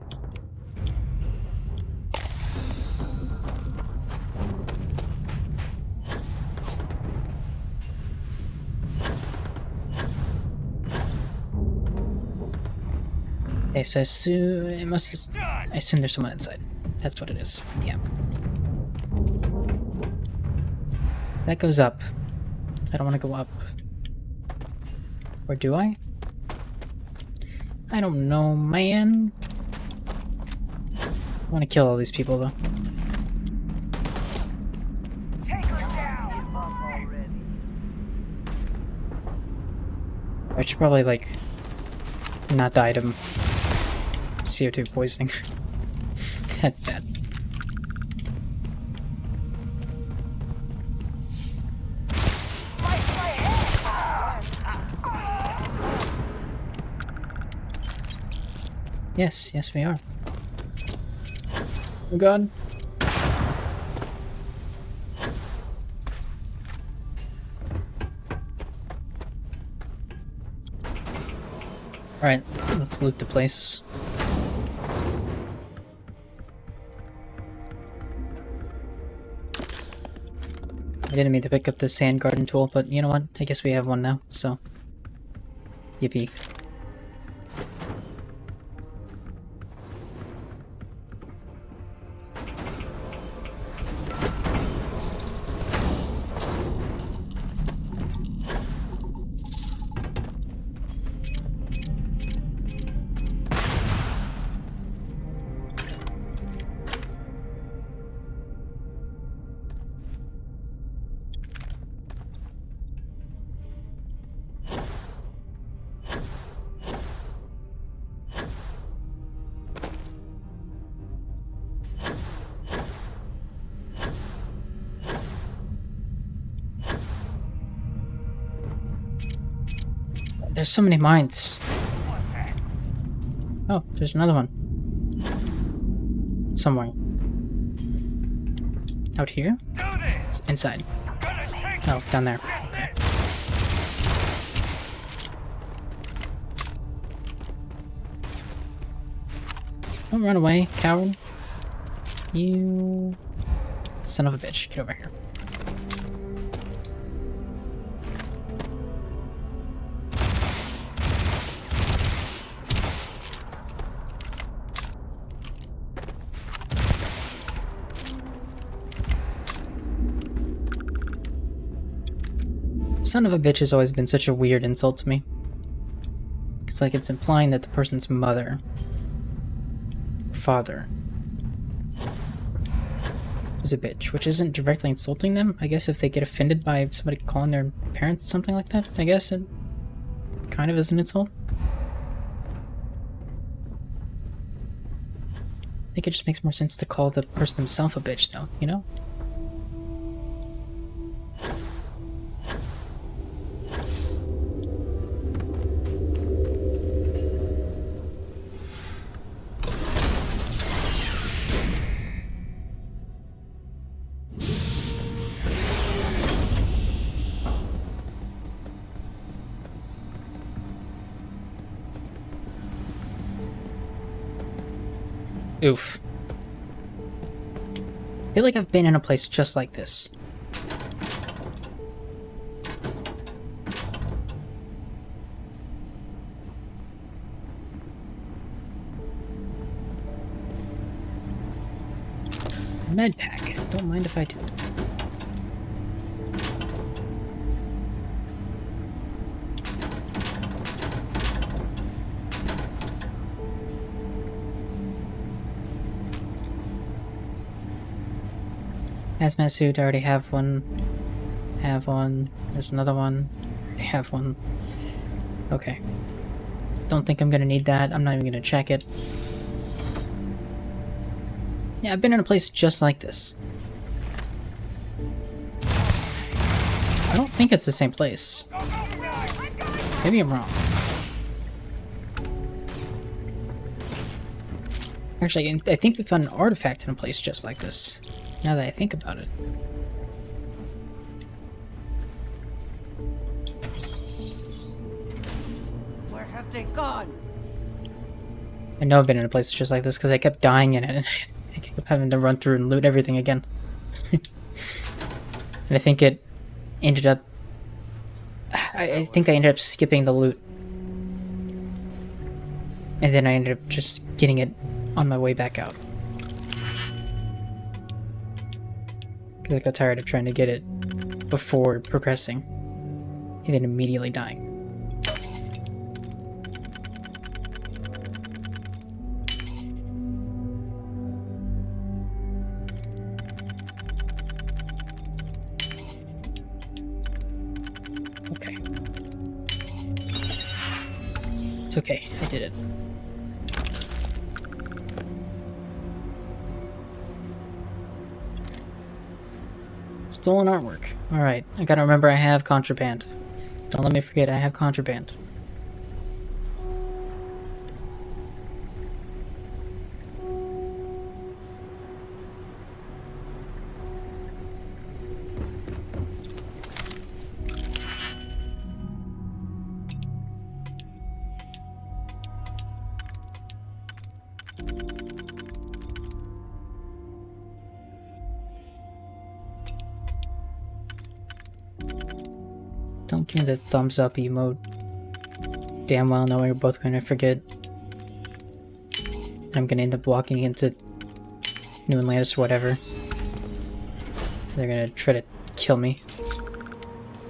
Okay, so I assume there's someone inside. That's what it is. Yeah. That goes up. I don't want to go up. Or do I? I don't know, man. I want to kill all these people, though. I should probably, like, not die to CO2 poisoning. At that. Yes, yes we are. Oh god. Alright, let's loot the place. I didn't mean to pick up the sand garden tool, but you know what? I guess we have one now, so... Yippee. There's so many mines. Oh, there's another one. Somewhere. Out here? It's inside. Oh, down there. Okay. Don't run away, coward. You... son of a bitch. Get over here. Son of a bitch has always been such a weird insult to me. It's like it's implying that the person's mother, father, is a bitch, which isn't directly insulting them. I guess if they get offended by somebody calling their parents something like that, I guess it kind of is an insult. I think it just makes more sense to call the person himself a bitch, though, you know? Oof. I feel like I've been in a place just like this. Med pack. Don't mind if I do. Hazmat suit, I already have one. Have one. There's another one. I already have one. Okay. Don't think I'm gonna need that. I'm not even gonna check it. Yeah, I've been in a place just like this. I don't think it's the same place. Maybe I'm wrong. Actually, I think we found an artifact in a place just like this. Now that I think about it. Where have they gone? I know I've been in a place just like this because I kept dying in it and I kept having to run through and loot everything again. And I think it ended up... I think I ended up skipping the loot. And then I ended up just getting it on my way back out. Because I got tired of trying to get it before progressing. And then immediately dying. Okay. It's okay, I did it. Stolen artwork. Alright, I gotta remember I have contraband. Don't let me forget I have contraband. Don't give me the thumbs up emote. Damn well know we're both gonna forget. And I'm gonna end up walking into New Atlantis or whatever. They're gonna try to kill me.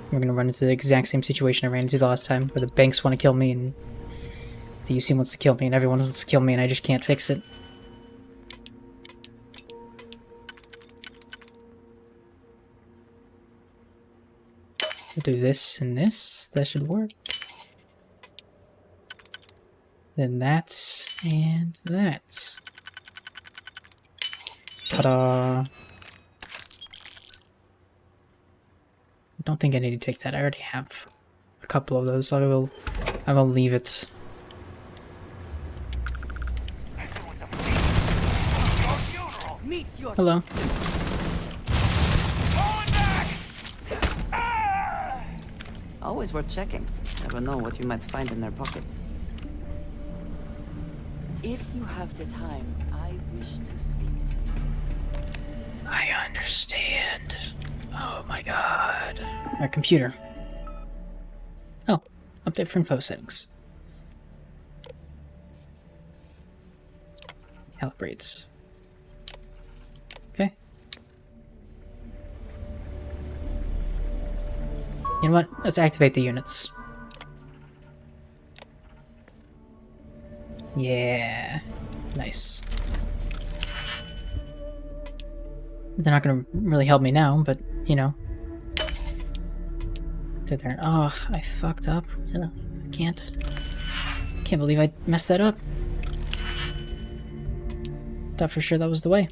We're gonna run into the exact same situation I ran into the last time, where the banks want to kill me and the UC wants to kill me and everyone wants to kill me and I just can't fix it. Do this and this. That should work. Then that and that. Ta-da! I don't think I need to take that. I already have a couple of those. I will leave it. Hello. Always worth checking. Never know what you might find in their pockets. If you have the time, I wish to speak to you. I understand. Oh my god. Our computer. Oh, update for info settings. Calibrate. Okay. You know what? Let's activate the units. Yeah. Nice. They're not gonna really help me now, but, you know. They're there. Oh, I fucked up. I can't believe I messed that up. Thought for sure that was the way.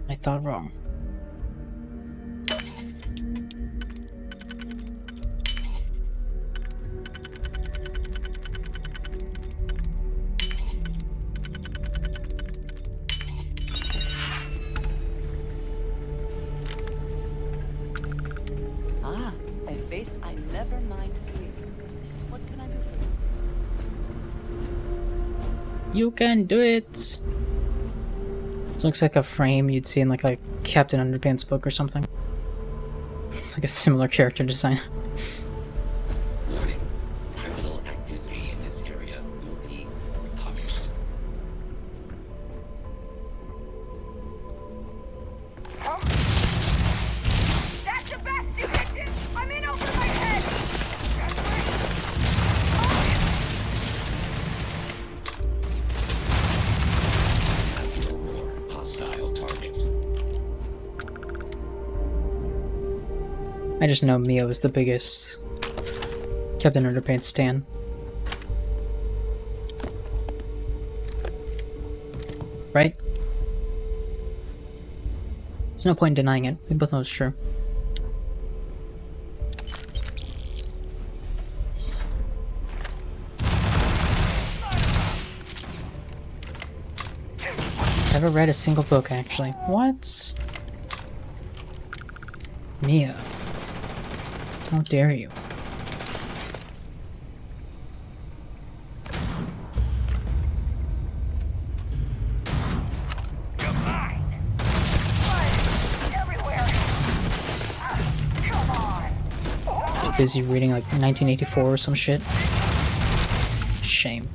I thought wrong. Ah, a face I never mind seeing. What can I do for you? You can do it! This looks like a frame you'd see in like a Captain Underpants book or something. It's like a similar character design. Warning. Criminal activity in this area will be punished. That's the best you can do! I'm in over my head! Have no more hostile targets. I just know Mio is the biggest Captain Underpants stan. Right? There's no point in denying it. We both know it's true. Never read a single book, actually. What? Mia. How dare you? Busy reading like 1984 or some shit. Shame.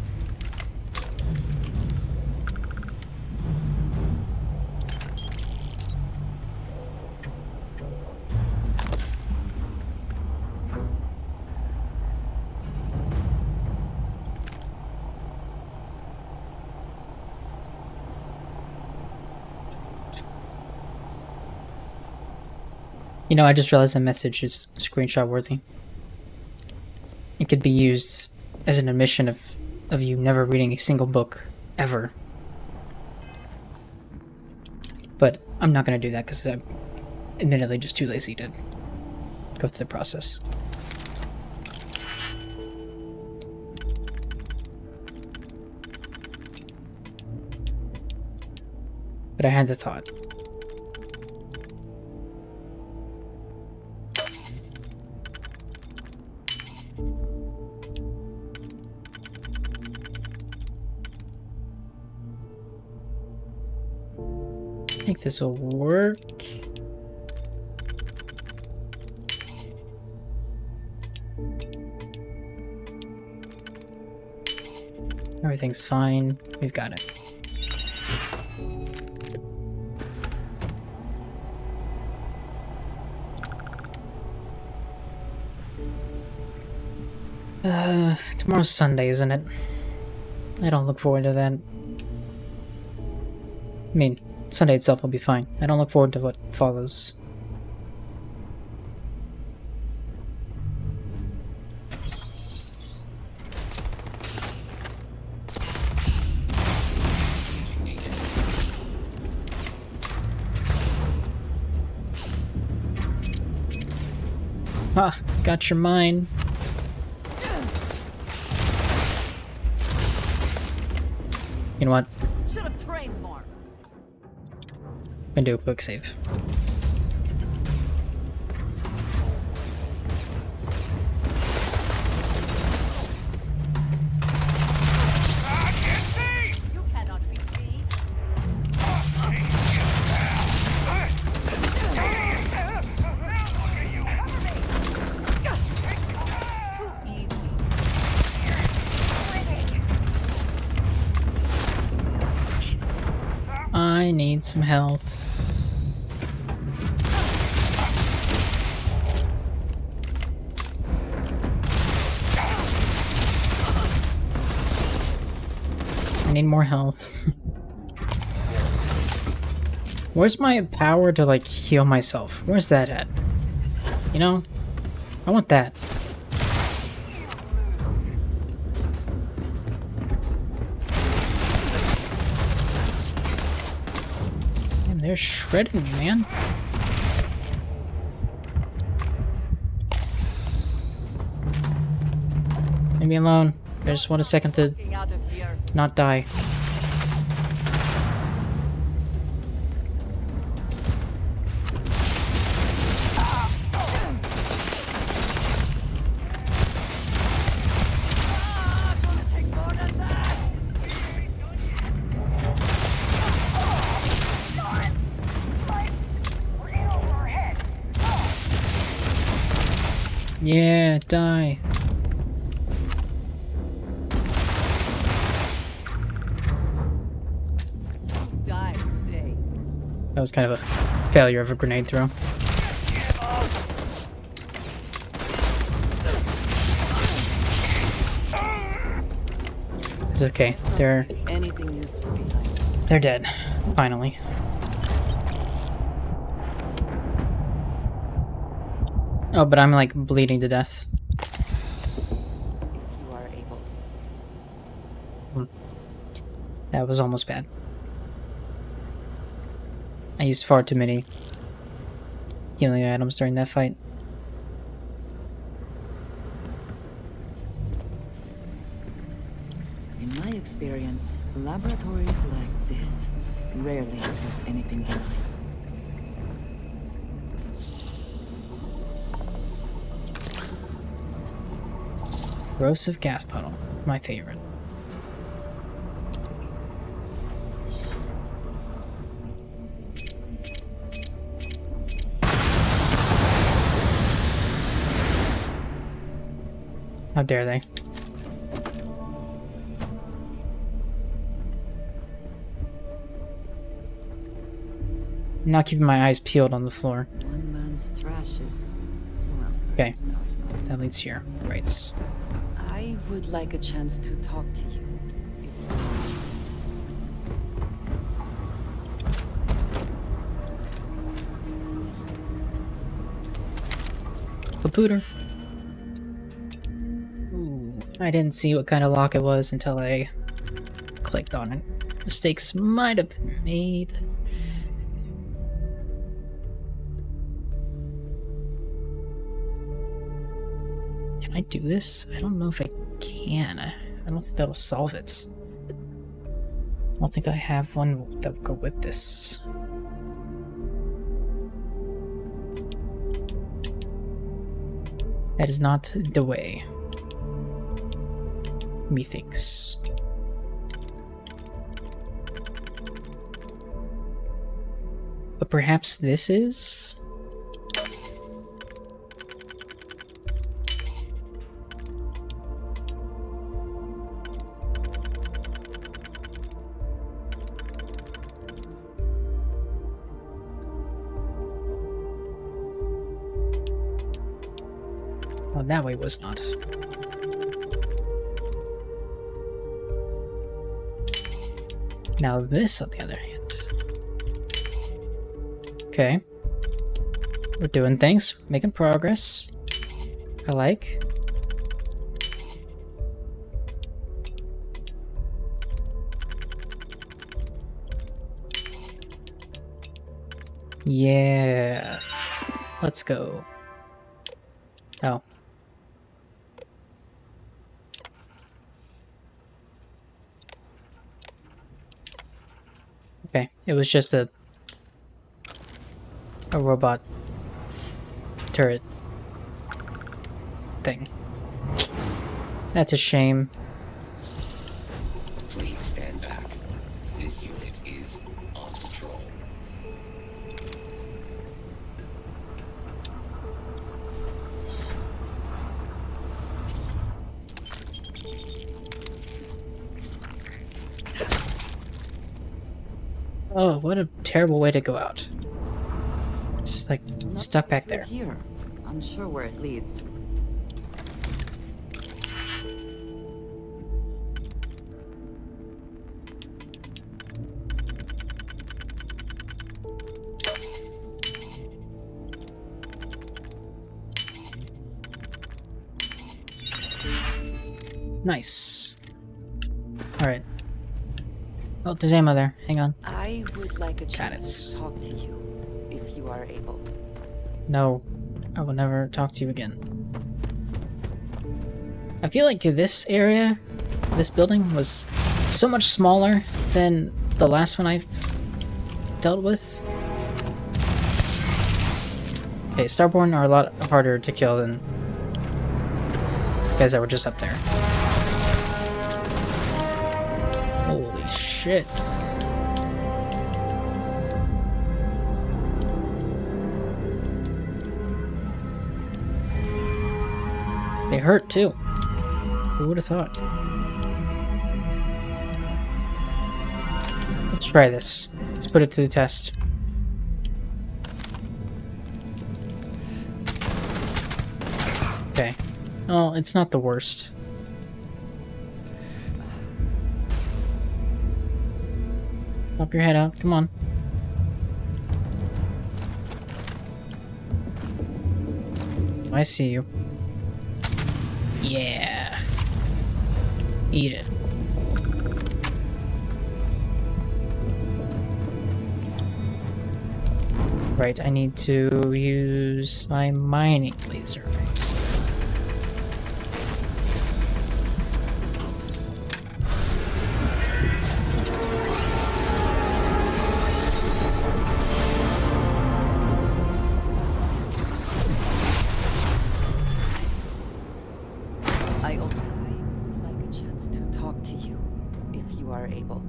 You know, I just realized the message is screenshot worthy. It could be used as an admission of you never reading a single book, ever. But I'm not gonna do that because I'm admittedly just too lazy to go through the process. But I had the thought. I think this will work. Everything's fine. We've got it. Tomorrow's Sunday, isn't it? I don't look forward to that. I mean, Sunday itself will be fine. I don't look forward to what follows. Ah, got your mind. You know what? Should have trained more. I'm gonna do a quick save. You cannot beat me. Too easy. I need some health. I need more health. Where's my power to like heal myself? Where's that at? You know? I want that. Damn, they're shredding me, man. Leave me alone. I just want a second to not die. Yeah, die. Die today. That was kind of a failure of a grenade throw. It's okay. They're dead. Finally. Oh, but I'm like bleeding to death. You are able. That was almost bad. I used far too many healing items during that fight. In my experience, laboratories like this rarely produce anything benign. Corrosive gas puddle. My favorite. How dare they? I'm not keeping my eyes peeled on the floor. One man's trash is, well, Okay. no, it's not. That leads here. Right. I would like a chance to talk to you. Computer. Ooh, I didn't see what kind of lock it was until I clicked on it. Mistakes might have been made. Can I do this? I don't know if I can. I don't think that'll solve it. I don't think I have one that will go with this. That is not the way. Methinks. But perhaps this is? Oh, that way was not. Now this, on the other hand. Okay. We're doing things, making progress. I like. Yeah. Let's go. Oh. Okay, it was just a robot turret thing. That's a shame. Please stand back. This unit is on patrol. Oh, what a terrible way to go out. Just like stuck back there. Here, unsure where it leads. Nice. Alright. Oh, there's ammo there. Hang on. I would like a chance to talk to you, if you are able. No. I will never talk to you again. I feel like this area, this building, was so much smaller than the last one I dealt with. Okay, Starborn are a lot harder to kill than the guys that were just up there. Holy shit. hurt, too. Who would have thought? Let's try this. Let's put it to the test. Okay. Oh, it's not the worst. Pop your head out. Come on. I see you. Yeah. Eat it. Right, I need to use my mining laser. I would like a chance to talk to you, if you are able.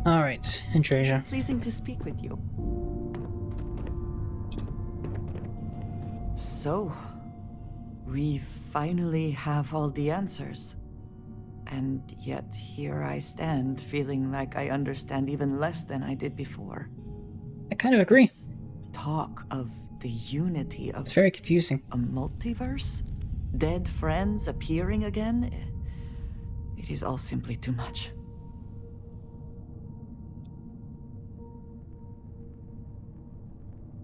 Alright, Andreja. Pleasing to speak with you. So, we finally have all the answers. And yet here I stand, feeling like I understand even less than I did before. I kind of agree. Talk of the unity of... It's very confusing. A multiverse? Dead friends appearing again? It is all simply too much.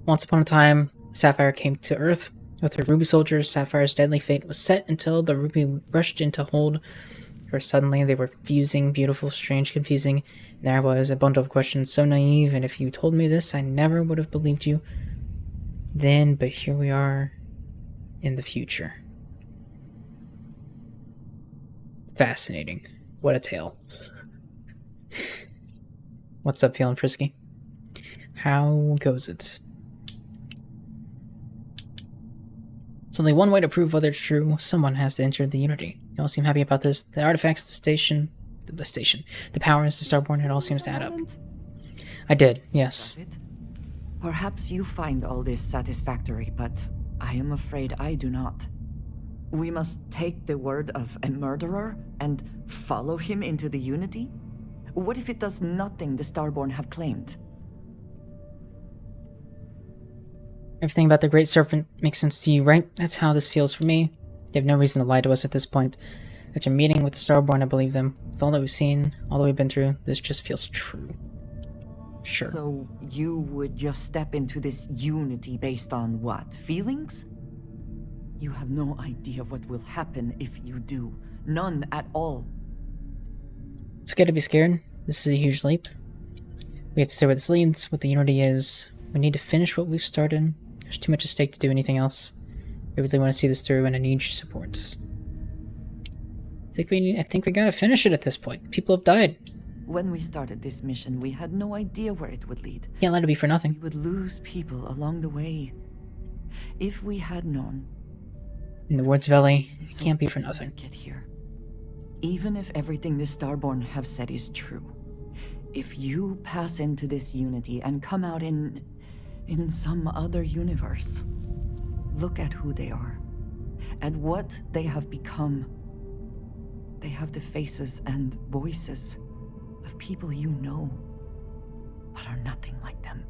Once upon a time, Sapphire came to Earth. With her Ruby soldiers, Sapphire's deadly fate was set until the Ruby rushed in to hold her. Suddenly, they were fusing, beautiful, strange, confusing. And there was a bundle of questions so naive, and if you told me this, I never would have believed you then, but here we are in the future. Fascinating. What a tale. What's up, feeling frisky? How goes it? There's only one way to prove whether it's true. Someone has to enter the Unity. You all seem happy about this. The artifacts, the powers, the Starborn, it all seems to add up. I did, yes. Perhaps you find all this satisfactory, but I am afraid I do not. We must take the word of a murderer and follow him into the Unity? What if it does nothing the Starborn have claimed? Everything about the Great Serpent makes sense to you, right? That's how this feels for me. They have no reason to lie to us at this point. After meeting with the Starborn, I believe them. With all that we've seen, all that we've been through, this just feels true. Sure. So you would just step into this Unity based on what? Feelings? You have no idea what will happen if you do. None at all. It's good to be scared. This is a huge leap. We have to see where this leads, what the Unity is. We need to finish what we've started. There's too much at stake to do anything else. I really want to see this through, and I need your support. I think we gotta finish it at this point. People have died. When we started this mission, we had no idea where it would lead. Can't let it be for nothing. We would lose people along the way. If we had known. In the Woods Valley, it can't be for nothing. Get here. Even if everything the Starborn have said is true, if you pass into this Unity and come out in some other universe, look at who they are, and what they have become. They have the faces and voices of people you know, but are nothing like them.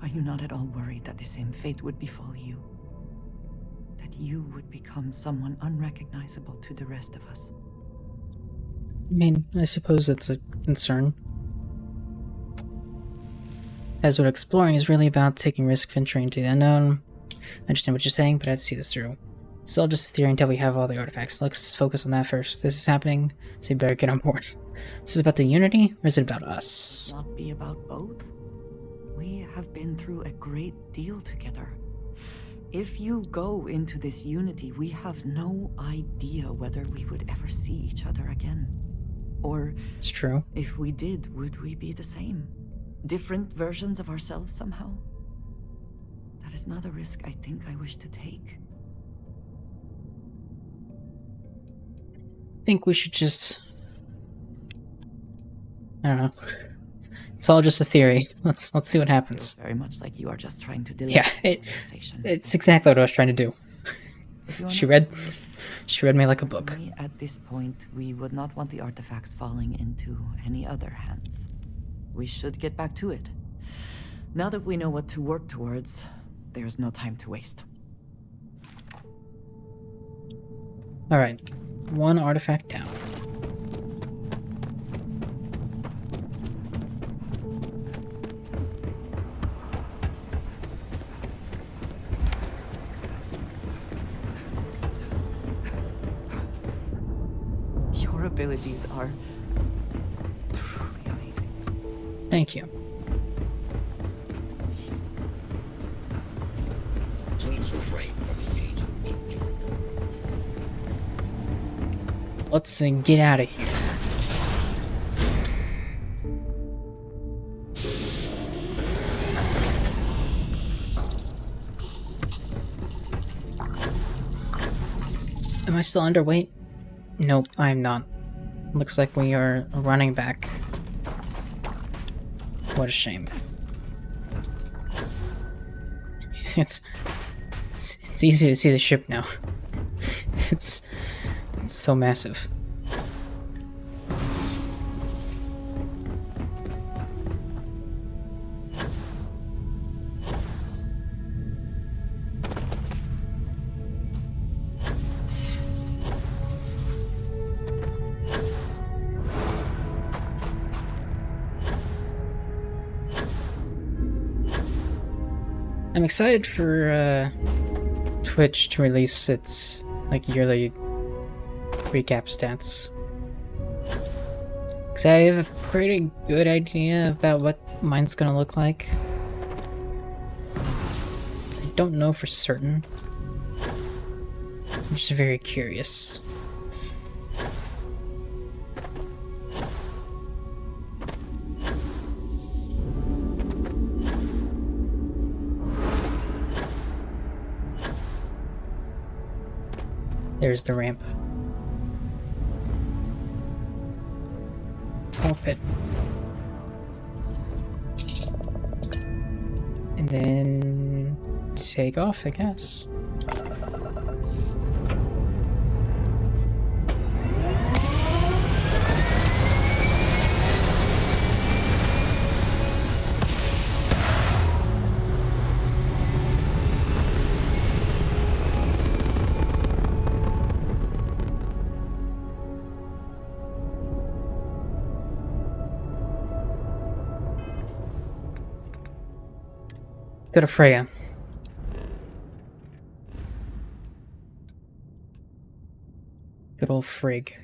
Are you not at all worried that the same fate would befall you? That you would become someone unrecognizable to the rest of us? I mean, I suppose it's a concern. As what exploring is really about, taking risk, venturing into the unknown. I understand what you're saying, but I have to see this through. It's all just a theory until we have all the artifacts. Let's focus on that first. This is happening, so you better get on board. This is about the Unity, or is it about us? Not be about both? We have been through a great deal together. If you go into this Unity, we have no idea whether we would ever see each other again. Or... It's true. If we did, would we be the same? Different versions of ourselves somehow? That is not a risk I think I wish to take. I think we should just... I don't know. It's all just a theory. Let's see what happens. Very much like you are just trying to delay the conversation. It's exactly what I was trying to do. She read me like a book. At this point, we would not want the artifacts falling into any other hands. We should get back to it. Now that we know what to work towards, there's no time to waste. Alright, one artifact down. Your abilities are truly amazing. Thank you. Please refrain from engaging in Let's get out of here. Am I still underweight? Nope, I'm not. Looks like we are running back. What a shame. It's easy to see the ship now. It's so massive. I'm excited for Twitch to release its like yearly recap stats. Cause I have a pretty good idea about what mine's gonna look like. I don't know for certain. I'm just very curious. There's the ramp. Cockpit. And then take off, I guess. Go to Freya. Good old Frigg.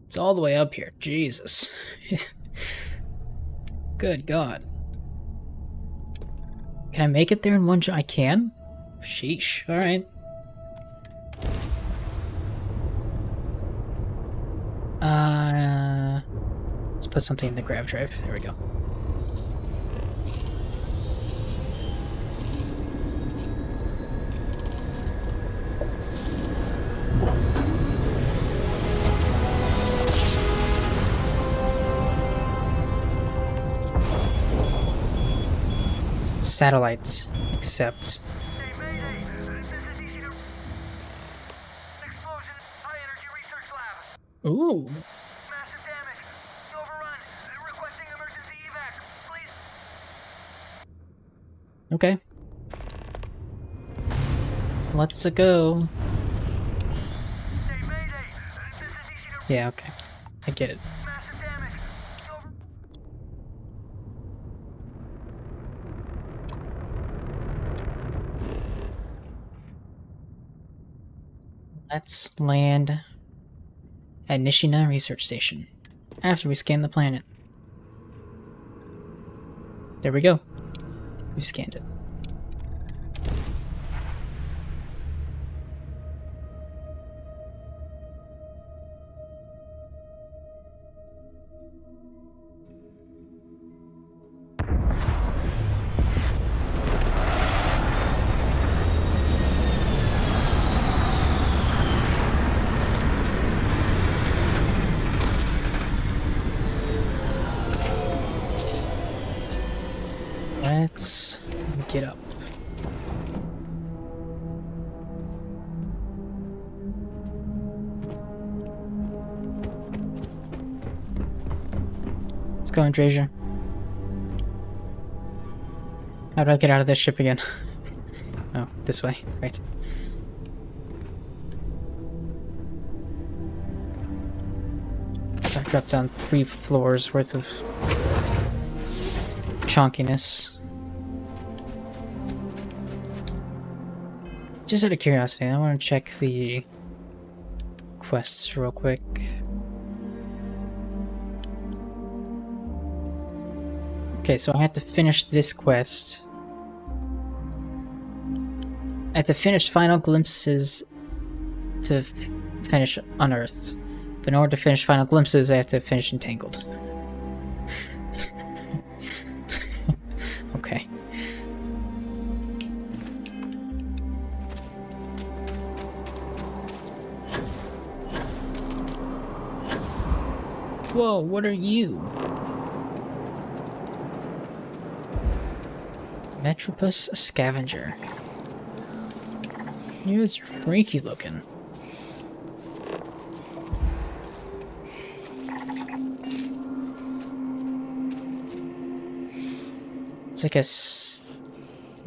It's all the way up here. Jesus. Good God. Can I make it there in one jump? I can? Sheesh. Alright. Let's put something in the grav drive. There we go. Satellites, except... Ooh. Okay. Let's go. Yeah, okay. I get it. Let's land at Nishina Research Station after we scan the planet. There we go. We scanned it. Let's get up. go, Andresia. How do I get out of this ship again? Oh, this way, right. So I dropped down 3 floors worth of chonkiness. Just out of curiosity, I want to check the quests real quick. Okay, so I have to finish this quest. I have to finish Final Glimpses to finish Unearthed. But in order to finish Final Glimpses, I have to finish Entangled. Okay. Whoa, what are you? Metropus Scavenger. He was freaky looking. It's like a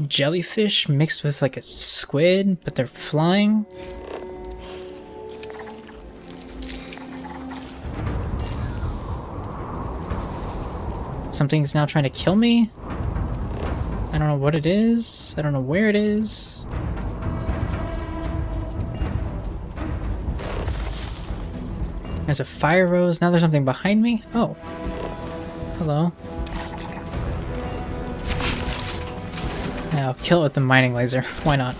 jellyfish mixed with like a squid, but they're flying. Something's now trying to kill me. I don't know what it is. I don't know where it is. There's a fire rose. Now there's something behind me. Oh. Hello. Yeah, I'll kill it with the mining laser. Why not?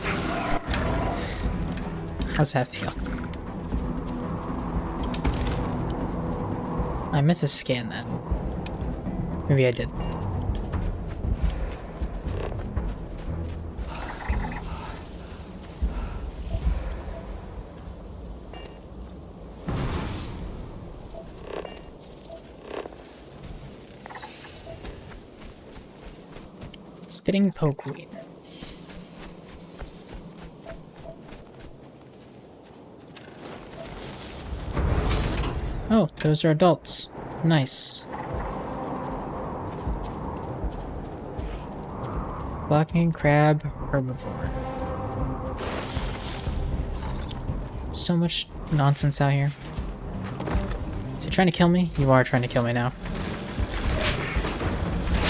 How's that feel? I meant to scan that. Maybe I did. Spitting pokeweed. Oh, those are adults. Nice. Blocking crab herbivore. So much nonsense out here. Is he trying to kill me? You are trying to kill me now.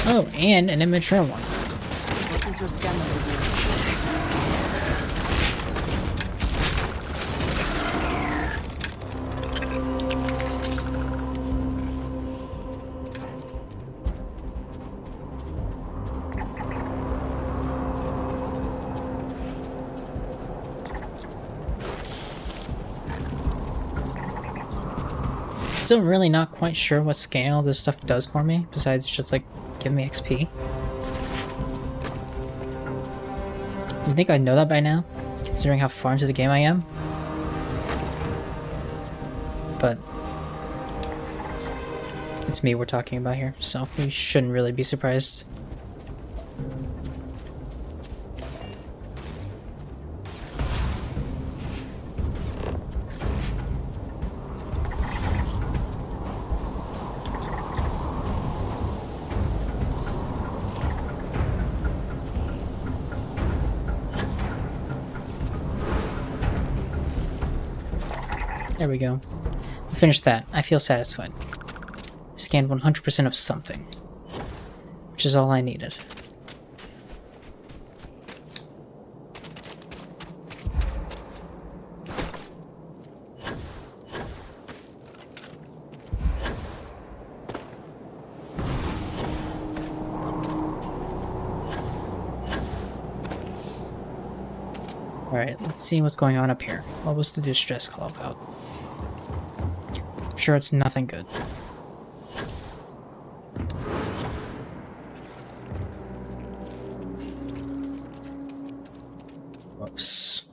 Oh, and an immature one. What does your scanner reveal? Still really not quite sure what scanning all this stuff does for me, besides just like give me XP. You'd think I'd know that by now, considering how far into the game I am. But it's me we're talking about here, so we shouldn't really be surprised. There we go. Finished that. I feel satisfied. Scanned 100% of something. Which is all I needed. Alright, let's see what's going on up here. What was the distress call about? I'm sure it's nothing good. Whoops.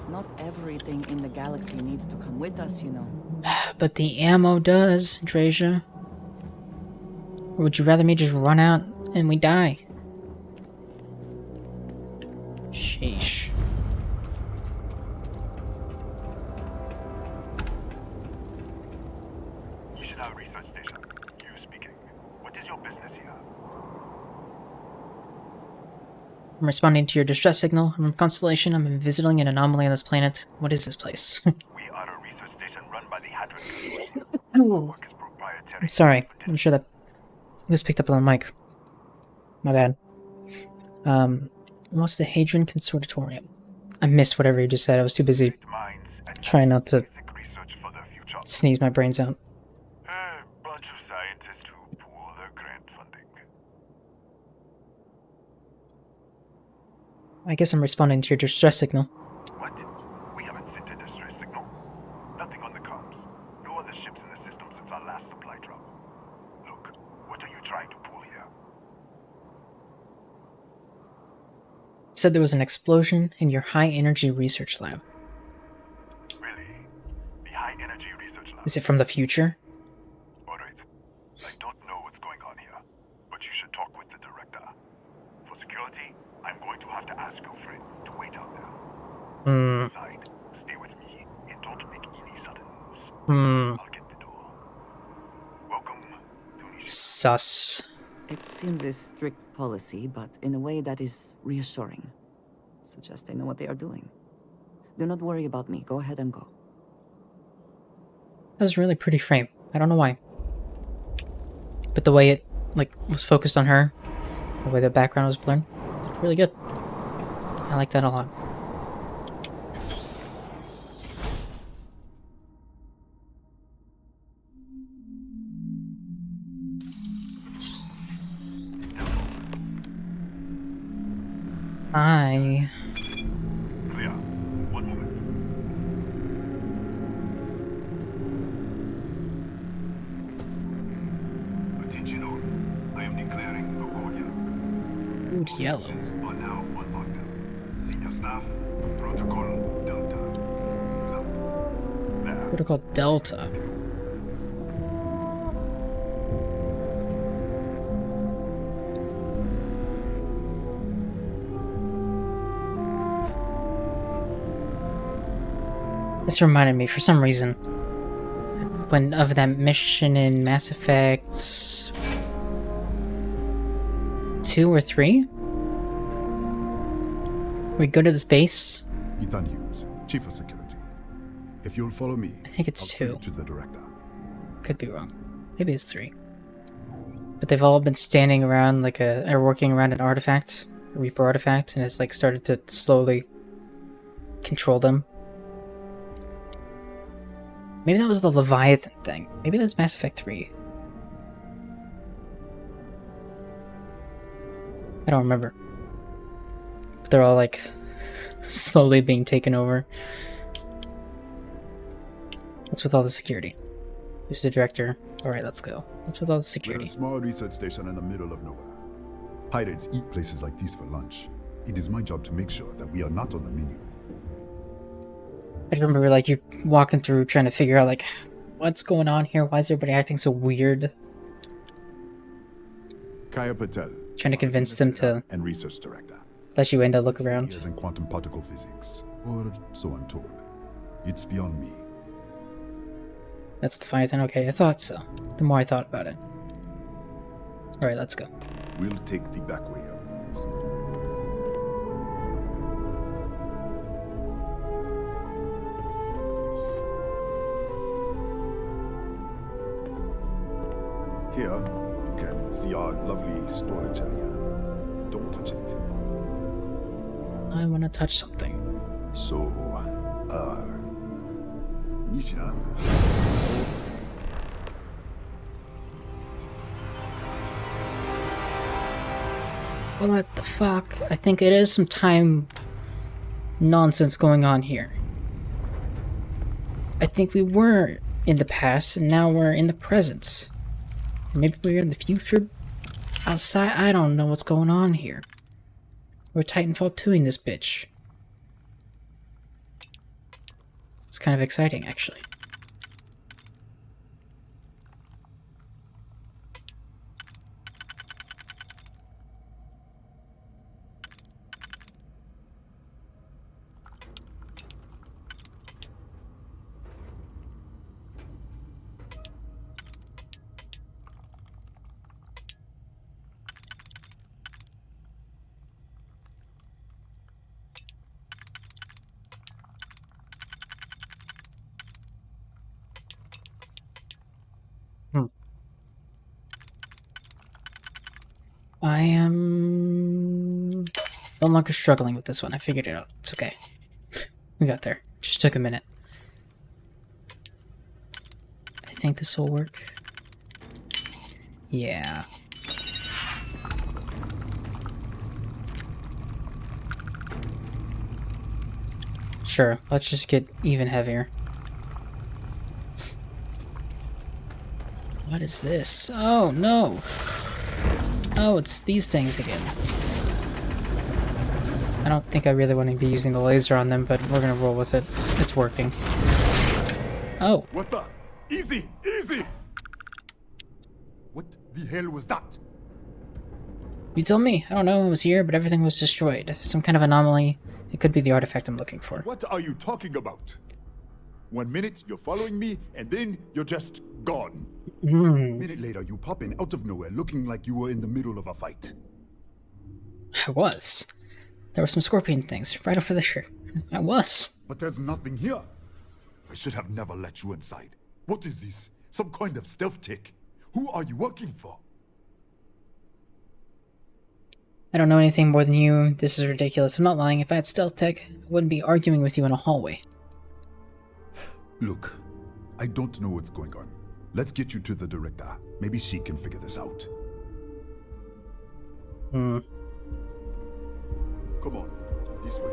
Not everything in the galaxy needs to come with us, you know. But the ammo does, Drasia. Or would you rather me just run out and we die? Sheesh. Missionary Research Station. You speaking. What is your business here? I'm responding to your distress signal. I'm from Constellation. I'm visiting an anomaly on this planet. What is this place? We are a research station run by the Hadron Consortium. Our work is proprietary. I'm sorry. I'm sure that was picked up on the mic. My bad. What's the Hadron Consortium? I missed whatever you just said. I was too busy trying not to sneeze my brains out. A bunch of scientists who pool their grant funding. I guess I'm responding to your distress signal. What? We haven't sent a distress signal. Nothing on the comms. No other ships in the system since our last supply drop. Look, what are you trying to pull here? Said there was an explosion in your high-energy research lab. Really? The high-energy research lab? Is it from the future? Alright. I don't know what's going on here, but you should talk with the director. For security, I'm going to have to ask your friend to wait out there. Inside, stay with me, and don't make any sudden moves. I'll get the door. Welcome to Nisha. Sus. It seems a strict policy, but in a way that is reassuring. Suggests they know what they are doing. Do not worry about me. Go ahead and go. That was a really pretty frame. I don't know why. But the way it, like, was focused on her, the way the background was blurred, looked really good. I like that a lot. Hi. Clear. One moment. Attention all. I am declaring a call here. Food yellow. Sections are now on lockdown. Senior staff, Protocol Delta. User. There. Protocol Delta. This reminded me, for some reason, of that mission in Mass Effect 2 or 3? We go to this base. Ethan Hughes, Chief of Security. If you'll follow me, I think it's I'll 2. speak to the director. Could be wrong. Maybe it's 3. But they've all been standing around like or working around an artifact, a Reaper artifact, and it's like started to slowly control them. Maybe that was the Leviathan thing. Maybe that's Mass Effect 3. I don't remember. But they're all like slowly being taken over. What's with all the security? Who's the director? Alright, let's go. What's with all the security? We're a small research station in the middle of nowhere. Pirates eat places like these for lunch. It is my job to make sure that we are not on the menu. I remember, like, you walking through trying to figure out, like, what's going on here? Why is everybody acting so weird? Kaya Patel. Trying to convince them to and research director. let you in to look around. In quantum particle physics, or so I'm told. It's beyond me. That's the Leviathan. Okay, I thought so. The more I thought about it. Alright, let's go. We'll take the back way out. Here, you can see our lovely storage area. Don't touch anything. I want to touch something. So, Nishina. What the fuck? I think it is some time nonsense going on here. I think we were in the past and now we're in the present. Maybe we're in the future? Outside? I don't know what's going on here. We're Titanfall 2ing this bitch. It's kind of exciting, actually. I am no longer struggling with this one. I figured it out. It's okay. We got there. Just took a minute. I think this will work. Yeah. Sure, let's just get even heavier. What is this? Oh, no! Oh, it's these things again. I don't think I really want to be using the laser on them, but we're gonna roll with it. It's working. Oh. What the? Easy! Easy! What the hell was that? You told me. I don't know what was here, but everything was destroyed. Some kind of anomaly. It could be the artifact I'm looking for. What are you talking about? 1 minute, you're following me, and then you're just gone. A minute later, you pop in out of nowhere, looking like you were in the middle of a fight. I was. There were some scorpion things right over there. I was. But there's nothing here. I should have never let you inside. What is this? Some kind of stealth tech? Who are you working for? I don't know anything more than you. This is ridiculous. I'm not lying. If I had stealth tech, I wouldn't be arguing with you in a hallway. Look, I don't know what's going on. Let's get you to the director. Maybe she can figure this out. Come on, this way.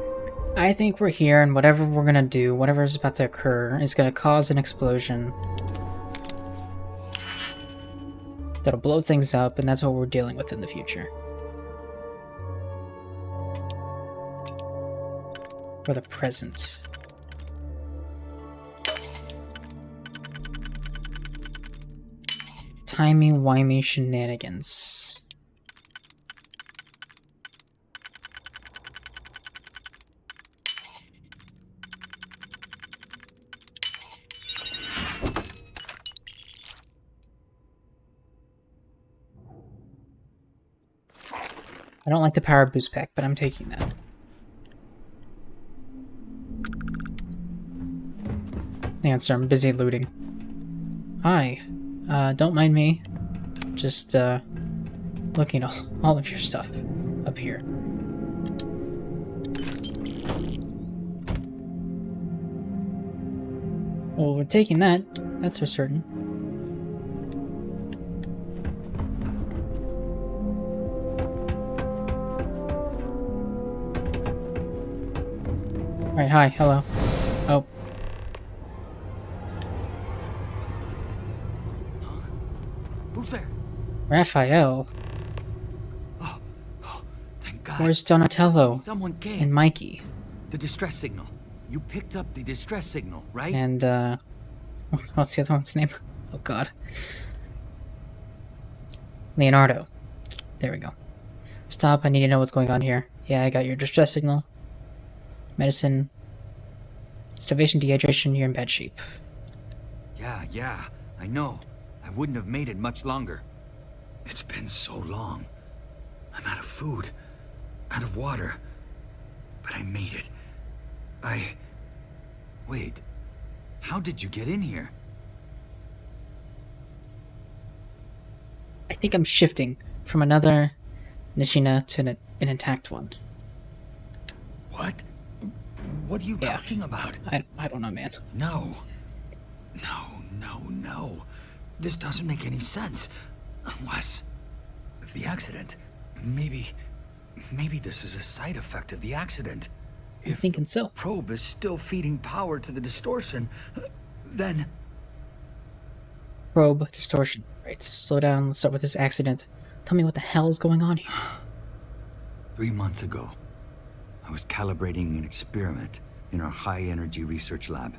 I think we're here, and whatever we're gonna do, whatever's about to occur, is gonna cause an explosion. That'll blow things up, and that's what we're dealing with in the future. For the present. Timey-wimey shenanigans. I don't like the power boost pack, but I'm taking that. Tanster, I'm busy looting. Hi. Don't mind me. Just, looking at all of your stuff up here. Well, we're taking that. That's for certain. Alright, hi, hello. Oh. Who's there? Raphael. Oh, thank God. Where's Donatello? Someone came. And Mikey? The distress signal. You picked up the distress signal, right? And, what's the other one's name? Oh, God. Leonardo. There we go. Stop, I need to know what's going on here. Yeah, I got your distress signal. Medicine. Starvation, dehydration, you're in bad shape. Yeah, I know. I wouldn't have made it much longer. It's been so long. I'm out of food, out of water. But I made it. Wait. How did you get in here? I think I'm shifting from another Nishina to an intact one. What? What are you talking about? I don't know, man. No. This doesn't make any sense. Unless... the accident. Maybe this is a side effect of the accident. I'm thinking so. If the probe is still feeding power to the distortion, then... Probe, distortion. Right, slow down. Let's start with this accident. Tell me what the hell is going on here. 3 months ago, I was calibrating an experiment in our high-energy research lab.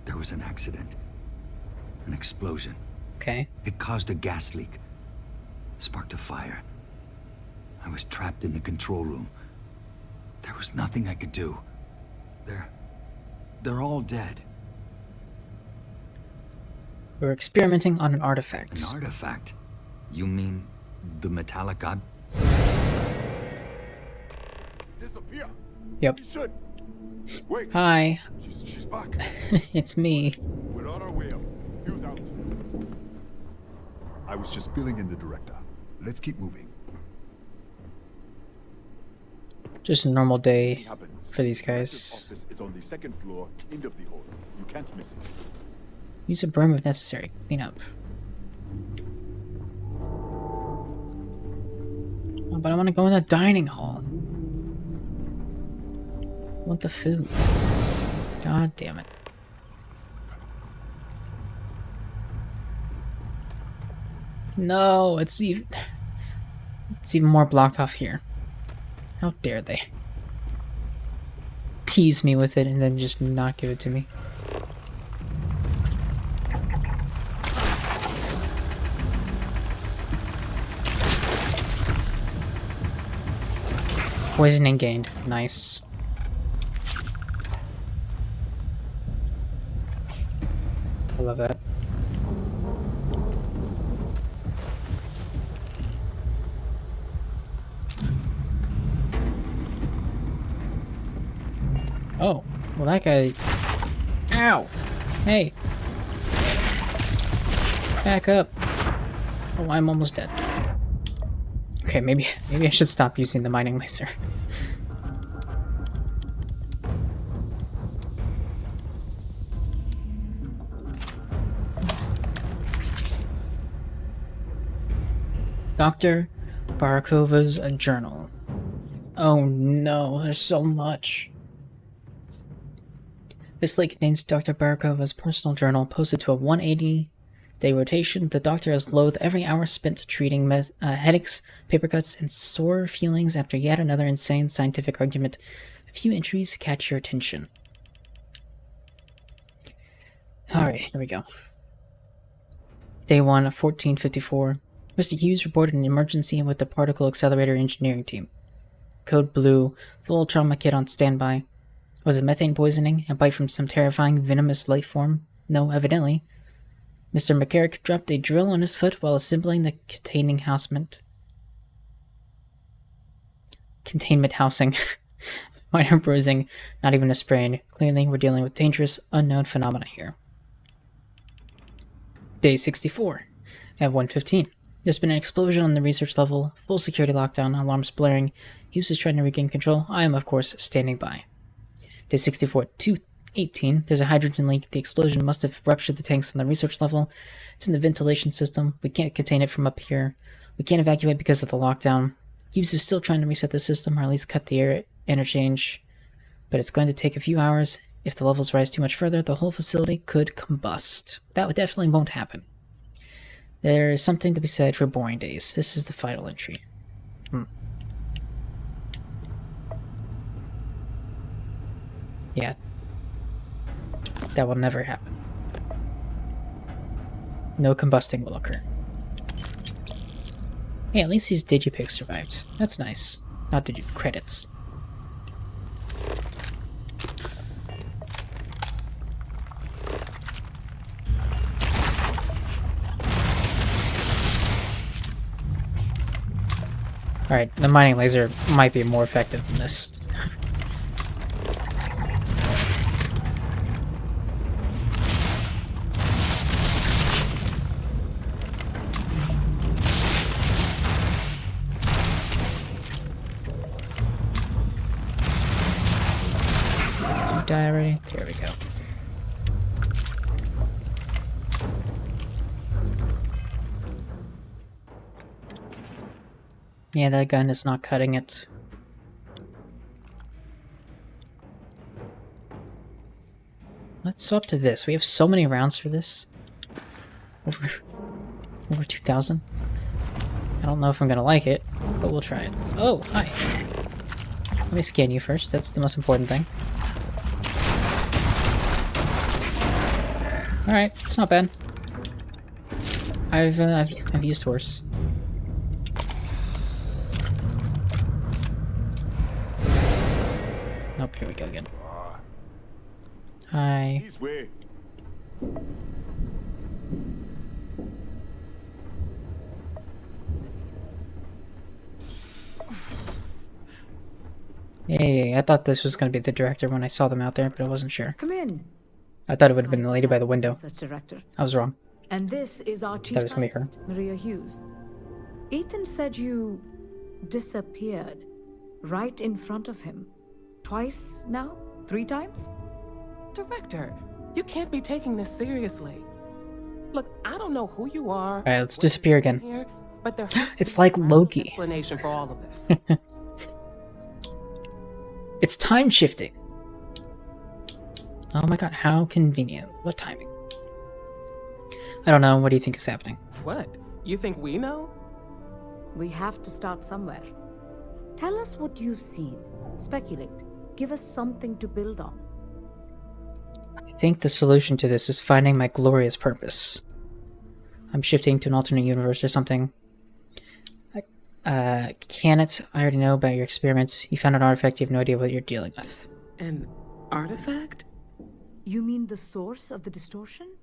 There was an accident. An explosion. Okay. It caused a gas leak. Sparked a fire. I was trapped in the control room. There was nothing I could do. They're all dead. We're experimenting on an artifact. An artifact? You mean the metallic god? Disappear. Yep. We should. Wait. Hi. She's back. It's me. We're on our way up. Fuse out. I was just filling in the director. Let's keep moving. Just a normal day Happens. for these The guys. office is on the second floor, end of the hall. You can't miss it. Use a broom if necessary. Clean up. Oh, but I want to go in the dining hall. I want the food. God damn it. No, it's even more blocked off here. How dare they? Tease me with it and then just not give it to me. Poisoning gained. Nice. I love that. Oh, well that guy... Ow! Hey! Back up! Oh, I'm almost dead. Okay, maybe I should stop using the mining laser. Dr. Barakova's journal. Oh no, there's so much. This link contains Dr. Barakova's personal journal posted to a 180-day rotation. The doctor has loathed every hour spent treating headaches, paper cuts, and sore feelings after yet another insane scientific argument. A few entries catch your attention. Alright, here we go. Day 1, 1454. Mr. Hughes reported an emergency with the Particle Accelerator Engineering Team. Code Blue, full trauma kit on standby. Was it methane poisoning? A bite from some terrifying, venomous life form? No, evidently. Mr. McCarrick dropped a drill on his foot while assembling the containment housing. Minor bruising, not even a sprain. Clearly, we're dealing with dangerous, unknown phenomena here. Day 64. At 1:15. There's been an explosion on the research level, full security lockdown, alarms blaring. Hughes is trying to regain control. I am, of course, standing by. Day 64 at 2:18. There's a hydrogen leak. The explosion must have ruptured the tanks on the research level. It's in the ventilation system. We can't contain it from up here. We can't evacuate because of the lockdown. Hughes is still trying to reset the system, or at least cut the air interchange. But it's going to take a few hours. If the levels rise too much further, the whole facility could combust. That definitely won't happen. There is something to be said for boring days. This is the final entry. Yeah. That will never happen. No combusting will occur. Hey, at least these digipics survived. That's nice. Not credits. Alright, the mining laser might be more effective than this. Die already? There we go. Yeah, that gun is not cutting it. Let's swap to this. We have so many rounds for this. Over 2,000. I don't know if I'm gonna like it, but we'll try it. Oh, hi. Let me scan you first. That's the most important thing. Alright, it's not bad. I've used worse. Nope, here we go again. Hi. This way. Hey, I thought this was going to be the director when I saw them out there, but I wasn't sure. Come in. I thought it would have been the lady by the window. Research director. I was wrong. And this is our chief That was gonna be her. scientist, Maria Hughes. Ethan said you disappeared right in front of him. Twice now? 3 times? Director, you can't be taking this seriously. Look, I don't know who you are. Alright, let's disappear again. Here, but there has to It's be like a rational Loki. explanation for all of this. It's time shifting. Oh my god, how convenient. What timing? I don't know. What do you think is happening? What? You think we know? We have to start somewhere. Tell us what you've seen. Speculate. Give us something to build on. I think the solution to this is finding my glorious purpose. I'm shifting to an alternate universe or something. Can't I already know about your experiments? You found an artifact, you have no idea what you're dealing with. An artifact? You mean the source of the distortion?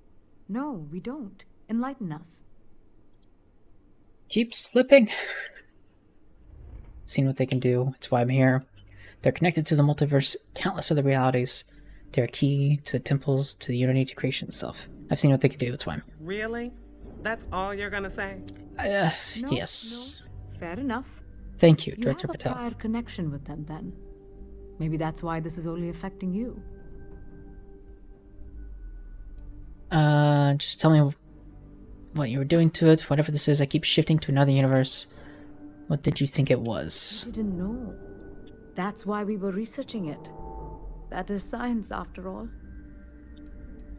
No, we don't. Enlighten us. Keep slipping. Seen what they can do. It's why I'm here. They're connected to the multiverse, countless other realities. They're key to the temples, to the unity, to creation itself. I've seen what they can do. It's why I'm here. Really? That's all you're gonna say? Yes. No. Fair enough. Thank you, You Director have a Patel. prior connection with them then. Maybe that's why this is only affecting you. Just tell me what you were doing to it. Whatever this is, I keep shifting to another universe. What did you think it was? We didn't know. That's why we were researching it. That is science, after all.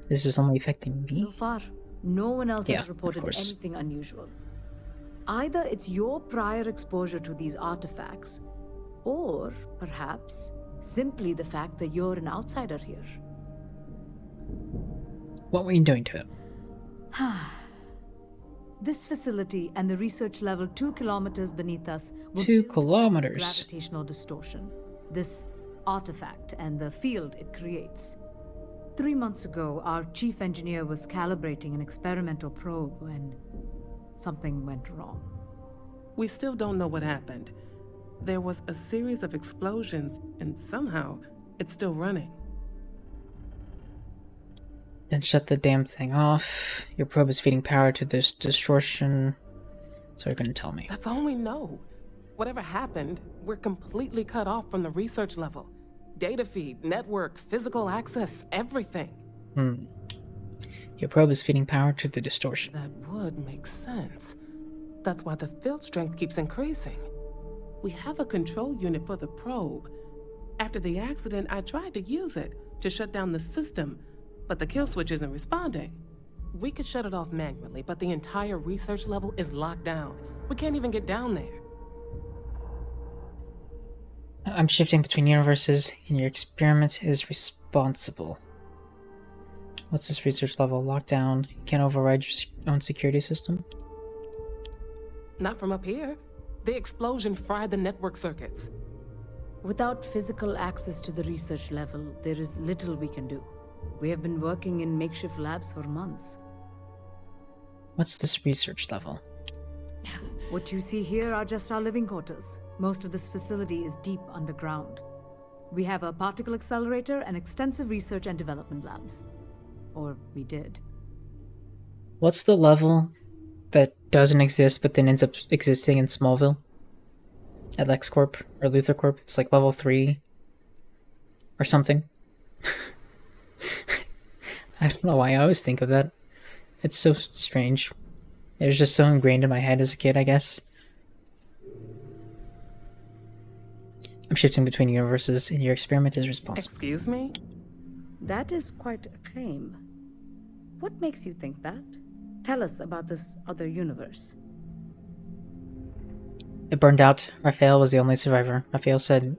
This is only affecting me? So far, no one else Yeah, has of reported course. anything unusual. Either it's your prior exposure to these artifacts, or perhaps simply the fact that you're an outsider here. What were you doing to it? This facility and the research level 2 kilometers beneath us were 2 built to study kilometers. gravitational distortion. This artifact and the field it creates. 3 months ago, our chief engineer was calibrating an experimental probe when something went wrong. We still don't know what happened. There was a series of explosions, and somehow it's still running. Then shut the damn thing off. Your probe is feeding power to this distortion. So you're gonna tell me. That's all we know. Whatever happened, we're completely cut off from the research level. Data feed, network, physical access, everything. Your probe is feeding power to the distortion. That would make sense. That's why the field strength keeps increasing. We have a control unit for the probe. After the accident, I tried to use it to shut down the system, but the kill switch isn't responding. We could shut it off manually, but the entire research level is locked down. We can't even get down there. I'm shifting between universes, and your experiment is responsible. What's this research level? Lockdown. You can't override your own security system? Not from up here. The explosion fried the network circuits. Without physical access to the research level, there is little we can do. We have been working in makeshift labs for months. What's this research level? What you see here are just our living quarters. Most of this facility is deep underground. We have a particle accelerator and extensive research and development labs. Or we did. What's the level that doesn't exist but then ends up existing in Smallville? At LexCorp or LuthorCorp? It's like level 3 or something. I don't know why I always think of that. It's so strange. It was just so ingrained in my head as a kid, I guess. I'm shifting between universes, and your experiment is responsible. Excuse me? That is quite a claim. What makes you think that? Tell us about this other universe. It burned out. Raphael was the only survivor. Raphael said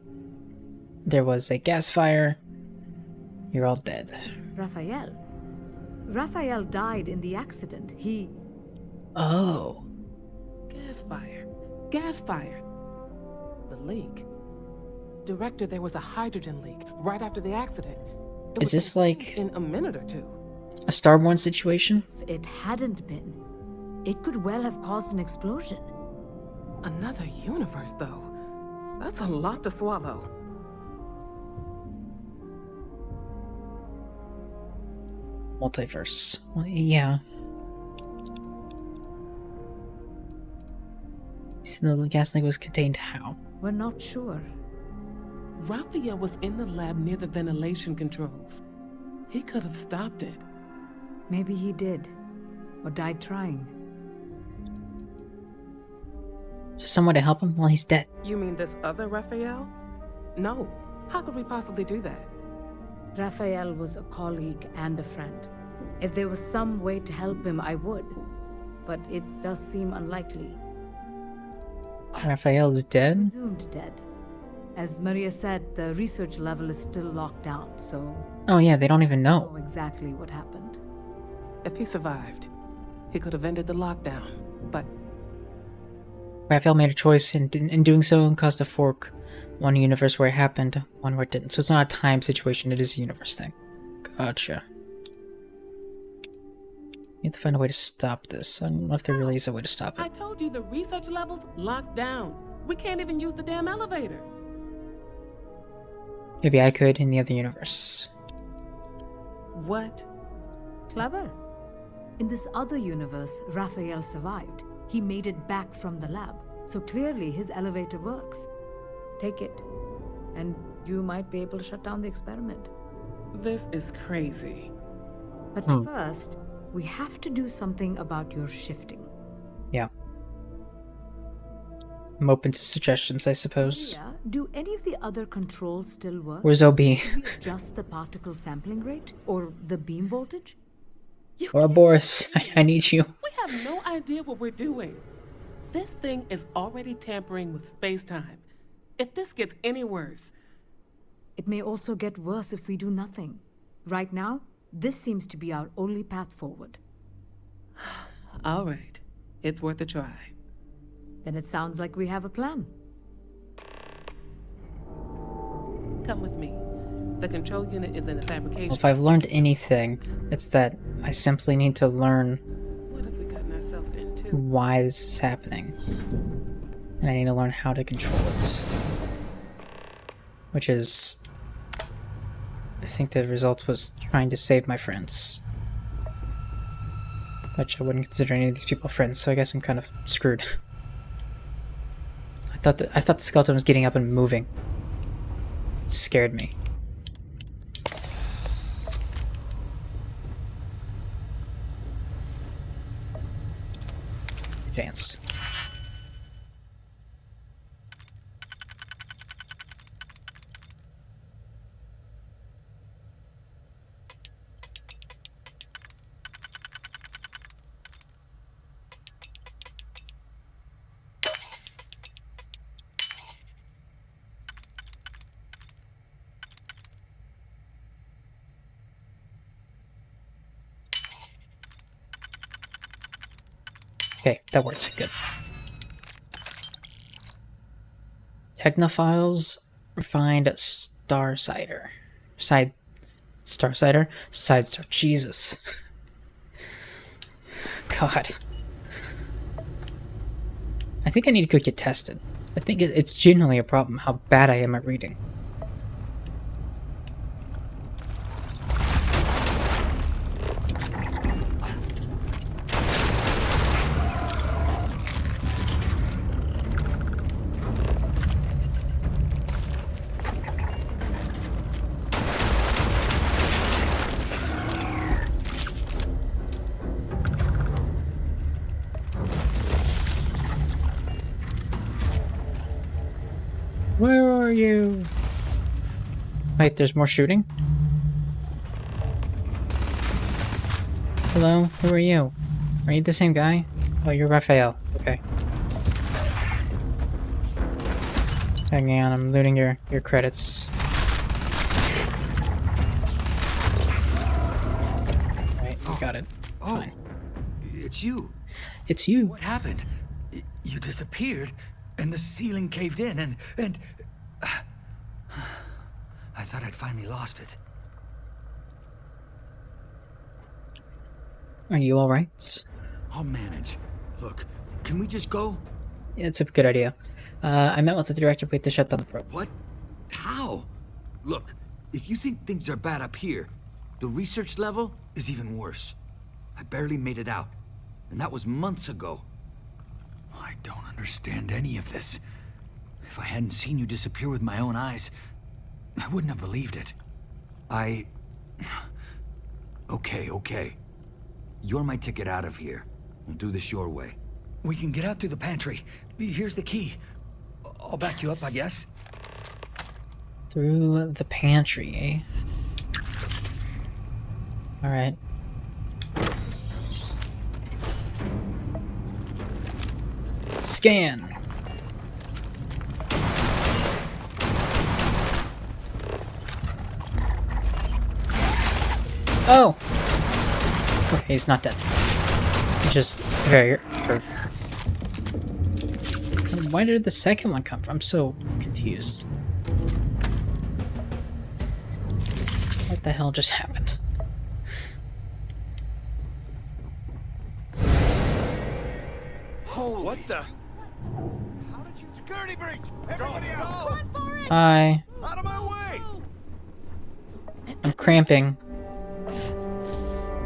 there was a gas fire. You're all dead. Raphael? Raphael died in the accident. He... Oh. Gas fire. Gas fire. The leak. Director, there was a hydrogen leak right after the accident. Is this like in a minute or two? A Starborn situation? If it hadn't been, it could well have caused an explosion. Another universe, though. That's a lot to swallow. Multiverse. Well, yeah. The gas leak was contained how? We're not sure. Raphael was in the lab near the ventilation controls. He could have stopped it. Maybe he did. Or died trying. Is there someone to help him while he's dead? You mean this other Raphael? No. How could we possibly do that? Raphael was a colleague and a friend. If there was some way to help him, I would. But it does seem unlikely. Raphael is dead? Presumed dead. As Maria said, the research level is still locked down, so... Oh yeah, they don't even know. Exactly what happened. If he survived, he could have ended the lockdown, but... Raphael made a choice, and in doing so, caused a fork. One universe where it happened, one where it didn't. So it's not a time situation, it is a universe thing. Gotcha. You have to find a way to stop this. I don't know if there really is a way to stop it. I told you the research level's locked down. We can't even use the damn elevator. Maybe I could in the other universe. What? Clever. In this other universe, Raphael survived. He made it back from the lab. So clearly his elevator works. Take it. And you might be able to shut down the experiment. This is crazy. But first, we have to do something about your shifting. Yeah. I'm open to suggestions, I suppose. Yeah. Do any of the other controls still work? Where's OB? Do we adjust the particle sampling rate? Or the beam voltage? Or Boris, I need you. We have no idea what we're doing. This thing is already tampering with space-time. If this gets any worse... It may also get worse if we do nothing. Right now, this seems to be our only path forward. All right. It's worth a try. Then it sounds like we have a plan. Come with me. The control unit is in the fabrication. Well, if I've learned anything, it's that I simply need to learn What have we gotten ourselves into? why this is happening. And I need to learn how to control it. Which is... I think the result was trying to save my friends. Which I wouldn't consider any of these people friends, so I guess I'm kind of screwed. I thought the skeleton was getting up and moving. It scared me. Advanced. Okay, that worked. Good. Technophiles find Starsider. Starsider? Sidestar. Jesus. God. I think I need to go get tested. I think it's genuinely a problem how bad I am at reading. Where are you? Wait, there's more shooting? Hello? Who are you? Are you the same guy? Oh, you're Raphael. Okay. Hang on, I'm looting your credits. Right. got it. Fine. It's you. It's you. What happened? You disappeared, and the ceiling caved in, and I thought I'd finally lost it. Are you alright? I'll manage. Look, can we just go? Yeah, it's a good idea. I met with the director. We have to shut down the probe. What? How? Look, if you think things are bad up here, the research level is even worse. I barely made it out, and that was months ago. I don't understand any of this. If I hadn't seen you disappear with my own eyes, I wouldn't have believed it. Okay. You're my ticket out of here. We'll do this your way. We can get out through the pantry. Here's the key. I'll back you up, I guess. Through the pantry, eh? Alright. Scan. Oh! Okay, he's not dead. He's just very... Why did the second one come from? I'm so confused. What the hell just happened? What the? How did you security breach? Everybody out! Run for it! Hi. Out of my way! I'm cramping.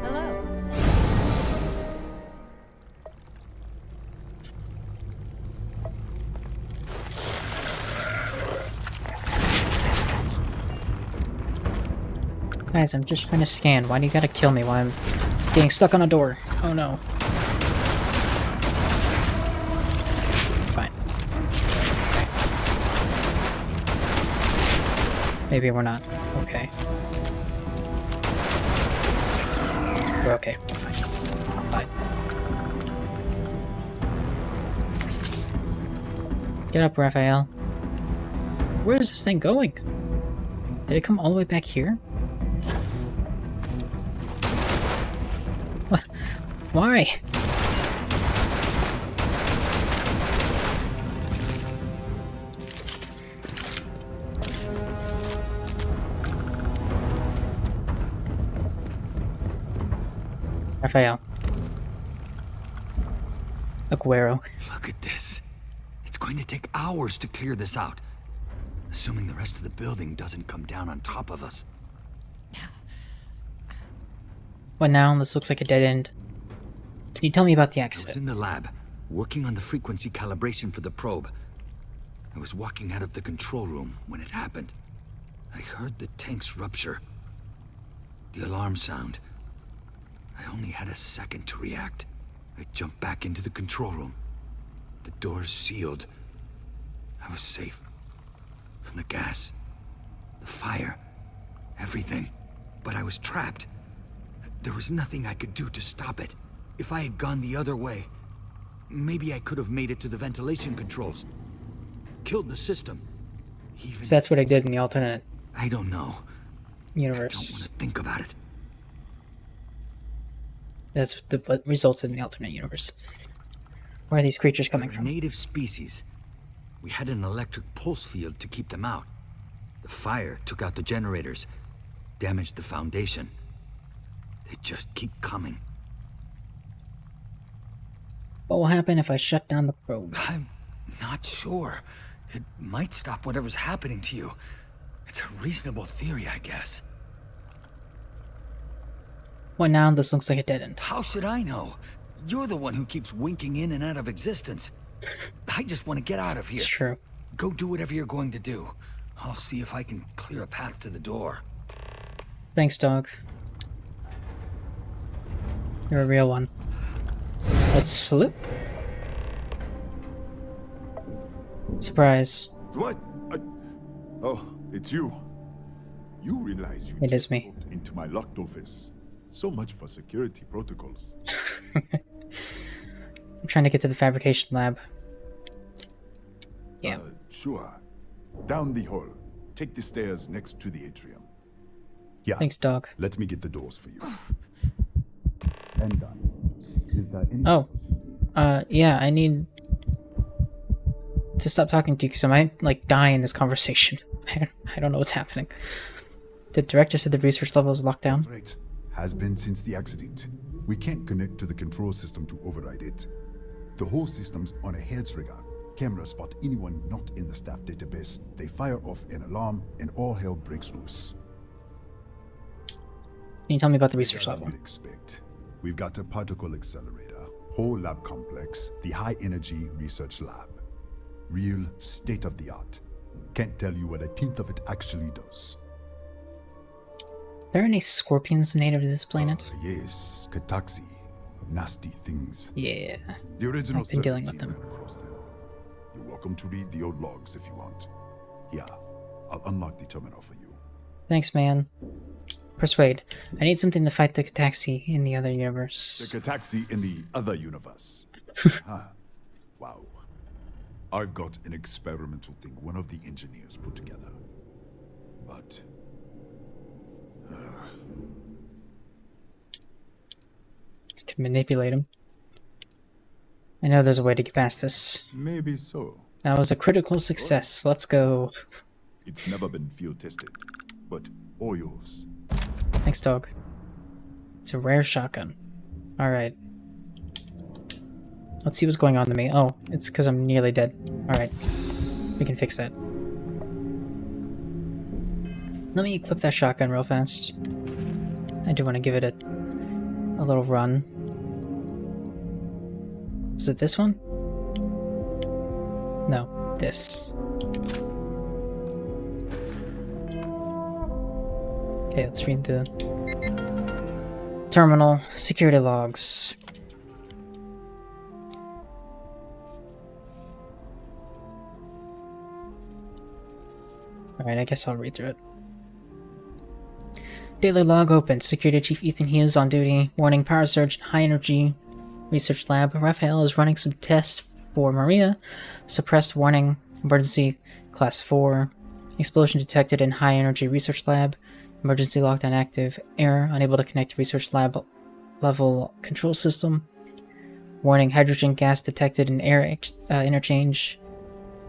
Hello. Guys, I'm just trying to scan. Why do you gotta kill me while I'm getting stuck on a door? Oh no. Fine. Okay. Maybe we're not. Okay. We're okay. We're fine. Fine. Get up, Raphael. Where is this thing going? Did it come all the way back here? What? Why? Raphael. Aguero. Look at this. It's going to take hours to clear this out. Assuming the rest of the building doesn't come down on top of us. What now? This looks like a dead end. Can you tell me about the I accident? was in the lab, working on the frequency calibration for the probe. I was walking out of the control room when it happened. I heard the tanks rupture. The alarm sound. I only had a second to react. I jumped back into the control room. The doors sealed. I was safe. From the gas, the fire, everything. But I was trapped. There was nothing I could do to stop it. If I had gone the other way, maybe I could have made it to the ventilation controls. Killed the system. So that's what I did in the alternate I don't know. universe. I don't want to think about it. That's what results in the alternate universe. Where are these creatures coming from? Native species. We had an electric pulse field to keep them out. The fire took out the generators, damaged the foundation. They just keep coming. What will happen if I shut down the probe? I'm not sure. It might stop whatever's happening to you. It's a reasonable theory, I guess. What now? This looks like a dead end. How should I know? You're the one who keeps winking in and out of existence. I just want to get out of here. It's true. Go do whatever you're going to do. I'll see if I can clear a path to the door. Thanks, dog. You're a real one. Let's slip. Surprise. What? Oh, it's you. You realize you It is just me. walked into my locked office. So much for security protocols. I'm trying to get to the fabrication lab. Yeah. Sure. Down the hall. Take the stairs next to the atrium. Yeah. Thanks, dog. Let me get the doors for you. and done. Is there any Yeah, I need to stop talking to you because I might, like, die in this conversation. I don't know what's happening. The director said the research level is locked down. That's right. Has been since the accident. We can't connect to the control system to override it. The whole system's on a hair trigger. Cameras spot anyone not in the staff database. They fire off an alarm and all hell breaks loose. Can you tell me about the research level? You'd expect. We've got a particle accelerator, whole lab complex, the high energy research lab. Real state of the art. Can't tell you what a tenth of it actually does. Are there any scorpions native to this planet? Yes, Kataxi. Nasty things. Yeah. The original I've been dealing survey with them. team ran across them. You're welcome to read the old logs if you want. Yeah, I'll unlock the terminal for you. Thanks, man. Persuade. I need something to fight the Kataxi in the other universe. The Kataxi in the other universe. Huh. Wow. I've got an experimental thing one of the engineers put together. But... I can manipulate him. I know there's a way to get past this. maybe so. That was a critical success. Let's go. It's never been field tested, but all yours. Thanks, dog. It's a rare shotgun. Alright. Let's see what's going on to me. Oh, it's because I'm nearly dead. Alright. We can fix that. Let me equip that shotgun real fast. I do want to give it a little run. Is it this one? No, this. Okay, let's read the terminal security logs. Alright, I guess I'll read through it. Daily log opened. Security Chief Ethan Hughes on duty. Warning, power surge in high energy research lab. Raphael is running some tests for Maria. Suppressed warning. Emergency class 4. Explosion detected in high energy research lab. Emergency lockdown active. Error. Unable to connect to research lab level control system. Warning, hydrogen gas detected in air interchange.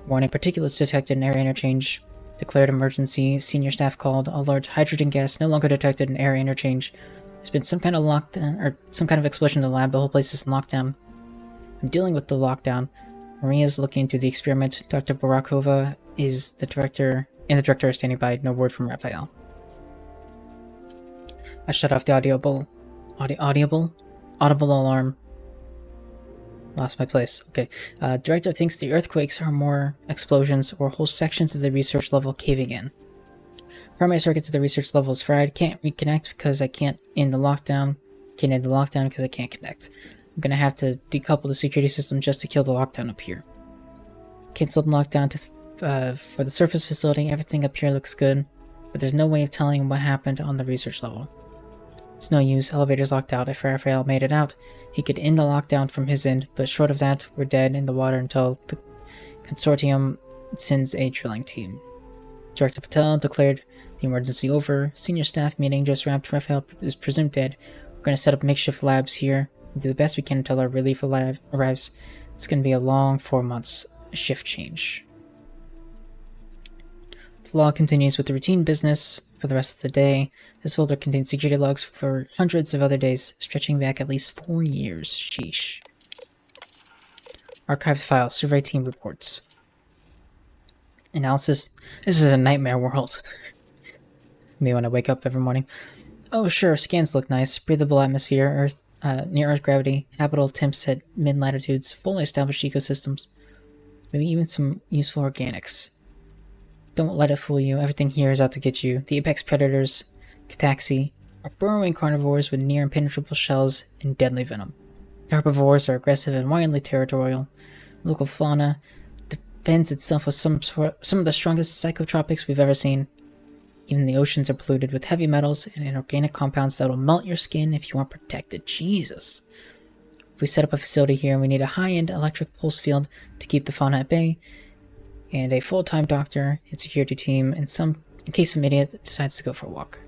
Warning, particulates detected in air interchange. Declared emergency. Senior staff called. Alert, hydrogen gas no longer detected in air interchange. There's been some kind of lockdown, or some kind of explosion in the lab. The whole place is in lockdown. I'm dealing with the lockdown. Maria's looking into the experiment. Dr. Barakova is the director, and the director are standing by. No word from Raphael. I shut off the audible alarm. Lost my place. Okay. Director thinks the earthquakes are more explosions or whole sections of the research level caving in. Primary circuits of the research level is fried. Can't reconnect because I can't end the lockdown. Can't end the lockdown because I can't connect. I'm gonna have to decouple the security system just to kill the lockdown up here. Cancelled lockdown for the surface facility. Everything up here looks good, but there's no way of telling what happened on the research level. It's no use. Elevator's locked out. If Raphael made it out, he could end the lockdown from his end, but short of that, we're dead in the water until the consortium sends a drilling team. Director Patel declared the emergency over. Senior staff meeting just wrapped. Raphael is presumed dead. We're going to set up makeshift labs here. We'll do the best we can until our relief arrives. It's going to be a long 4 months shift change. The log continues with the routine business for the rest of the day. This folder contains security logs for hundreds of other days, stretching back at least 4 years. Sheesh. Archived file, survey team reports. Analysis. This is a nightmare world. Me when I wake up every morning. Oh sure, scans look nice. Breathable atmosphere, Earth, near Earth gravity, habitable temps at mid-latitudes, fully established ecosystems. Maybe even some useful organics. Don't let it fool you, everything here is out to get you. The apex predators, Kataxi, are burrowing carnivores with near impenetrable shells and deadly venom. The herbivores are aggressive and wildly territorial. Local fauna defends itself with some of the strongest psychotropics we've ever seen. Even the oceans are polluted with heavy metals and inorganic compounds that will melt your skin if you aren't protected. Jesus. If we set up a facility here, we need a high-end electric pulse field to keep the fauna at bay, and a full-time doctor and security team in case some idiot decides to go for a walk.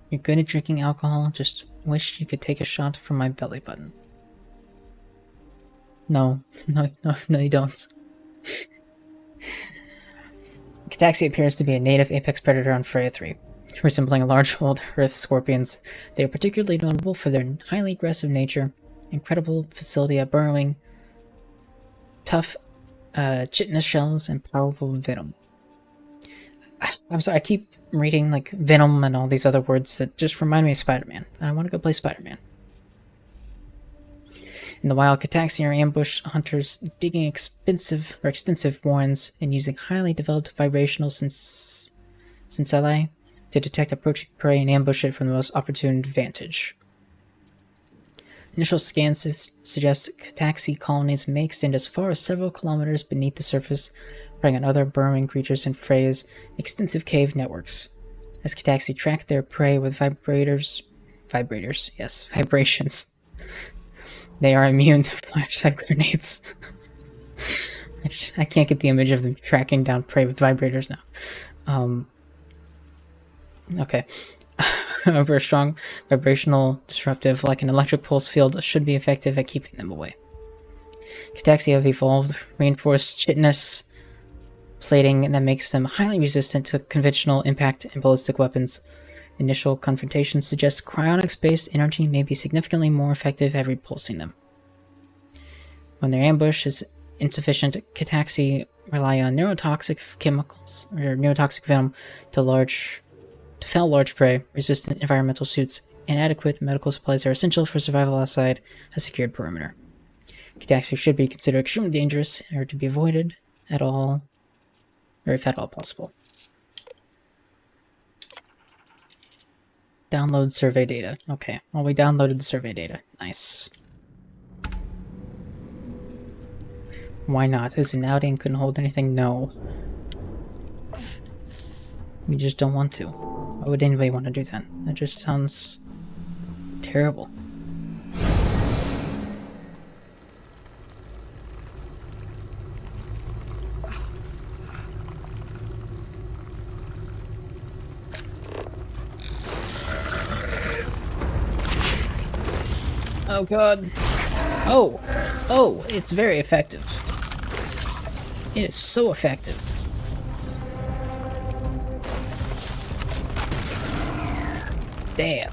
You're good at drinking alcohol, just wish you could take a shot from my belly button. No, you don't. Cataxi appears to be a native apex predator on Freya 3. Resembling a large old earth scorpions, they are particularly notable for their highly aggressive nature, incredible facility at burrowing, tough chitinous shells, and powerful venom. I'm sorry, I keep reading like venom and all these other words that just remind me of Spider-Man. I want to go play Spider-Man. In the wild, Cataxi are ambush hunters digging extensive warrens and using highly developed vibrational sensei to detect approaching prey and ambush it from the most opportune vantage. Initial scans suggest Cataxi colonies may extend as far as several kilometers beneath the surface, preying on other burrowing creatures in Freya's extensive cave networks. As Cataxi track their prey with vibrations, they are immune to flashlight grenades. I can't get the image of them tracking down prey with vibrators now. Okay. However, a strong vibrational disruptive like an electric pulse field should be effective at keeping them away. Cataxi have evolved reinforced chitinous plating that makes them highly resistant to conventional impact and ballistic weapons. Initial confrontations suggest cryonics-based energy may be significantly more effective at repulsing them. When their ambush is insufficient, Cataxi rely on neurotoxic chemicals or neurotoxic venom to fell large prey. Resistant environmental suits and adequate medical supplies are essential for survival outside a secured perimeter. Cataxi should be considered extremely dangerous or to be avoided at all, or if at all possible. Download survey data. Okay, well, we downloaded the survey data. Nice. Why not? Is it an outing? Couldn't hold anything? No. We just don't want to. Why would anybody want to do that? That just sounds terrible. Oh god. Oh, it's very effective. It is so effective. Damn.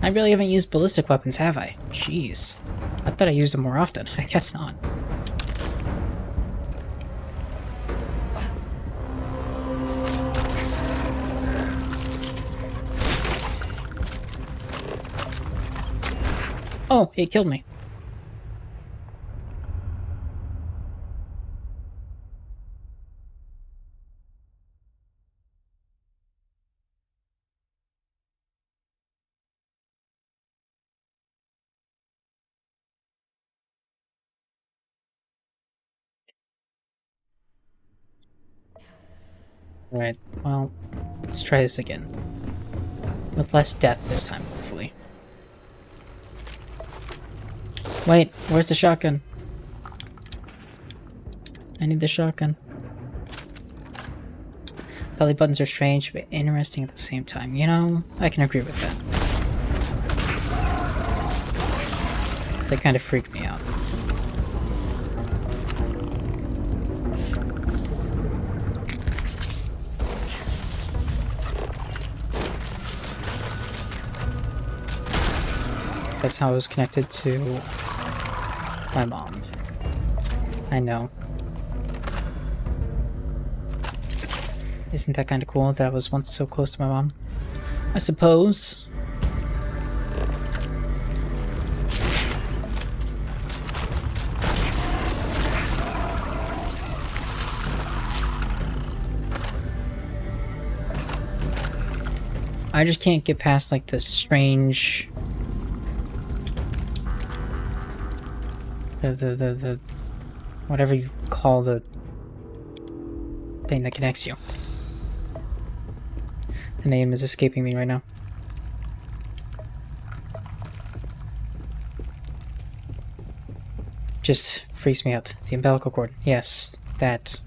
I really haven't used ballistic weapons, have I? Jeez. I thought I used them more often. I guess not. Oh, it killed me. Alright, well, let's try this again. With less death this time, hopefully. Wait, where's the shotgun? I need the shotgun. Belly buttons are strange, but interesting at the same time. You know, I can agree with that. They kind of freak me out. That's how I was connected to my mom. I know. Isn't that kind of cool that I was once so close to my mom? I suppose. I just can't get past like the strange the whatever you call the thing that connects you. The name is escaping me right now. Just freaks me out. The umbilical cord. Yes, that.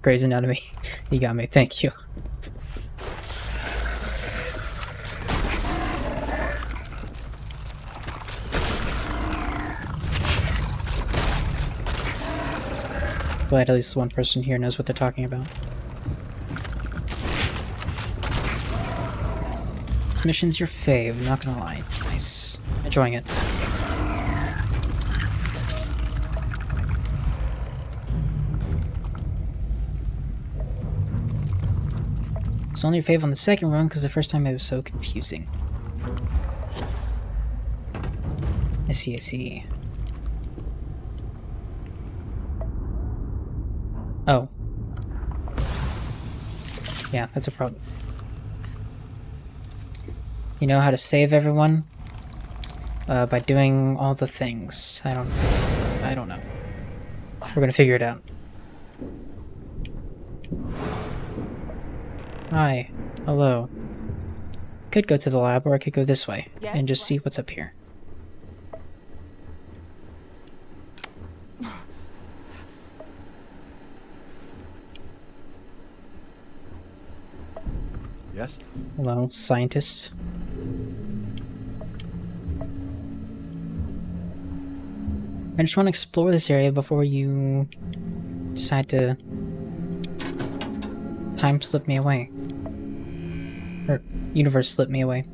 Grey's Anatomy. You got me, thank you. Glad at least one person here knows what they're talking about. This mission's your fave, not gonna lie. Nice. Enjoying it. It's only your fave on the second run because the first time it was so confusing. I see, I see. Oh. Yeah, that's a problem. You know how to save everyone? By doing all the things. I don't know. We're gonna figure it out. Hi. Hello. Could go to the lab, or I could go this way and just see what's up here. Yes? Hello, scientist. I just want to explore this area before you decide to time slip me away. Or universe slip me away.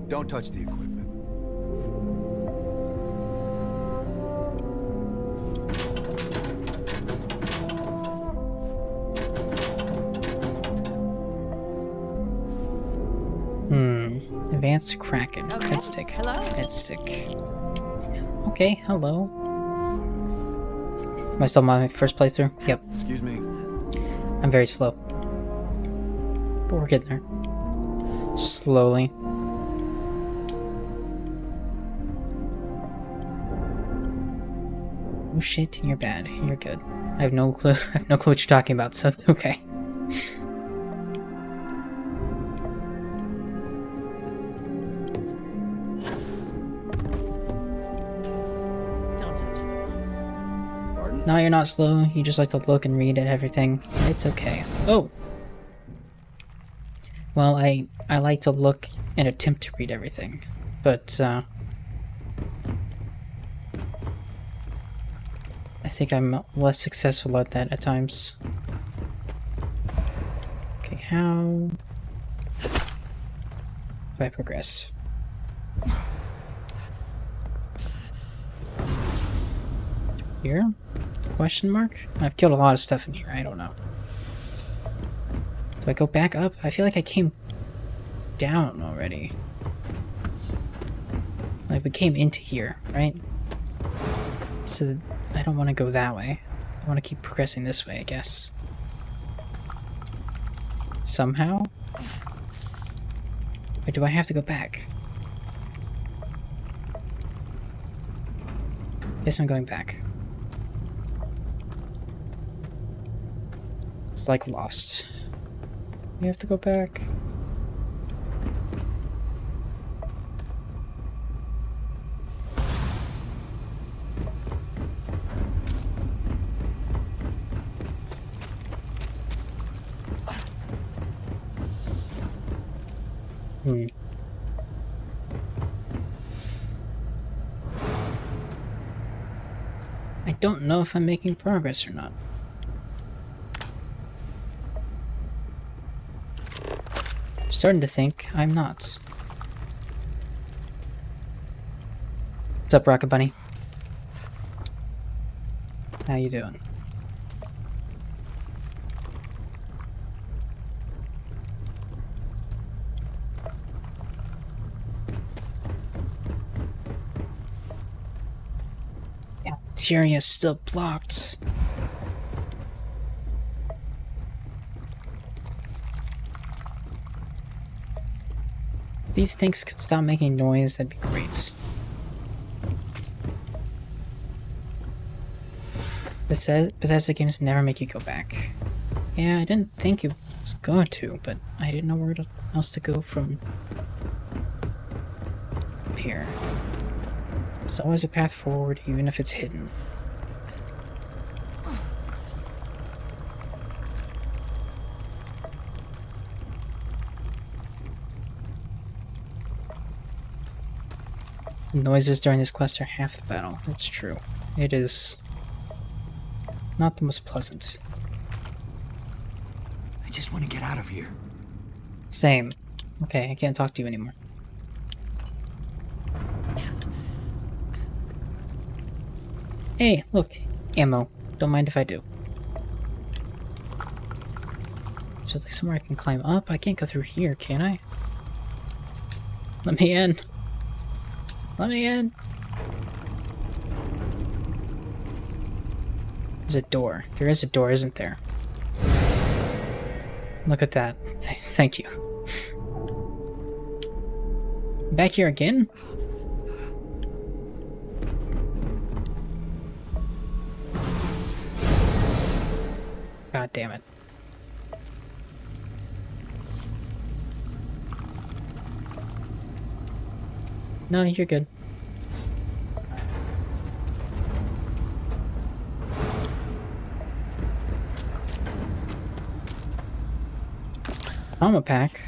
Don't touch the equipment. Advanced Kraken. Head stick. Head stick. Okay, hello. Am I still on my first playthrough? Yep. Excuse me. I'm very slow. But we're getting there. Slowly. Oh shit, you're bad. You're good. I have no clue. I have no clue what you're talking about, so okay. No, you're not slow. You just like to look and read at everything. It's okay. Oh! Well, I like to look and attempt to read everything. But, I think I'm less successful at that at times. Okay, how do I progress? Here? Question mark? I've killed a lot of stuff in here, I don't know. Do I go back up? I feel like I came down already. Like we came into here, right? So I don't want to go that way. I want to keep progressing this way, I guess. Somehow? Or do I have to go back? Guess I'm going back. It's like Lost. You have to go back. I don't know if I'm making progress or not. I'm starting to think I'm not. What's up, Rocket Bunny? How you doing? This area is still blocked. These things could stop making noise, that'd be great. Bethesda games never make you go back. Yeah, I didn't think it was going to, but I didn't know where else to go from here. There's always a path forward, even if it's hidden. Noises during this quest are half the battle. That's true. It is not the most pleasant. I just want to get out of here. Same. Okay, I can't talk to you anymore. Hey, look. Ammo. Don't mind if I do. Is there like somewhere I can climb up? I can't go through here, can I? Let me in. Let me in. There's a door. There is a door, isn't there? Look at that. Thank you. Back here again? God damn it. No, you're good. Trauma pack.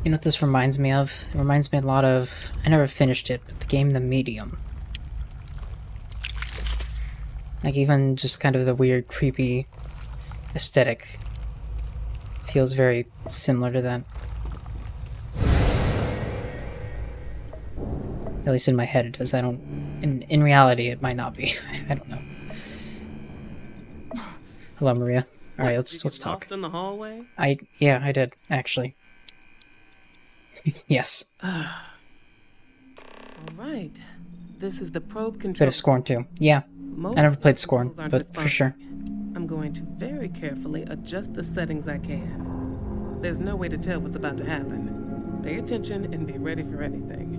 You know what this reminds me of? It reminds me a lot of... I never finished it, but the game The Medium. Like, even just kind of the weird, creepy aesthetic feels very similar to that. At least in my head it does. I don't... In reality, it might not be. I don't know. Hello, Maria. Alright, let's talk. Lost in the hallway? Yeah, I did, actually. Yes. Alright. This is the probe control. Bit of Scorn too. Yeah. I never played Scorn, but for sure. I'm going to very carefully adjust the settings I can. There's no way to tell what's about to happen. Pay attention and be ready for anything.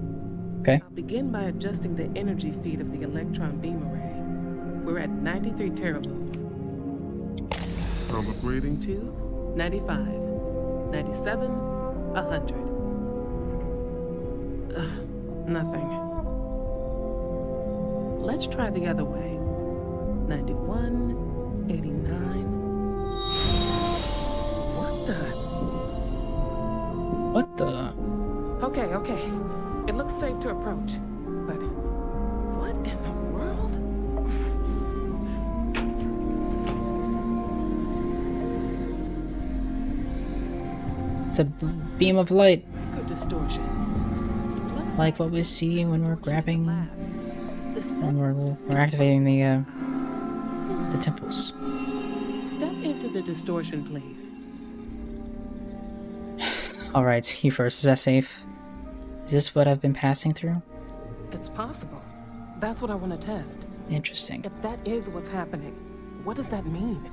Okay. I'll begin by adjusting the energy feed of the electron beam array. We're at 93 teravolts. I'm upgrading to 95, 97, 100. Nothing. Let's try the other way. 91, 89. What the? Okay. It looks safe to approach. But what in the world? It's a beam of light. Good distortion. Like what we see when we're grabbing, when we're activating the temples. Step into the distortion, please. All right, you first. Is that safe? Is this what I've been passing through? It's possible. That's what I want to test. Interesting. If that is what's happening, what does that mean?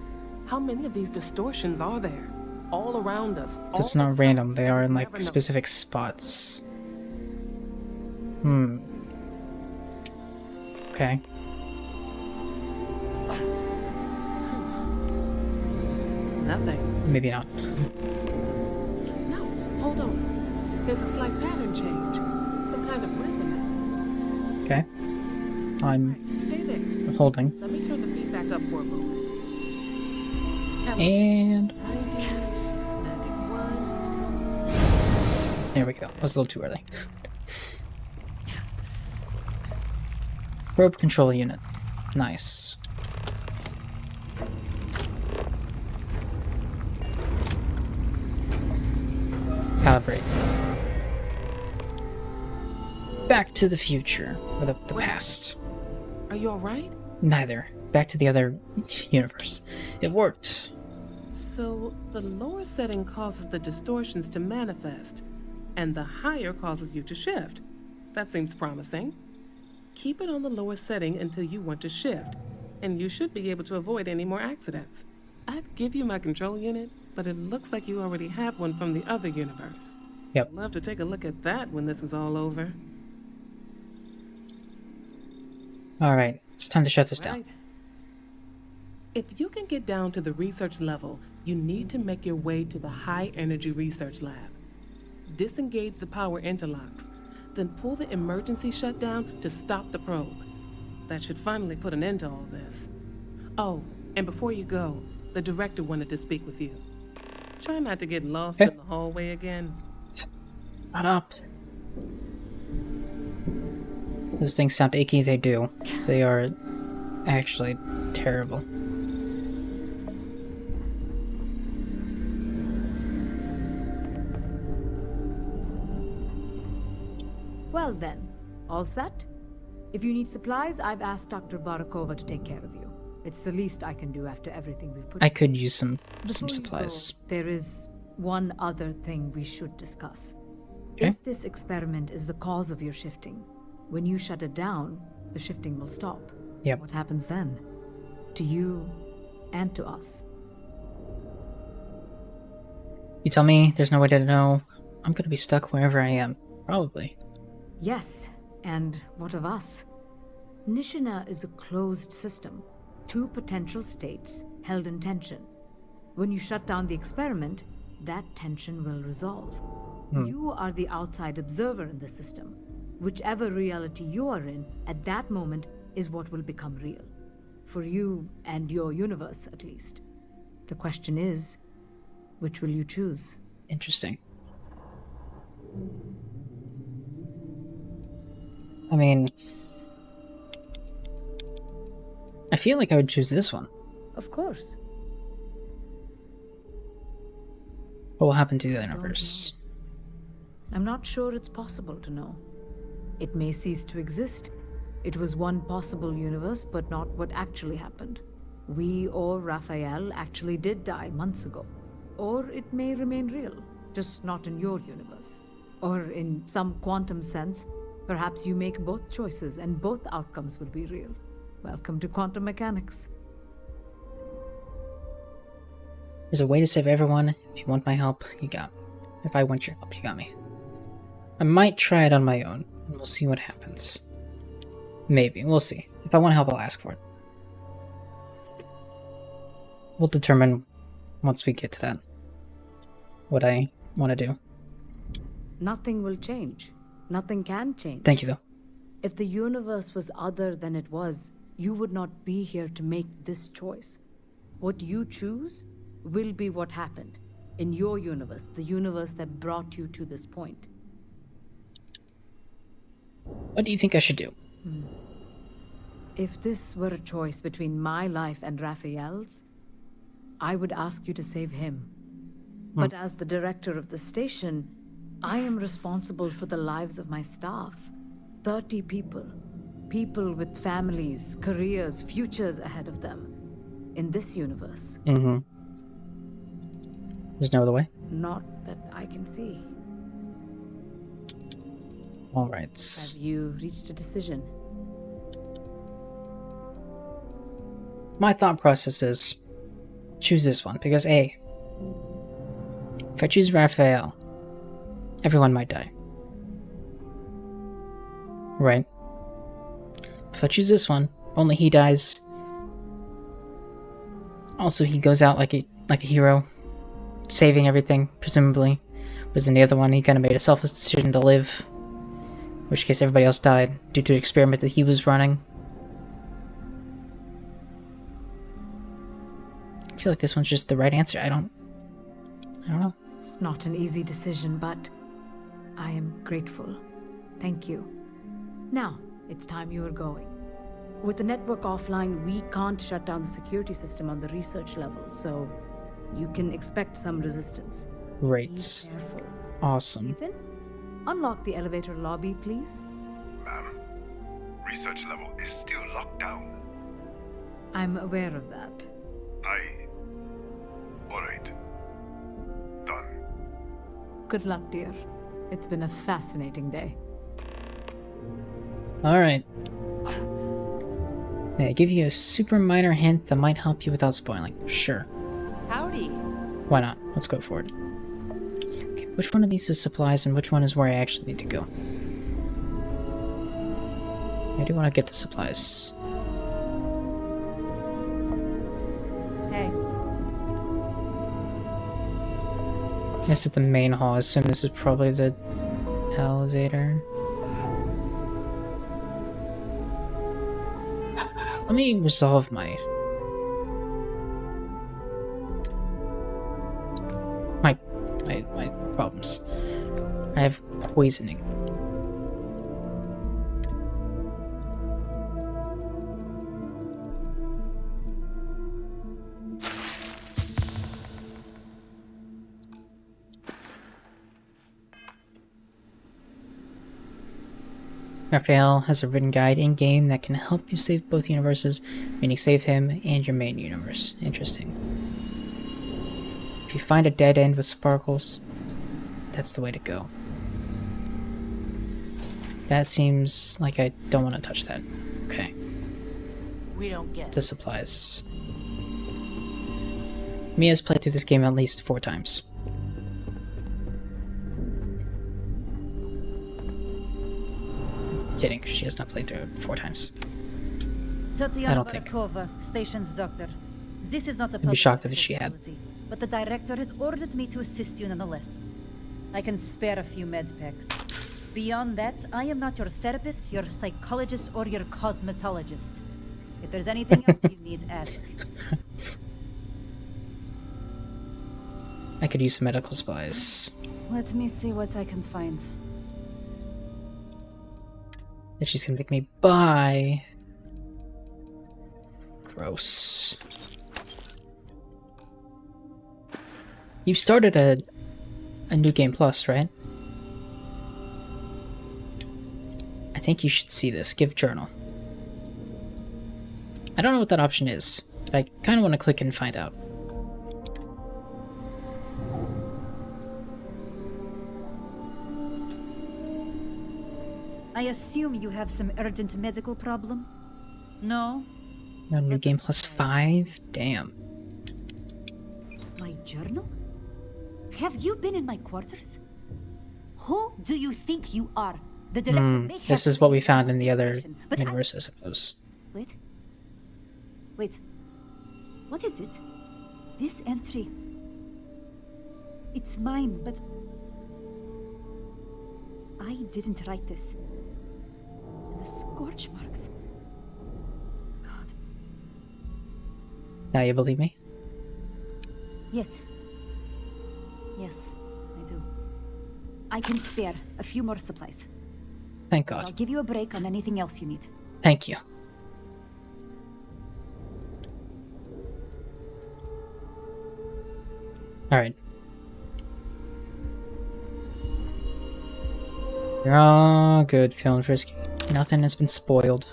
How many of these distortions are there? All around us. So it's not random. They are in like specific spots. Okay. Nothing. Maybe not. No, hold on. There's a slight pattern change. Some kind of resonance. Okay. I'm Stay there. holding. Let me turn the feedback up for a moment. And 90, 91. there we go. It was a little too early. Probe control unit. Nice. Calibrate. Back to the future. Or the past. Are you alright? Neither. Back to the other universe. It worked. So, the lower setting causes the distortions to manifest, and the higher causes you to shift. That seems promising. Keep it on the lower setting until you want to shift, and you should be able to avoid any more accidents. I'd give you my control unit, but it looks like you already have one from the other universe. Yep. I'd love to take a look at that when this is all over. Alright, it's time to shut this down. Right. If you can get down to the research level, you need to make your way to the high energy research lab. Disengage the power interlocks, then pull the emergency shutdown to stop the probe. That should finally put an end to all this. Oh, and before you go, the director wanted to speak with you. Try not to get lost in the hallway again. Shut up. Those things sound icky, they do. They are actually terrible. Well then, all set? If you need supplies, I've asked Dr. Barakova to take care of you. It's the least I can do after everything we've put. I could use some Before supplies. you go, there is one other thing we should discuss. Okay. If this experiment is the cause of your shifting, when you shut it down, the shifting will stop. Yep. What happens then? To you and to us. You tell me there's no way to know. I'm gonna be stuck wherever I am. Probably. Yes, and what of us? Nishina is a closed system. 2 potential states held in tension. When you shut down the experiment, that tension will resolve. You are the outside observer in the system. Whichever reality you are in at that moment is what will become real. For you and your universe, at least. The question is, which will you choose? Interesting. I mean, I feel like I would choose this one. Of course. What will happen to the universe? I'm not sure it's possible to know. It may cease to exist. It was one possible universe, but not what actually happened. We or Raphael actually did die months ago. Or it may remain real, just not in your universe. Or in some quantum sense, perhaps you make both choices and both outcomes will be real. Welcome to quantum mechanics. There's a way to save everyone. If you want my help, you got me. If I want your help, you got me. I might try it on my own, and we'll see what happens. Maybe, we'll see. If I want help, I'll ask for it. We'll determine once we get to that what I want to do. Nothing will change. Nothing can change. Thank you, though. If the universe was other than it was, you would not be here to make this choice. What you choose will be what happened in your universe, the universe that brought you to this point. What do you think I should do? If this were a choice between my life and Raphael's, I would ask you to save him. But as the director of the station, I am responsible for the lives of my staff. 30 people. People with families, careers, futures ahead of them. In this universe. There's no other way? Not that I can see. Alright. Have you reached a decision? My thought process is choose this one, because A, if I choose Raphael, everyone might die. Right? If I choose this one, only he dies. Also, he goes out like a hero, saving everything, presumably. Whereas in the other one, he kind of made a selfless decision to live. In which case everybody else died due to an experiment that he was running. I feel like this one's just the right answer. I don't know. It's not an easy decision, but I am grateful. Thank you. Now, it's time you are going. With the network offline, we can't shut down the security system on the research level, so you can expect some resistance. Great. Be careful. Awesome. Ethan, unlock the elevator lobby, please. Ma'am, research level is still locked down. I'm aware of that. Alright. Done. Good luck, dear. It's been a fascinating day. Alright. May I give you a super minor hint that might help you without spoiling? Sure. Howdy. Why not? Let's go for it. Okay, which one of these is supplies and which one is where I actually need to go? I do want to get the supplies. Hey. This is the main hall. I assume this is probably the elevator. Let me resolve my problems. I have poisoning. Raphael has a written guide in-game that can help you save both universes, meaning save him and your main universe. Interesting. If you find a dead end with sparkles, that's the way to go. That seems like I don't want to touch that. Okay. We don't get The supplies. Mia's played through this game at least 4 times. Kidding, she has not played through it 4 times. I don't think. Barakova, station's doctor. This is not a I'd be shocked if she had. facility, but the director has ordered me to assist you nonetheless. I can spare a few med packs. Beyond that, I am not your therapist, your psychologist, or your cosmetologist. If there's anything else you need, ask. I could use some medical supplies. Let me see what I can find. That she's gonna make me buy. Gross. You started a new game plus, right? I think you should see this. Give journal. I don't know what that option is, but I kind of want to click and find out. I assume you have some urgent medical problem? No? No new game plus 5? Damn. My journal? Have you been in my quarters? Who do you think you are? The director This is what we found in the other universe, I suppose. Wait. Wait. What is this? This entry. It's mine, but I didn't write this. And the scorch marks. God. Now you believe me? Yes. Yes, I do. I can spare a few more supplies. Thank But God. I'll give you a break on anything else you need. Thank you. Alright. You're all good, feeling frisky. Nothing has been spoiled.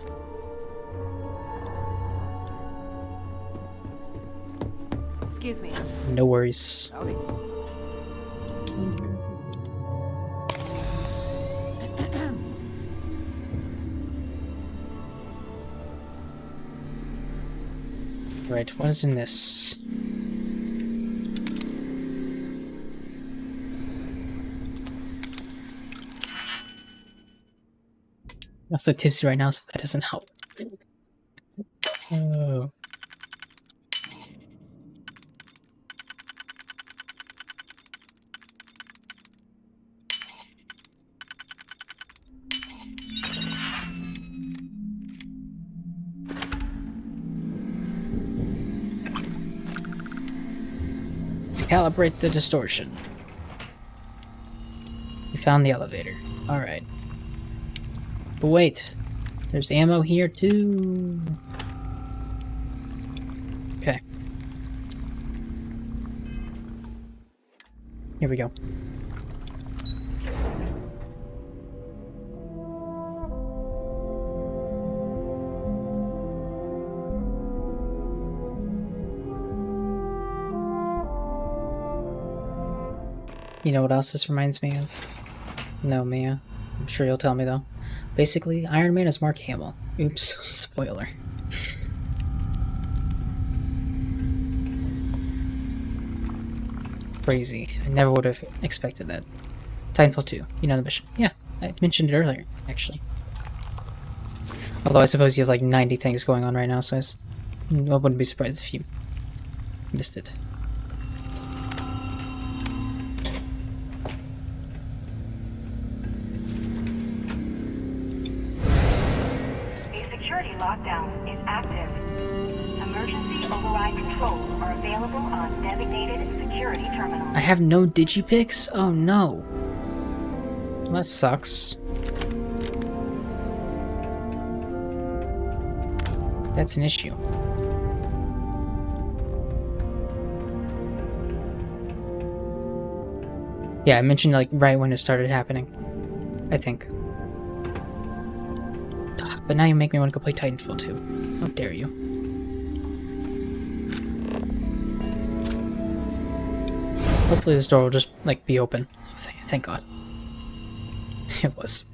Excuse me. No worries. Howdy. Right, what is in this? I'm so tipsy right now, so that doesn't help. Oh. Let's calibrate the distortion. We found the elevator. Alright. But wait, there's ammo here too. Okay. Here we go. You know what else this reminds me of? No, Mia. I'm sure you'll tell me though. Basically, Iron Man is Mark Hamill. Oops, spoiler. Crazy. I never would have expected that. Titanfall 2, you know the mission. Yeah, I mentioned it earlier, actually. Although I suppose you have like 90 things going on right now, so I wouldn't be surprised if you missed it. A security lockdown is active. Emergency override controls are available on designated security terminals. I have no digipicks? Oh no. Well, that sucks. That's an issue. Yeah, I mentioned like right when it started happening, I think. But now you make me want to go play Titanfall 2. How dare you? Hopefully this door will just like be open. Thank God. It was.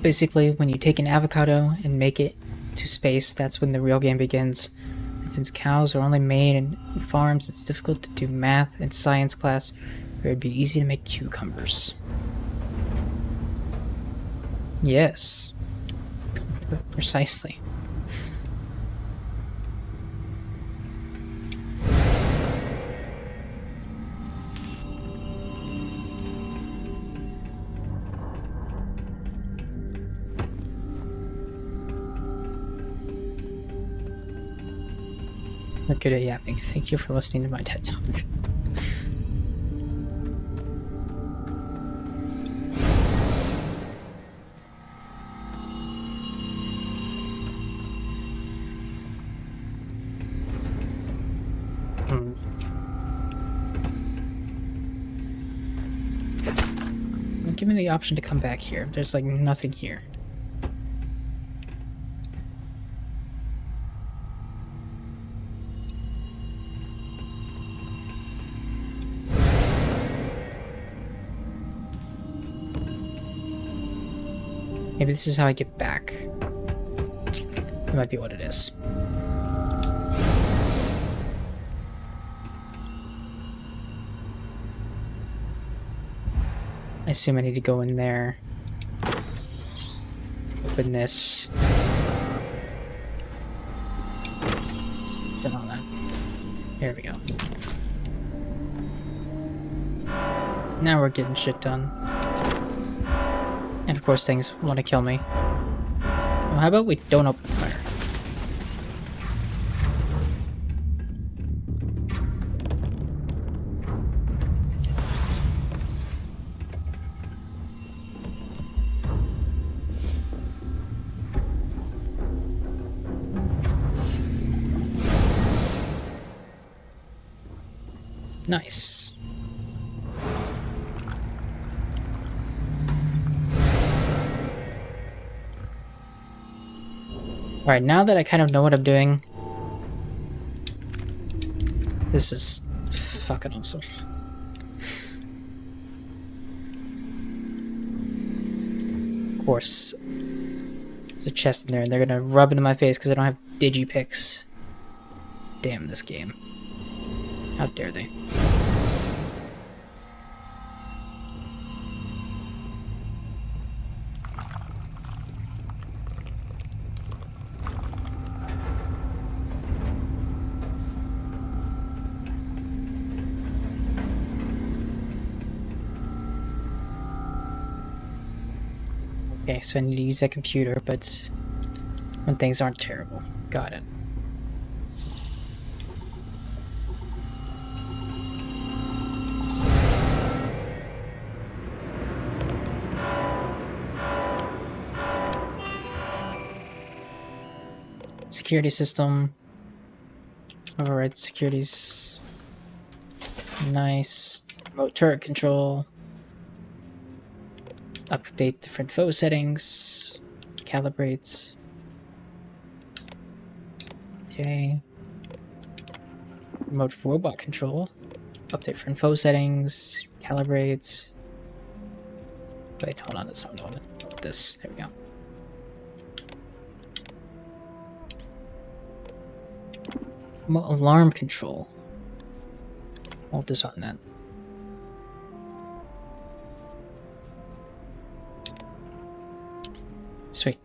Basically, when you take an avocado and make it to space, that's when the real game begins. And since cows are only made in farms, it's difficult to do math and science class, where it'd be easy to make cucumbers. Yes. Precisely. We're good at yapping. Thank you for listening to my TED Talk. Give me the option to come back here. There's like nothing here. Maybe this is how I get back. That might be what it is. I assume I need to go in there. Open this. Turn on that. There we go. Now we're getting shit done. And of course things want to kill me. Well, how about we don't open fire? Nice. Alright, now that I kind of know what I'm doing, this is fucking awesome. Of course, there's a chest in there and they're gonna rub into my face because I don't have digipicks. Damn this game. How dare they? Okay, so I need to use that computer, but when things aren't terrible. Got it. Security system. Override securities. Nice. Remote turret control. Update different foe settings. Calibrate. Okay. Remote robot control. Update different foe settings. Calibrate. Wait, hold on, that's not the one. This. There we go. Remote alarm control. I'll disarm that. Sweet.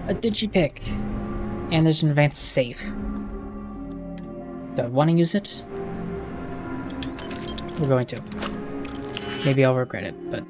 A digipick. And there's an advanced save. Do I want to use it? We're going to. Maybe I'll regret it, but...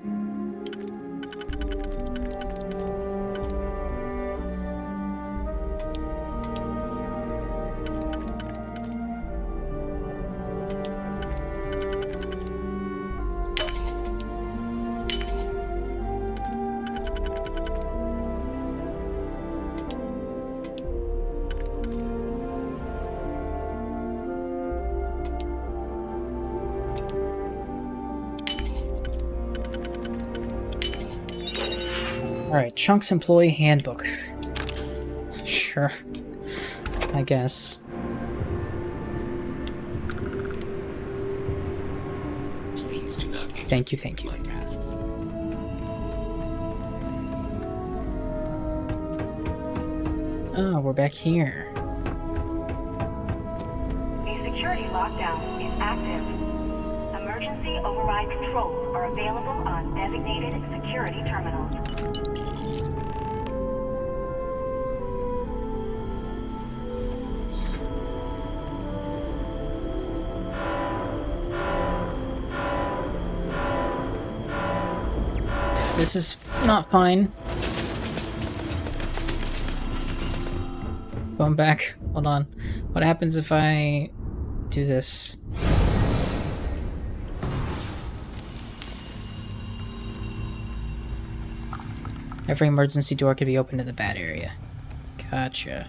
Alright, Chunk's Employee Handbook. Sure. I guess. Please do not Thank you, thank you. my tasks. Oh, we're back here. A security lockdown is active. Emergency override controls are available on designated security terminals. This is not fine. Going back. Hold on. What happens if I do this? Every emergency door can be opened in the bad area. Gotcha.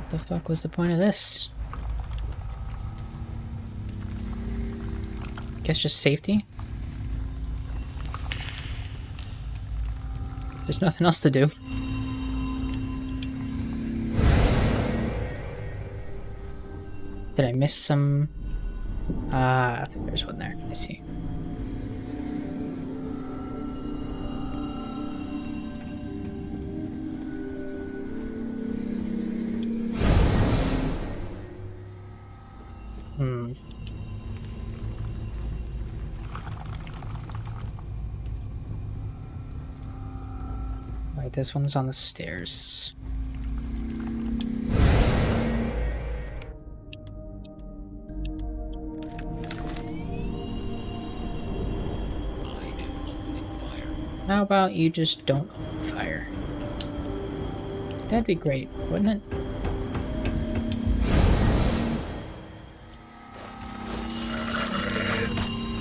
What the fuck was the point of this? Guess just safety? There's nothing else to do. Did I miss some? Ah, there's one there. I see. Right, this one's on the stairs. How about you just don't open fire? That'd be great, wouldn't it?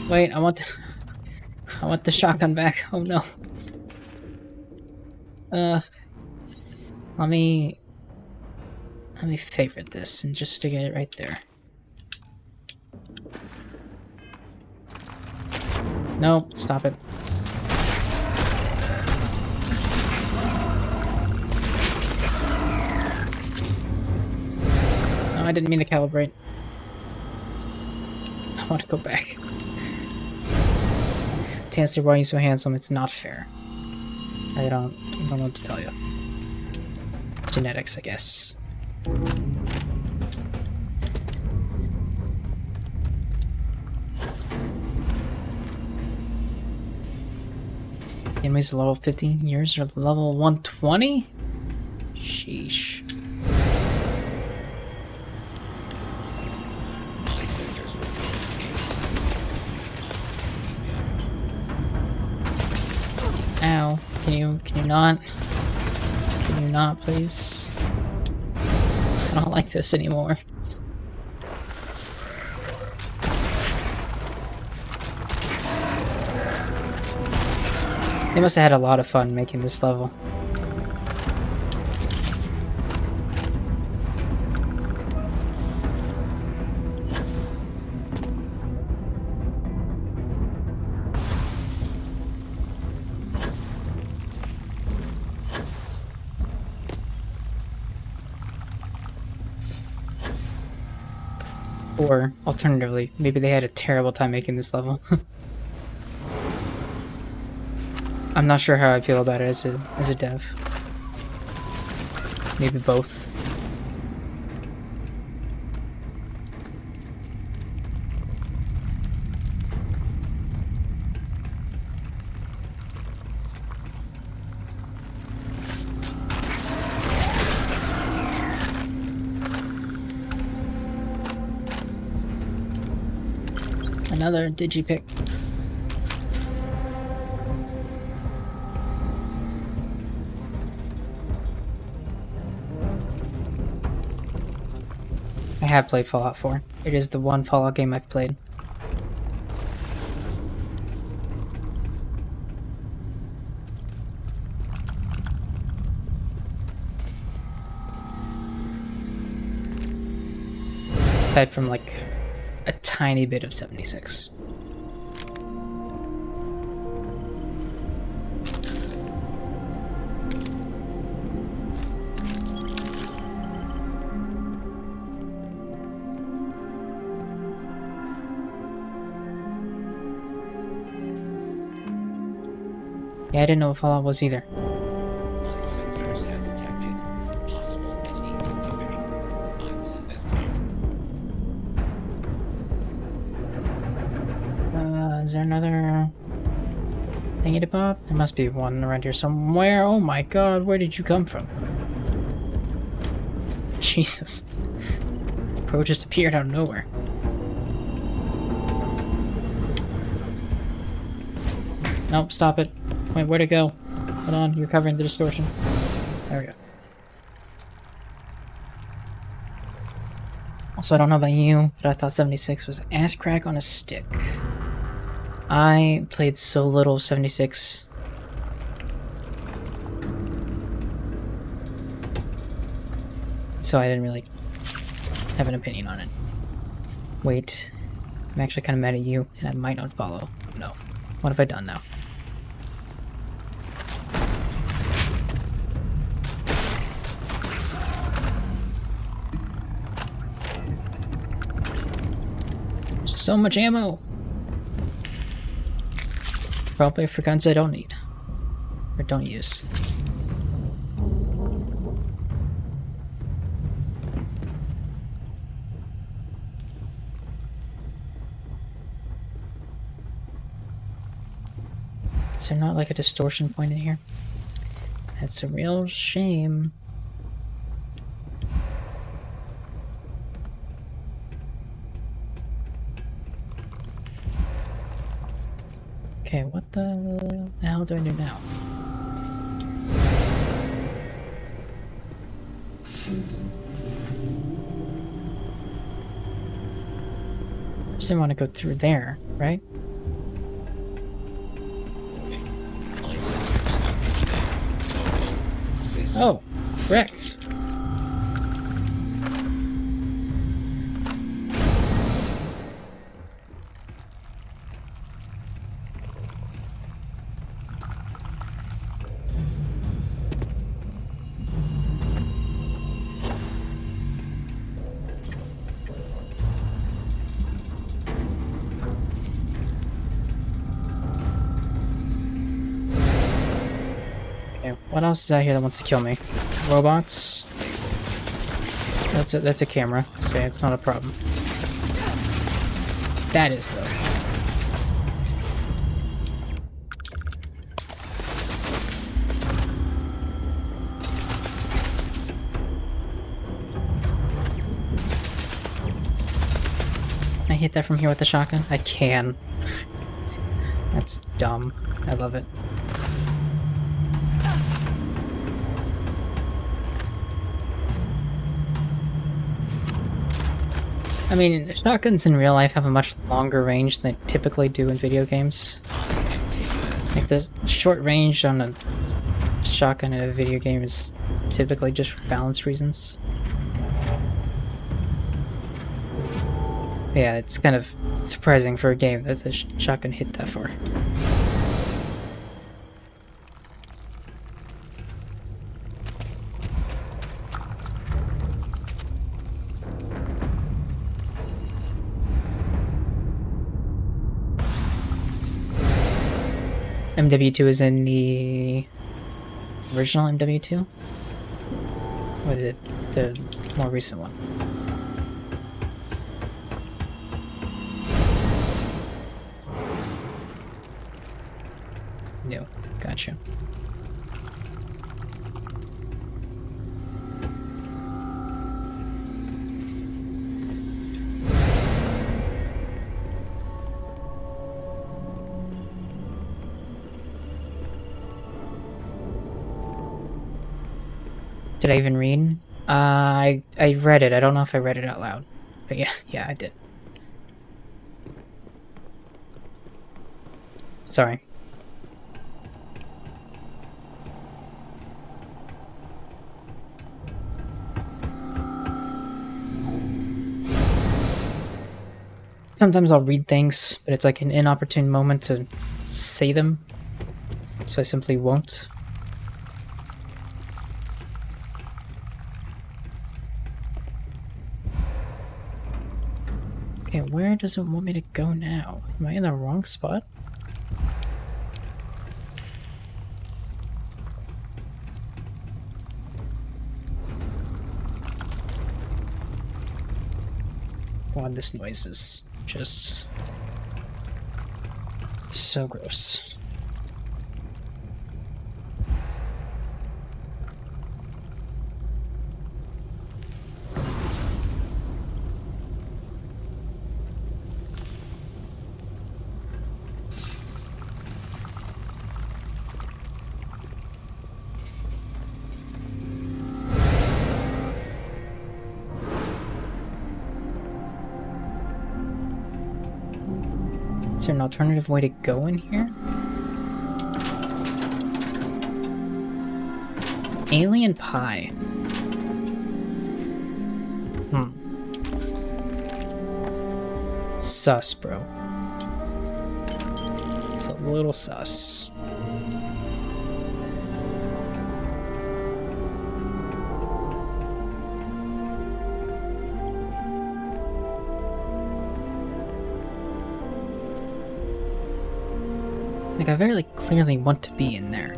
Wait, I want the shotgun back. Oh no. Let me favorite this and just stick it right there. Nope, stop it. No, I didn't mean to calibrate. I want to go back. Tanster, why are you so handsome? It's not fair. I don't know what to tell you. Genetics, I guess. Enemies level 15 years or level 120? Sheesh. Ow. Can you not? Can you not, please? I don't like this anymore. They must have had a lot of fun making this level. Or, alternatively, maybe they had a terrible time making this level. I'm not sure how I feel about it as a dev. Maybe both. Another digipick. I have played Fallout 4. It is the one Fallout game I've played. Aside from like a tiny bit of 76. Yeah, I didn't know what Fallout was either. My sensors have detected possible enemy activity. I will investigate. Is there another thingy to pop? There must be one around here somewhere. Oh my god, where did you come from? Jesus. Bro just appeared out of nowhere. Nope, stop it. Wait, where'd it go? Hold on, you're covering the distortion. There we go. Also, I don't know about you, but I thought 76 was ass crack on a stick. I played so little 76. So I didn't really have an opinion on it. Wait, I'm actually kind of mad at you, and I might not follow. No. What have I done now? So much ammo! Probably for guns I don't need. Or don't use. Is there not like a distortion point in here? That's a real shame. Okay, what the hell do I do now? Just didn't want to go through there, right? My sensors are picking up, so we'll assist. Oh, correct. What else is out here that wants to kill me? Robots? That's a camera. Okay, it's not a problem. That is, though. Can I hit that from here with the shotgun? I can. That's dumb. I love it. I mean, shotguns in real life have a much longer range than they typically do in video games. I am taking a Like the short range on a shotgun in a video game is typically just for balance reasons. Yeah, it's kind of surprising for a game that the shotgun hit that far. MW2 is in the original MW2? Or the more recent one? No, gotcha. Did I even read? I read it. I don't know if I read it out loud. But yeah, I did. Sorry. Sometimes I'll read things, but it's like an inopportune moment to say them, so I simply won't. Okay, where does it want me to go now? Am I in the wrong spot? God, this noise is just so gross. Is there an alternative way to go in here? Alien pie. Sus, bro. It's a little sus. Like, I very clearly want to be in there.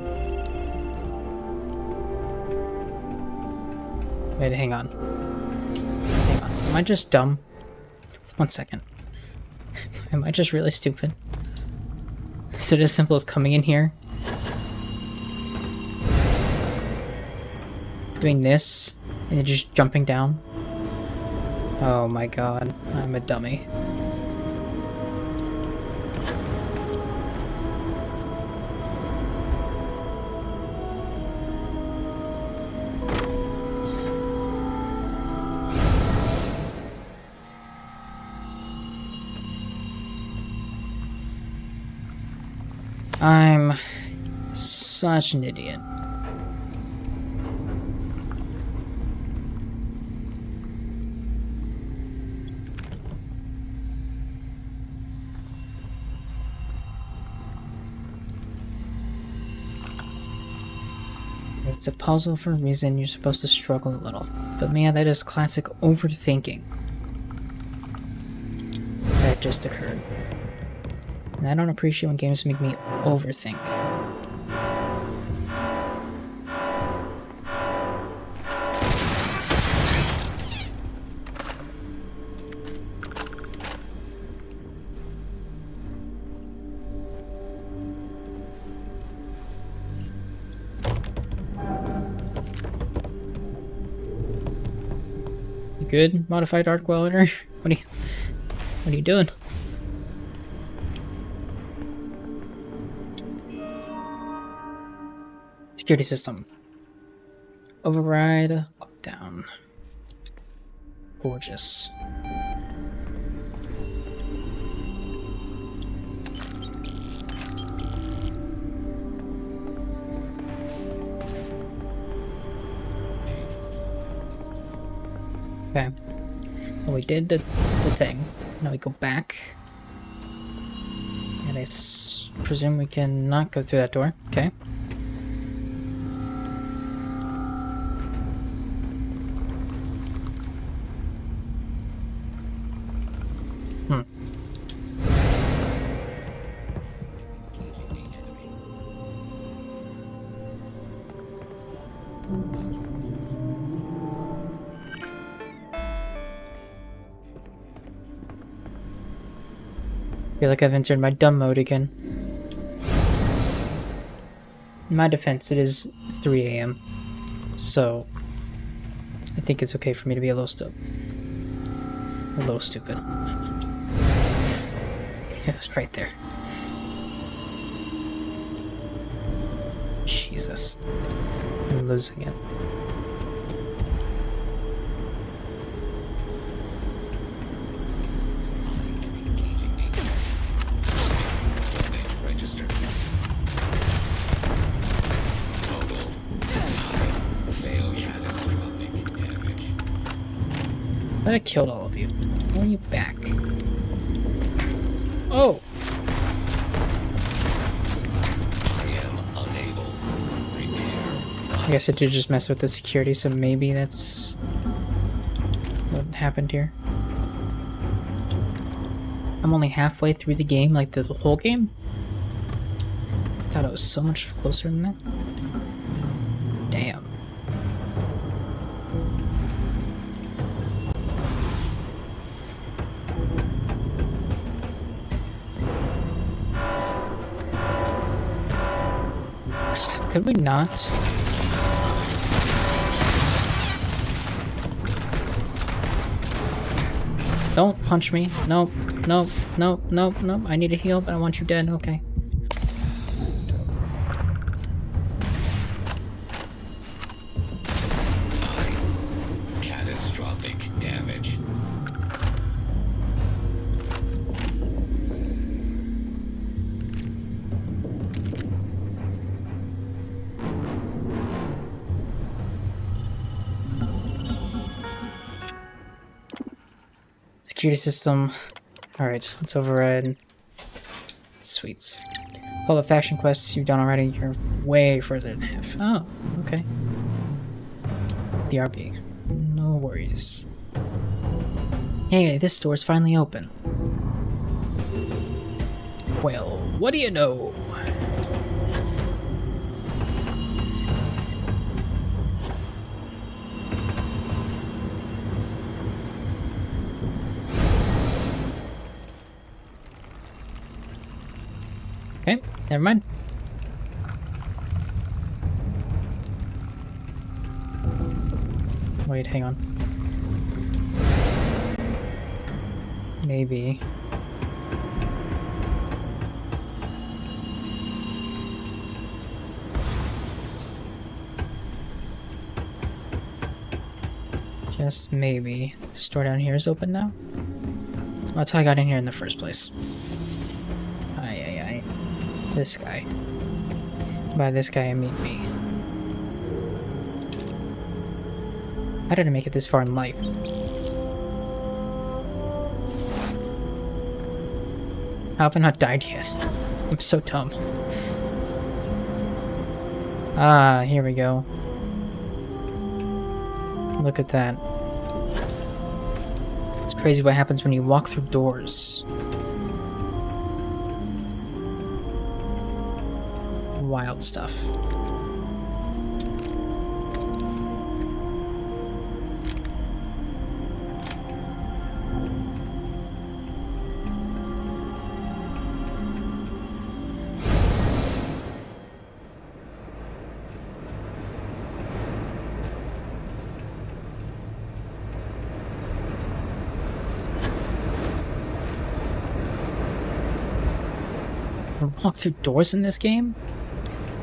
Wait, hang on. Hang on. Am I just dumb? 1 second. Am I just really stupid? Is it as simple as coming in here? Doing this? And then just jumping down? Oh my god. I'm a dummy. I'm such an idiot. It's a puzzle for a reason. You're supposed to struggle a little. But man, that is classic overthinking. That just occurred. And I don't appreciate when games make me overthink. You good, modified arc welder? What are you doing? Security system. Override, lockdown. Gorgeous. Okay. Well, we did the thing. Now we go back. And I presume we can not go through that door. Okay. I feel like I've entered my dumb mode again. In my defense, it is 3 AM, so I think it's okay for me to be a little stupid. It was right there. Jesus. I'm losing it. I killed all of you. Why are you back? Oh! I am unable to repair. I guess I did just mess with the security, so maybe that's what happened here. I'm only halfway through the game, like the whole game? I thought it was so much closer than that. Damn. Could we not? Don't punch me. Nope. Nope. Nope. Nope. Nope. I need a heal, but I want you dead. Okay. Catastrophic damage. Security system. Alright, let's override. Sweets. All the faction quests you've done already, you're way further than half. Oh, okay. BRB. No worries. Hey, this door's finally open. Well, what do you know? Okay, never mind. Wait, hang on. Maybe. Just maybe. This door down here is open now? That's how I got in here in the first place. This guy. By this guy, I mean me. How did I make it this far in life? How have I not died yet? I'm so dumb. Ah, here we go. Look at that. It's crazy what happens when you walk through doors. Wild stuff. Walk through doors in this game?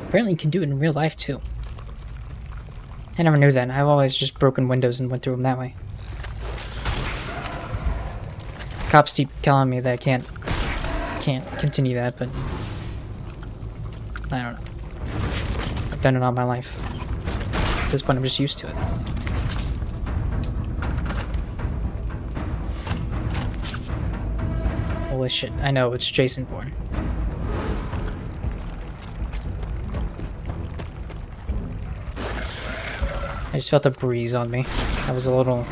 Apparently you can do it in real life too. I never knew that. I've always just broken windows and went through them that way. Cops keep telling me that I can't continue that, but I don't know. I've done it all my life. At this point I'm just used to it. Holy shit, I know, it's Jason Bourne. I just felt a breeze on me. That was a little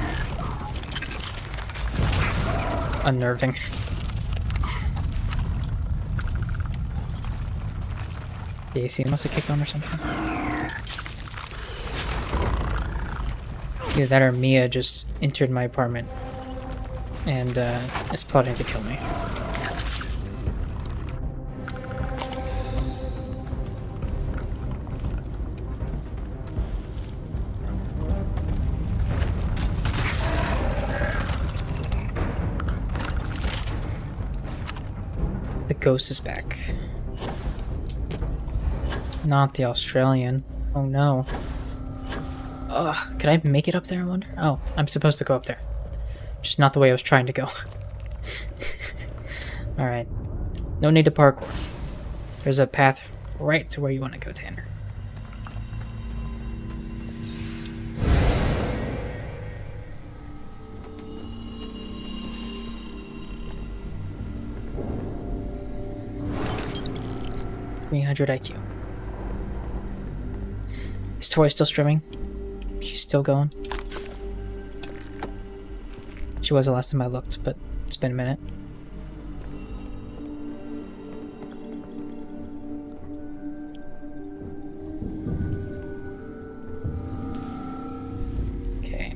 unnerving. The AC must have kicked on or something. Either that or Mia just entered my apartment and is plotting to kill me. The ghost is back. Not the Australian. Oh no. Ugh, could I make it up there, I wonder? Oh, I'm supposed to go up there. Just not the way I was trying to go. Alright. No need to parkour. There's a path right to where you want to go, Tanner. .300 IQ. Is Tori still streaming? She's still going? She was the last time I looked, but it's been a minute. Okay.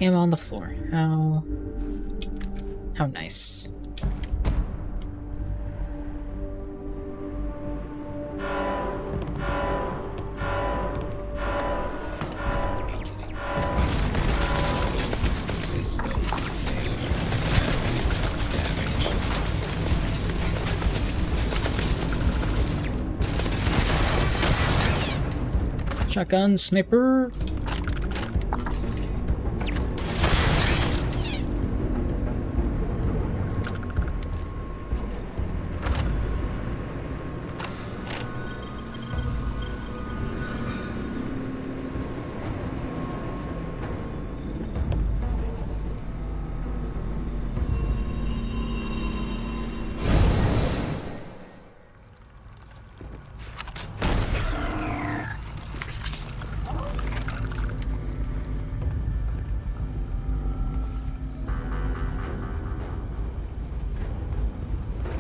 Ammo on the floor. How nice. Shotgun, sniper.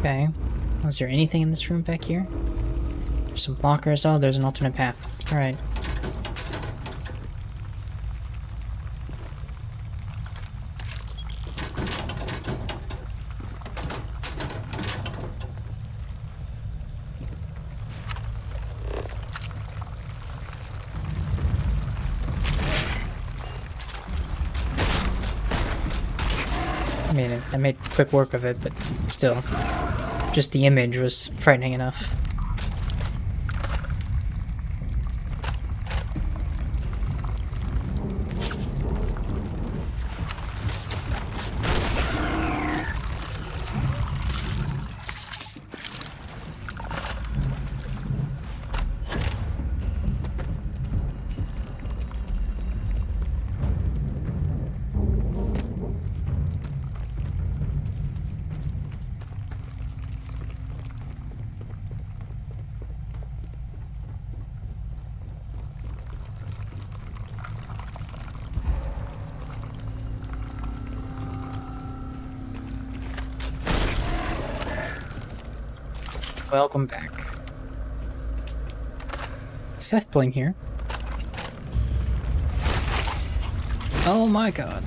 Okay. Was there anything in this room back here? There's some blockers. Oh, there's an alternate path. Alright. I mean, I made quick work of it, but still. Just the image was frightening enough. Welcome back. Seth Bling here. Oh my god.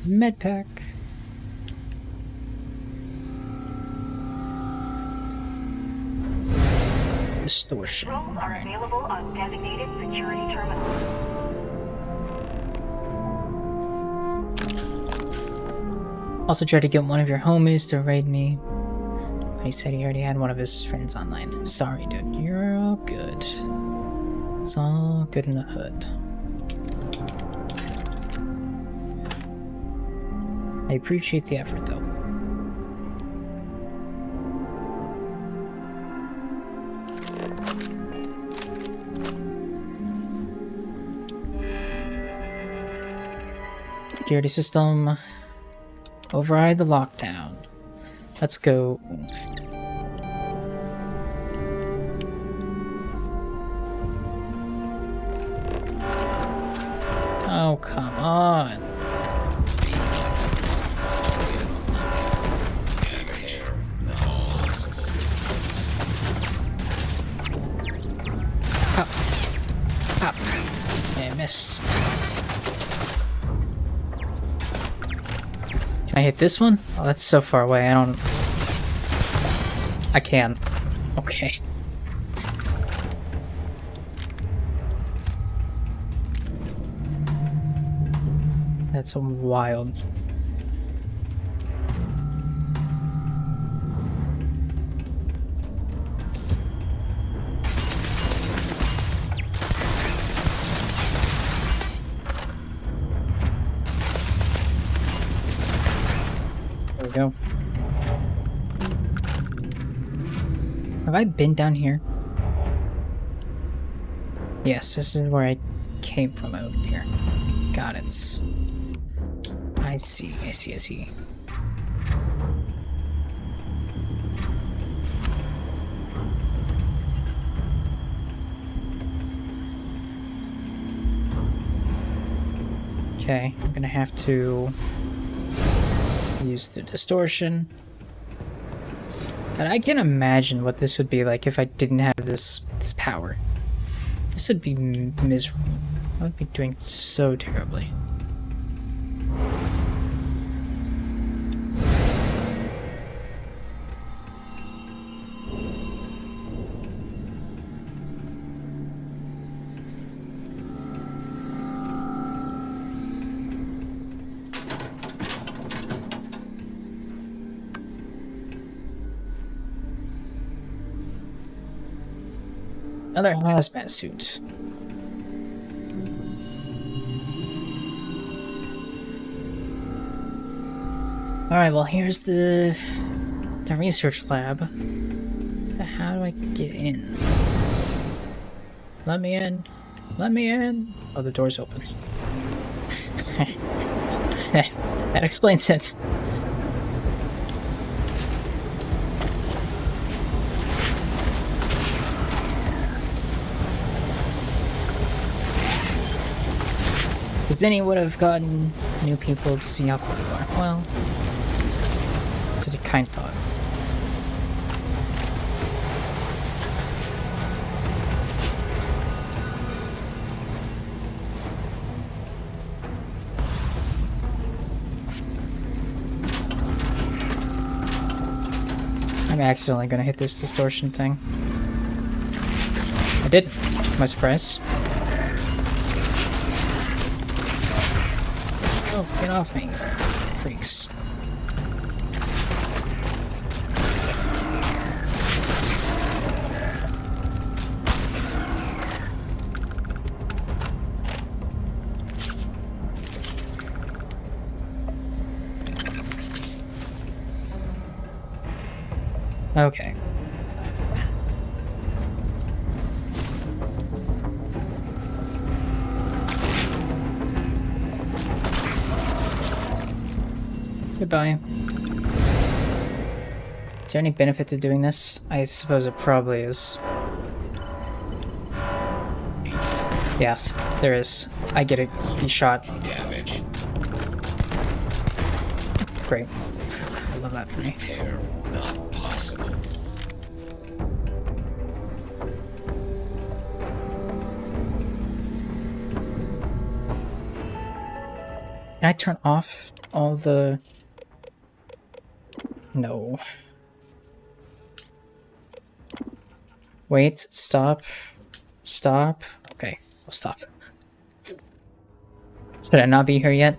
Medpack. Distortion. Controls are available on designated security terminals. Also tried to get one of your homies to raid me. He said he already had one of his friends online. Sorry, dude. You're all good. It's all good in the hood. I appreciate the effort, though. Security system. Override the lockdown. Let's go. Oh, come on. Pop. Pop. Yeah, I missed. Can I hit this one? Oh, that's so far away. I can. Okay. That's wild. There we go. Have I been down here? Yes, this is where I came from out here. Got it. I see. Okay, I'm gonna have to use the distortion. But I can imagine what this would be like if I didn't have this power. This would be miserable. I would be doing so terribly. Another hazmat suit. Alright, well here's the research lab. But how do I get in? Let me in. Let me in. Oh, the door's open. That explains it. Because then he would have gotten new people to see how cool you are. Well, that's what I kind of thought. I'm accidentally gonna hit this distortion thing. I didn't. To my surprise. Oh, get off me, freaks. Okay. Goodbye. Is there any benefit to doing this? I suppose it probably is. Yes, there is. I get it. Be shot. Damage. Great. I love that for me. Repair not possible. Can I turn off all the... No. Wait, stop. Stop. Okay, I'll stop. Should I not be here yet?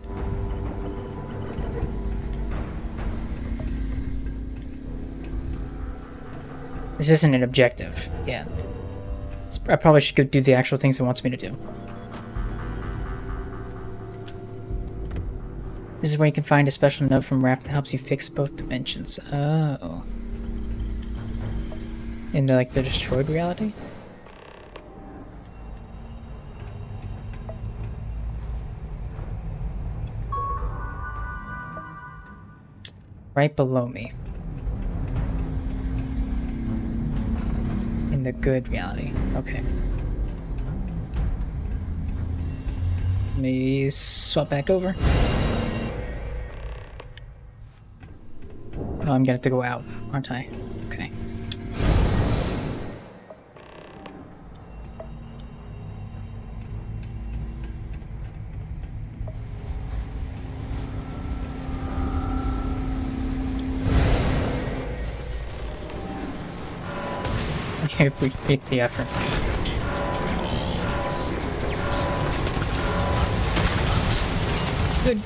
This isn't an objective yet. I probably should go do the actual things it wants me to do. This is where you can find a special note from Raph that helps you fix both dimensions. Oh. In the, like, the destroyed reality? Right below me. In the good reality. Okay. Let me swap back over. Oh, I'm gonna have to go out, aren't I? Okay. I appreciate the effort. Good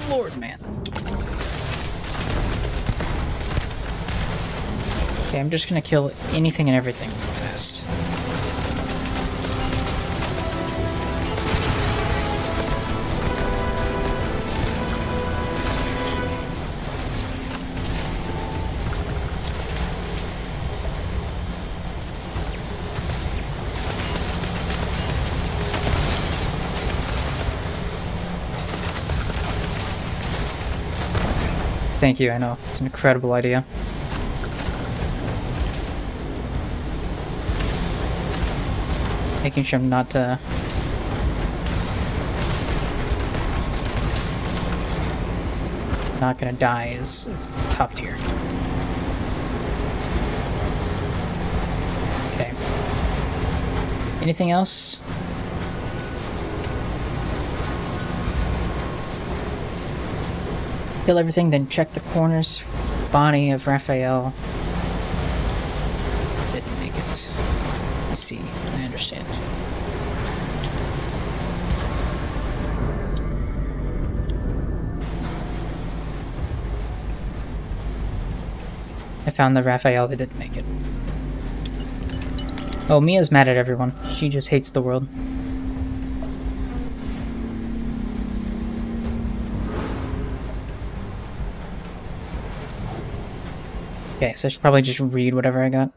lord, man. Okay, I'm just gonna kill anything and everything real fast. Thank you, I know. It's an incredible idea. Making sure I'm not, not gonna die is top tier. Okay. Anything else? Kill everything, then check the corners. Body of Raphael. Didn't make it. I see. I understand. I found the Raphael that didn't make it. Oh, Mia's mad at everyone. She just hates the world. Okay, so I should probably just read whatever I got.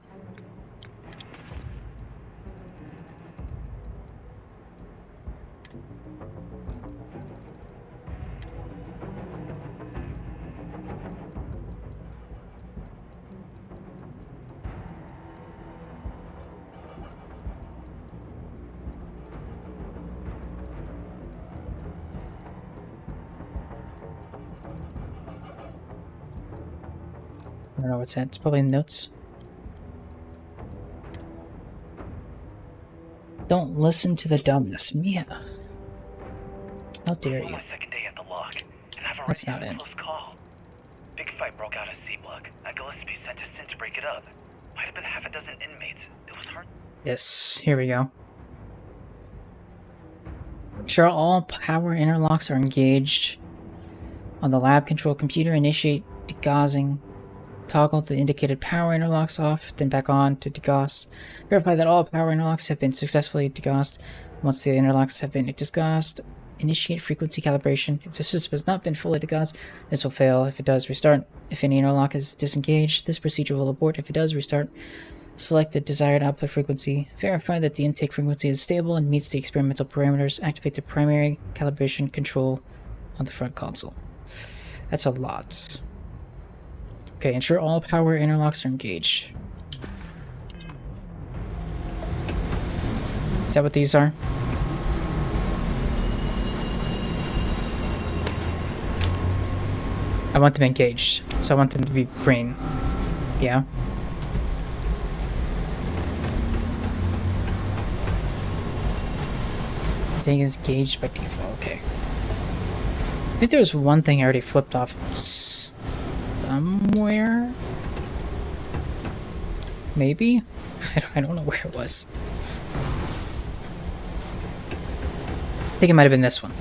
I don't know what's that. It's probably in the notes. Don't listen to the dumbness, Mia. How dare you? My second day at the lock, and I've already That's not had a it. close call. Big fight broke out at C-Block. A Gillespie sent us in to break it up. Might have been half a dozen inmates. It was hard. Yes, here we go. Ensure all power interlocks are engaged. On the lab control computer, initiate degaussing. Toggle the indicated power interlocks off, then back on to degauss. Verify that all power interlocks have been successfully degaussed. Once the interlocks have been degaussed, initiate frequency calibration. If the system has not been fully degaussed, this will fail. If it does, restart. If any interlock is disengaged, this procedure will abort. If it does, restart. Select the desired output frequency. Verify that the intake frequency is stable and meets the experimental parameters. Activate the primary calibration control on the front console. That's a lot. Okay, ensure all power interlocks are engaged. Is that what these are? I want them engaged, so I want them to be green. Yeah. I think it's gauged by default, okay. I think there was one thing I already flipped off somewhere? Maybe? I don't know where it was. I think it might have been this one.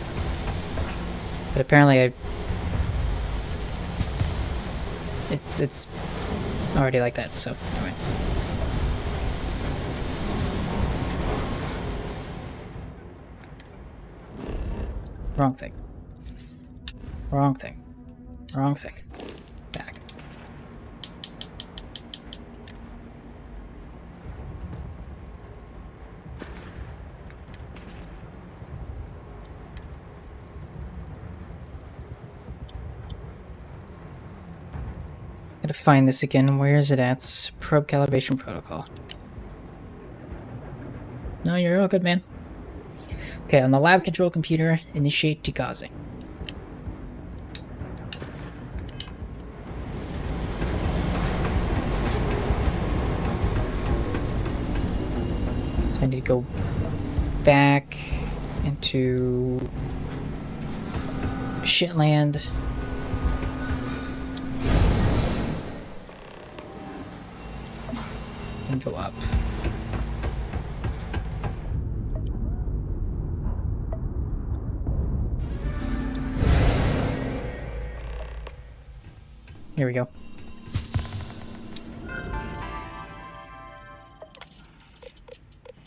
But apparently it's already like that, so anyway. Wrong thing. Wrong thing. Wrong thing. Back. Gotta find this again. Where is it at? Probe calibration protocol. No, you're all good, man. Okay, on the lab control computer, initiate degauzing. So I need to go back into Shitland. And go up. Here we go.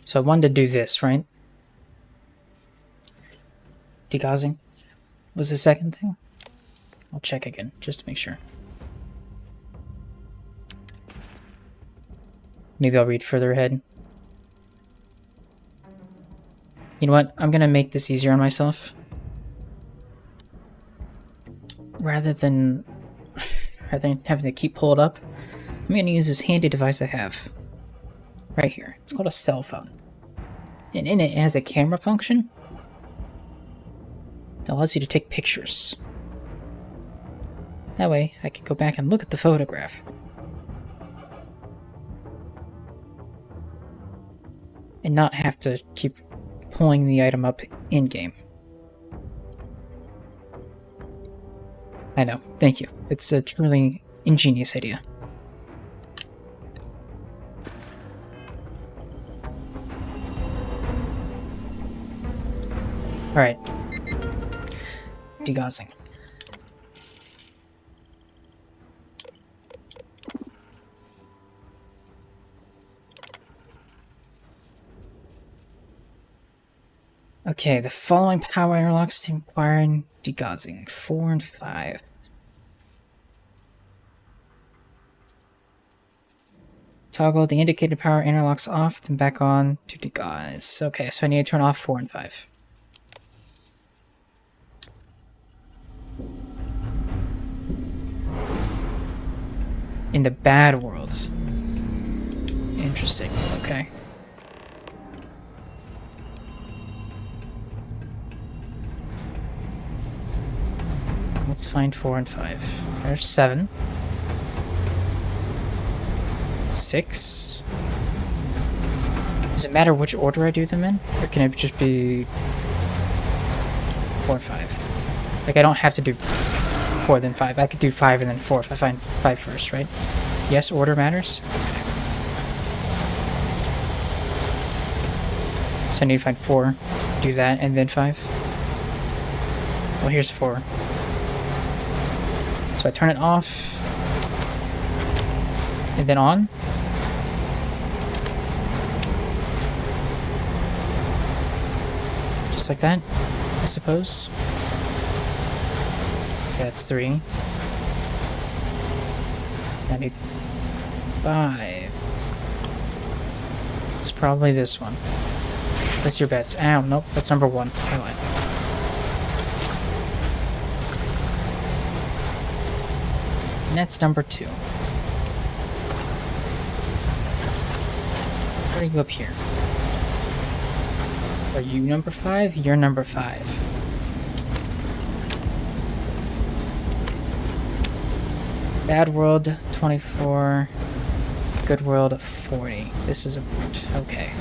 So I wanted to do this, right? Degauzing was the second thing. I'll check again, just to make sure. Maybe I'll read further ahead. You know what? I'm gonna make this easier on myself. Rather than having to keep pull it up, I'm gonna use this handy device I have. Right here. It's called a cell phone. And in it, it has a camera function that allows you to take pictures. That way, I can go back and look at the photograph. And not have to keep pulling the item up in-game. I know, thank you. It's a truly ingenious idea. Alright. Degauzing. Okay, the following power interlocks to require degauzing. 4 and 5. Toggle the indicated power interlocks off, then back on to degauze. Okay, so I need to turn off 4 and 5. In the bad world. Interesting, okay. Let's find 4 and 5. There's 7. 6. Does it matter which order I do them in? Or can it just be 4 and 5? Like, I don't have to do 4 then 5. I could do 5 and then 4 if I find 5 first, right? Yes, order matters? Okay. So I need to find 4, do that, and then 5. Well, here's 4. So I turn it off, and then on. Just like that, I suppose. Okay, that's 3. I need 5. It's probably this one. Place your bets. Ow, nope, that's number 1. I lied. And that's number 2. Where are you up here? Are you number 5? You're number 5. Bad world, 24. Good world, 40. This is a... okay.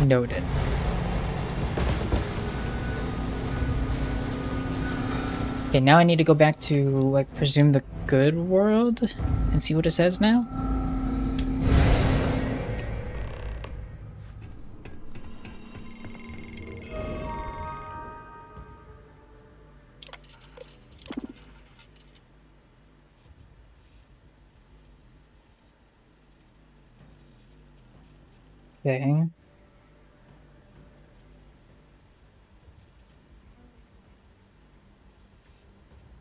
Noted. Okay, now I need to go back to, like, presume the good world and see what it says now. Okay.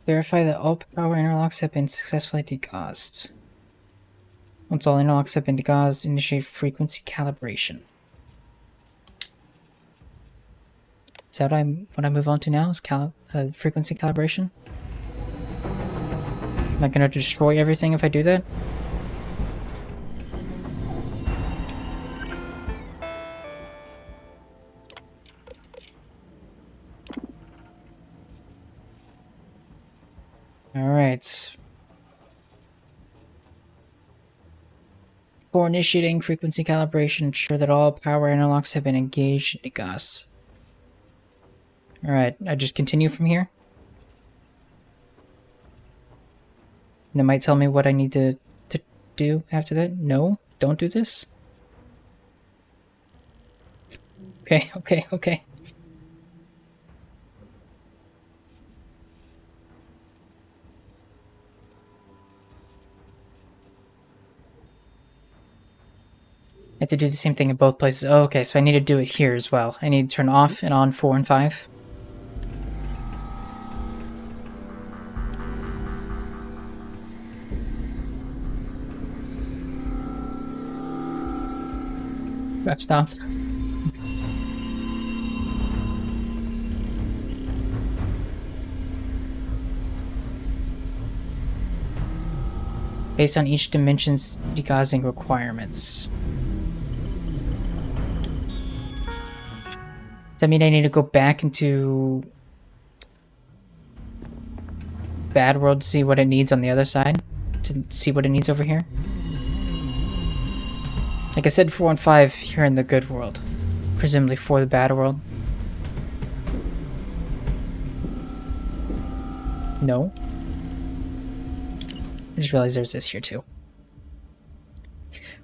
Verify that all power interlocks have been successfully degaussed. Once all interlocks have been degaussed, initiate frequency calibration. Is that what I move on to now? Is frequency calibration? Am I gonna destroy everything if I do that? Alright. Before initiating frequency calibration, ensure that all power interlocks have been engaged and degaussed. Alright, I just continue from here? And it might tell me what I need to do after that? No, don't do this? Okay, okay, okay. I have to do the same thing in both places. Oh, okay, so I need to do it here as well. I need to turn off and on 4 and 5. I've stopped. Based on each dimension's degaussing requirements. Does that mean I need to go back into Bad World to see what it needs on the other side? To see what it needs over here? Like I said, 4 and 5 here in the Good World. Presumably for the Bad World. No. I just realized there's this here too.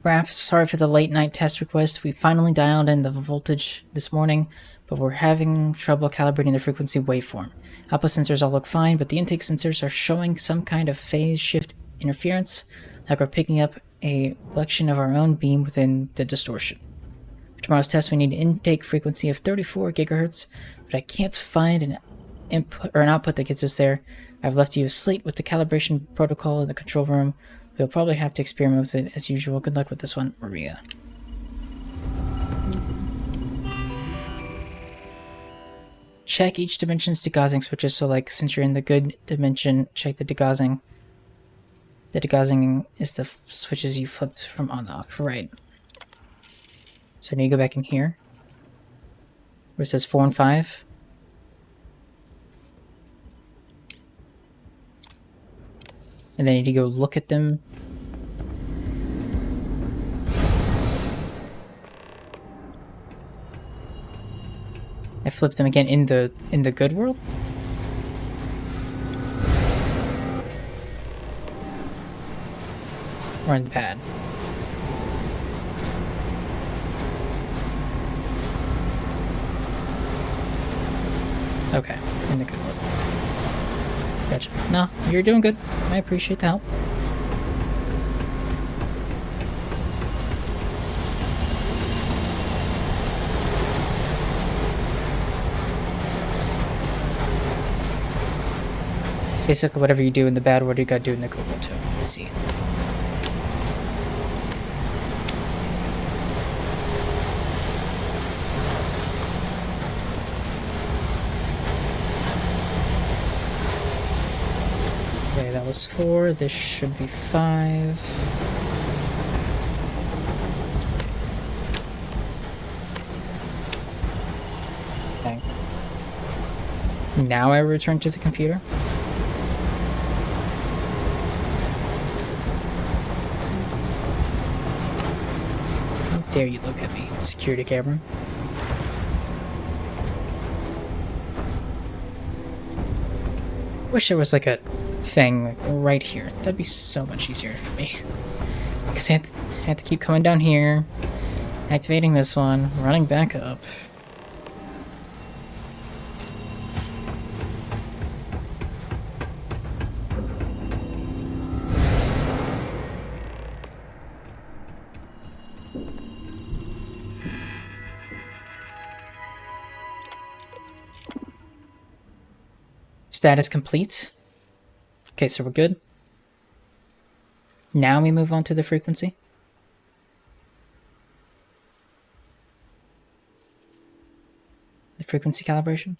Perhaps sorry for the late night test request. We finally dialed in the voltage this morning, but we're having trouble calibrating the frequency waveform. Output sensors all look fine, but the intake sensors are showing some kind of phase shift interference, like we're picking up a reflection of our own beam within the distortion. For tomorrow's test, we need an intake frequency of 34 gigahertz, but I can't find an input or an output that gets us there. I've left you asleep with the calibration protocol in the control room. We'll probably have to experiment with it as usual. Good luck with this one, Maria. Check each dimension's degaussing switches, so like since you're in the good dimension, check the degaussing. The degaussing is the switches you flipped from on to off, right. So I need to go back in here, where it says 4 and 5. And then I need to go look at them. I flipped them again in the good world? Or in the bad? Okay, in the good world. Gotcha. No, you're doing good. I appreciate the help. Basically, whatever you do in the bad world, you gotta do in the good world too. I see. Okay, that was 4. This should be 5. Okay. Now I return to the computer. How dare you look at me, security camera. Wish there was like a thing like right here. That'd be so much easier for me. Because I had to keep coming down here, activating this one, running back up. Status complete. Okay, so we're good. Now we move on to the frequency. The frequency calibration.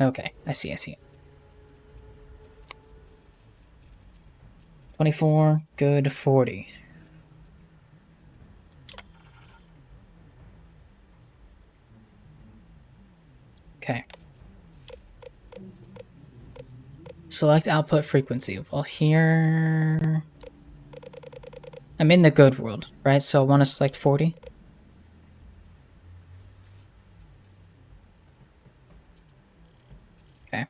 Okay, I see. 24, good, 40. Okay. Select output frequency. Well, here... I'm in the good world, right? So I want to select 40. Okay.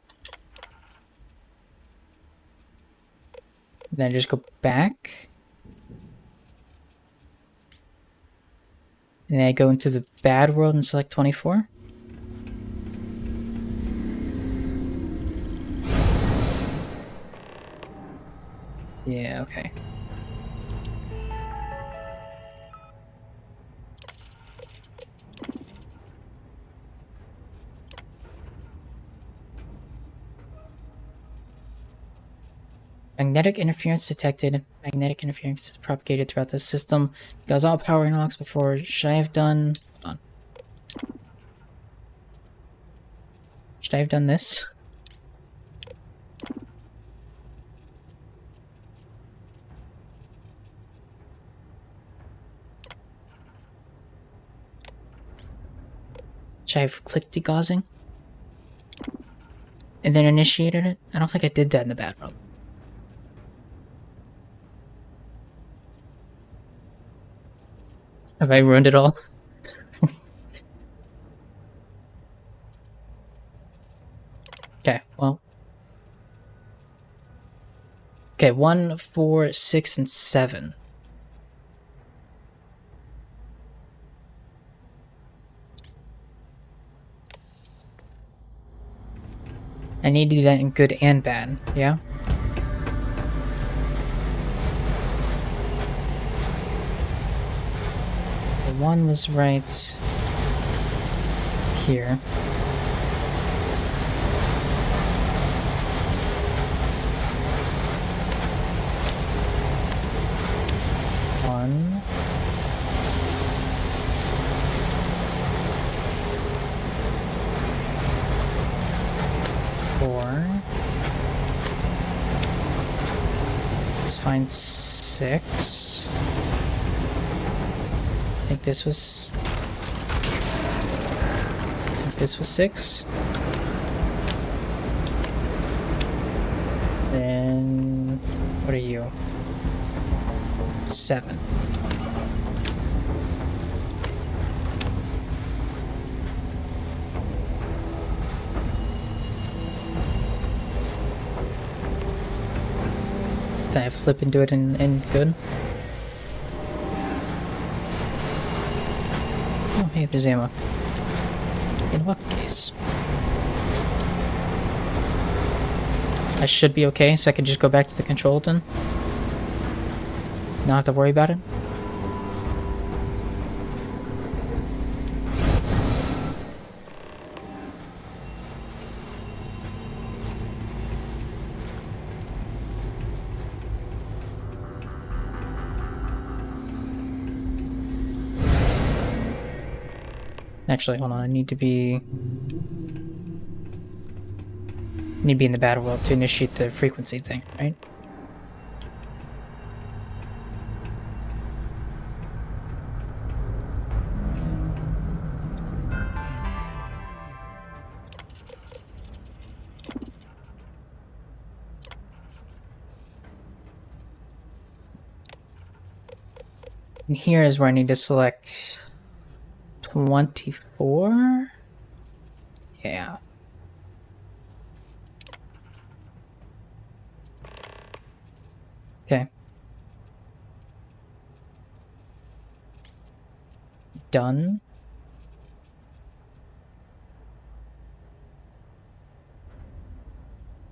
Then just go back. And then I go into the bad world and select 24. Yeah, okay. Magnetic interference detected. Magnetic interference is propagated throughout the system. Because all power unlocks before. Should I have done... Hold on. Should I have done this? Should I have clicked degaussing? And then initiated it? I don't think I did that in the bad room. Have I ruined it all? Okay, well. Okay, 1, 4, 6, and 7. I need to do that in good and bad, yeah? The 1 was right here. One. Let's find 6. I think this was 6. Then what are you? 7. So I flip into it and good. Oh, hey, there's ammo. In what case? I should be okay, so I can just go back to the control then. Not have to worry about it. Actually, hold on, I need to be in the battle world to initiate the frequency thing, right? And here is where I need to select 24? Yeah. Okay. Done.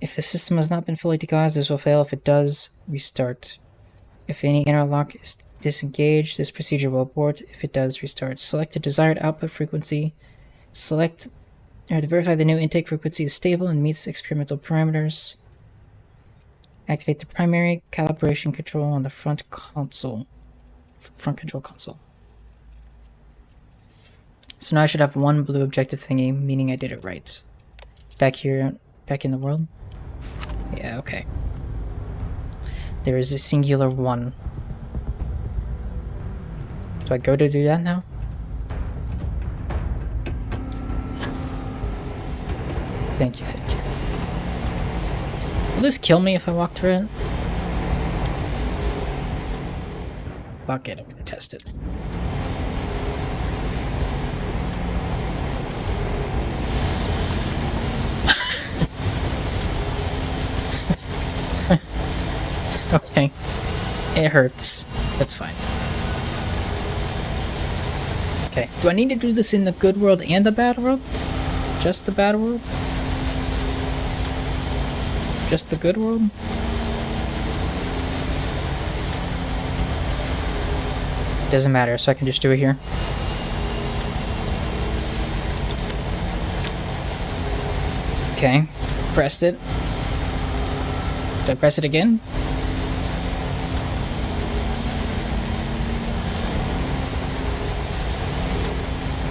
If the system has not been fully degaussed, this will fail. If it does, restart. If any interlock is disengaged, this procedure will abort. If it does, restart. Select the desired output frequency. Select To verify the new intake frequency is stable and meets experimental parameters. Activate the primary calibration control on the front console. Front control console. So now I should have one blue objective thingy, meaning I did it right. Back here, back in the world? Yeah, okay. There is a singular one. Do I go to do that now? Thank you, thank you. Will this kill me if I walk through it? Fuck it, I'm gonna test it. Okay. It hurts. That's fine. Okay. Do I need to do this in the good world and the bad world? Just the bad world? Just the good world? Doesn't matter, so I can just do it here. Okay. Pressed it. Do I press it again?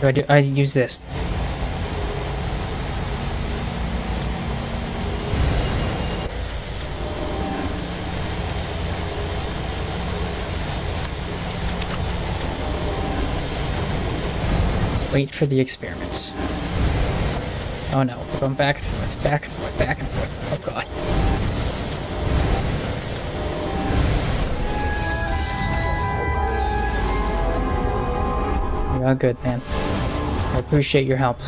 What do I do? I use this. Wait for the experiments. Oh no, we're going back and forth, back and forth, back and forth. Oh god. You're all good, man. I appreciate your help.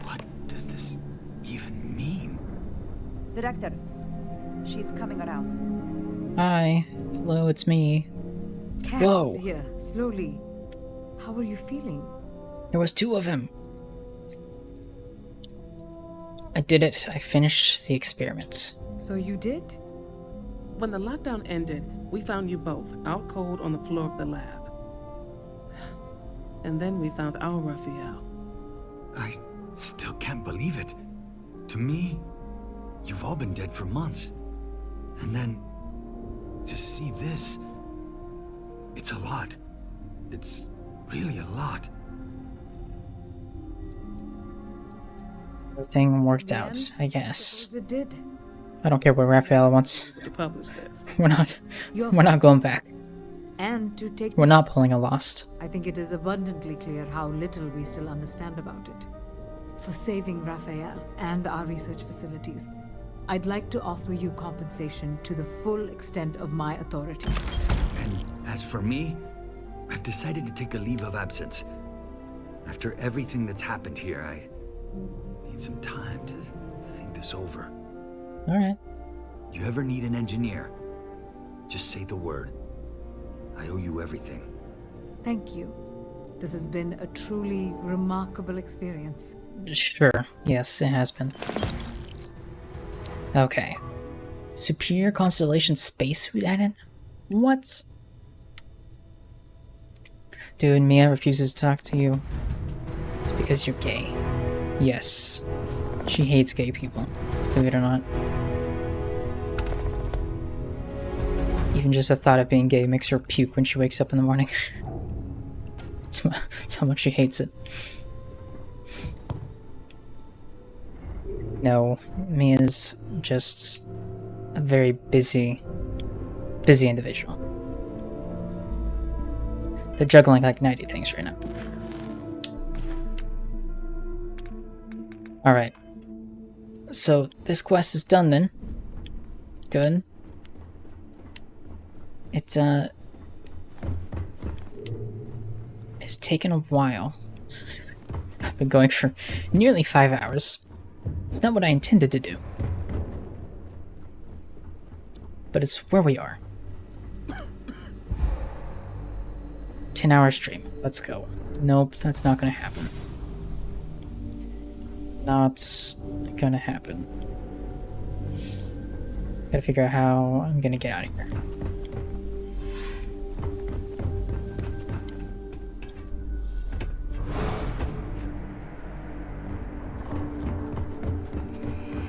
What does this even mean? Director, she's coming around. Hi. Hello, it's me. Cat, Whoa. Here, slowly. How are you feeling? There was 2 of him. I did it. I finished the experiments. So you did? When the lockdown ended, we found you both out cold on the floor of the lab. And then we found our Raphael. I still can't believe it. To me, you've all been dead for months. And then, to see this, it's a lot. It's really a lot. Everything worked out, I guess. It did. I don't care what Raphael wants. To publish this. We're not going back. And to take We're not pulling a Lost. I think it is abundantly clear how little we still understand about it. For saving Raphael and our research facilities, I'd like to offer you compensation to the full extent of my authority. And as for me, I've decided to take a leave of absence. After everything that's happened here, I need some time to think this over. Alright. You ever need an engineer? Just say the word. I owe you everything. Thank you. This has been a truly remarkable experience. Sure. Yes, it has been. Okay. Superior Constellation spacesuit added? What? Dude, Mia refuses to talk to you. It's because you're gay. Yes. She hates gay people, believe it or not. Even just the thought of being gay makes her puke when she wakes up in the morning. It's how much she hates it. No, Mia's just a very busy individual. They're juggling like 90 things right now. Alright. So, this quest is done then. Good. It's taken a while. I've been going for nearly 5 hours. It's not what I intended to do. But it's where we are. 10-hour stream. Let's go. Nope, that's not gonna happen. Not gonna happen. Gotta figure out how I'm gonna get out of here.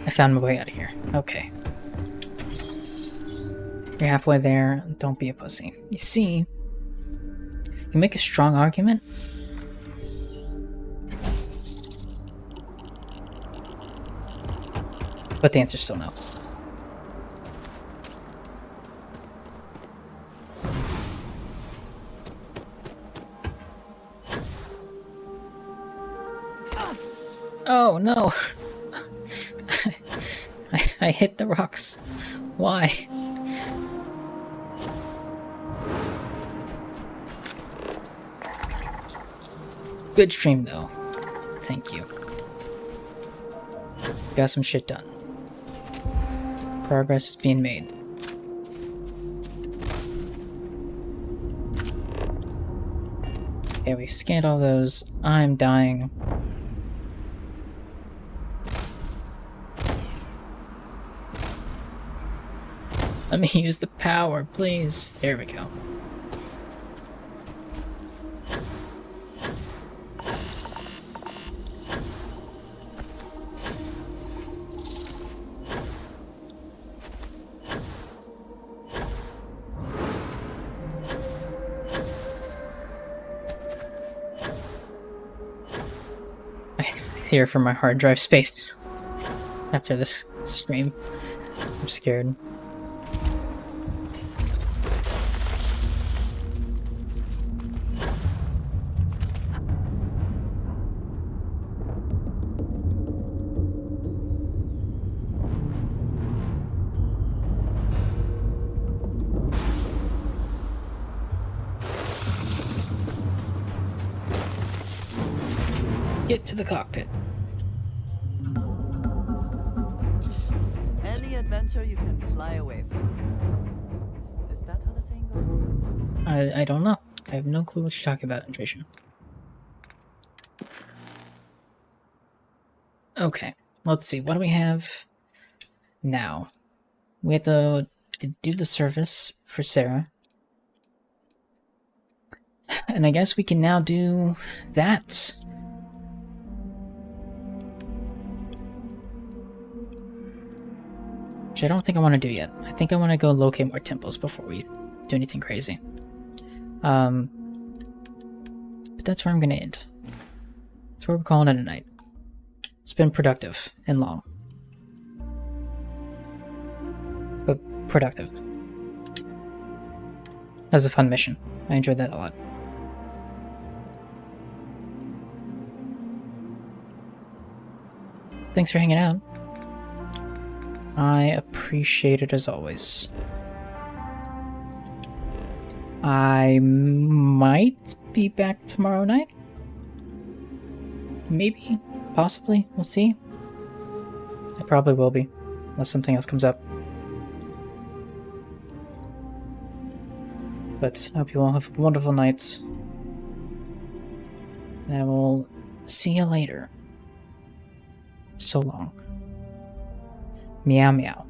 I found my way out of here. Okay. You're halfway there. Don't be a pussy. You see, you make a strong argument. But the answer's still no. Oh no! I hit the rocks. Why? Good stream though. Thank you. Got some shit done. Progress is being made. Okay, we scanned all those. I'm dying. Let me use the power, please. There we go. I fear for my hard drive space after this stream. I'm scared. Get to the cockpit. Any adventure you can fly away from. Is that how the saying goes? I don't know. I have no clue what you're talking about, Andration. Okay, let's see. What do we have now? We have to do the service for Sarah. And I guess we can now do that. Which I don't think I want to do yet. I think I want to go locate more temples before we do anything crazy. But that's where I'm going to end. That's where we're calling it a night. It's been productive and long. But productive. That was a fun mission. I enjoyed that a lot. Thanks for hanging out. I appreciate it as always. I might be back tomorrow night. Maybe. Possibly. We'll see. I probably will be. Unless something else comes up. But I hope you all have a wonderful night. And I will see you later. So long. Meow meow.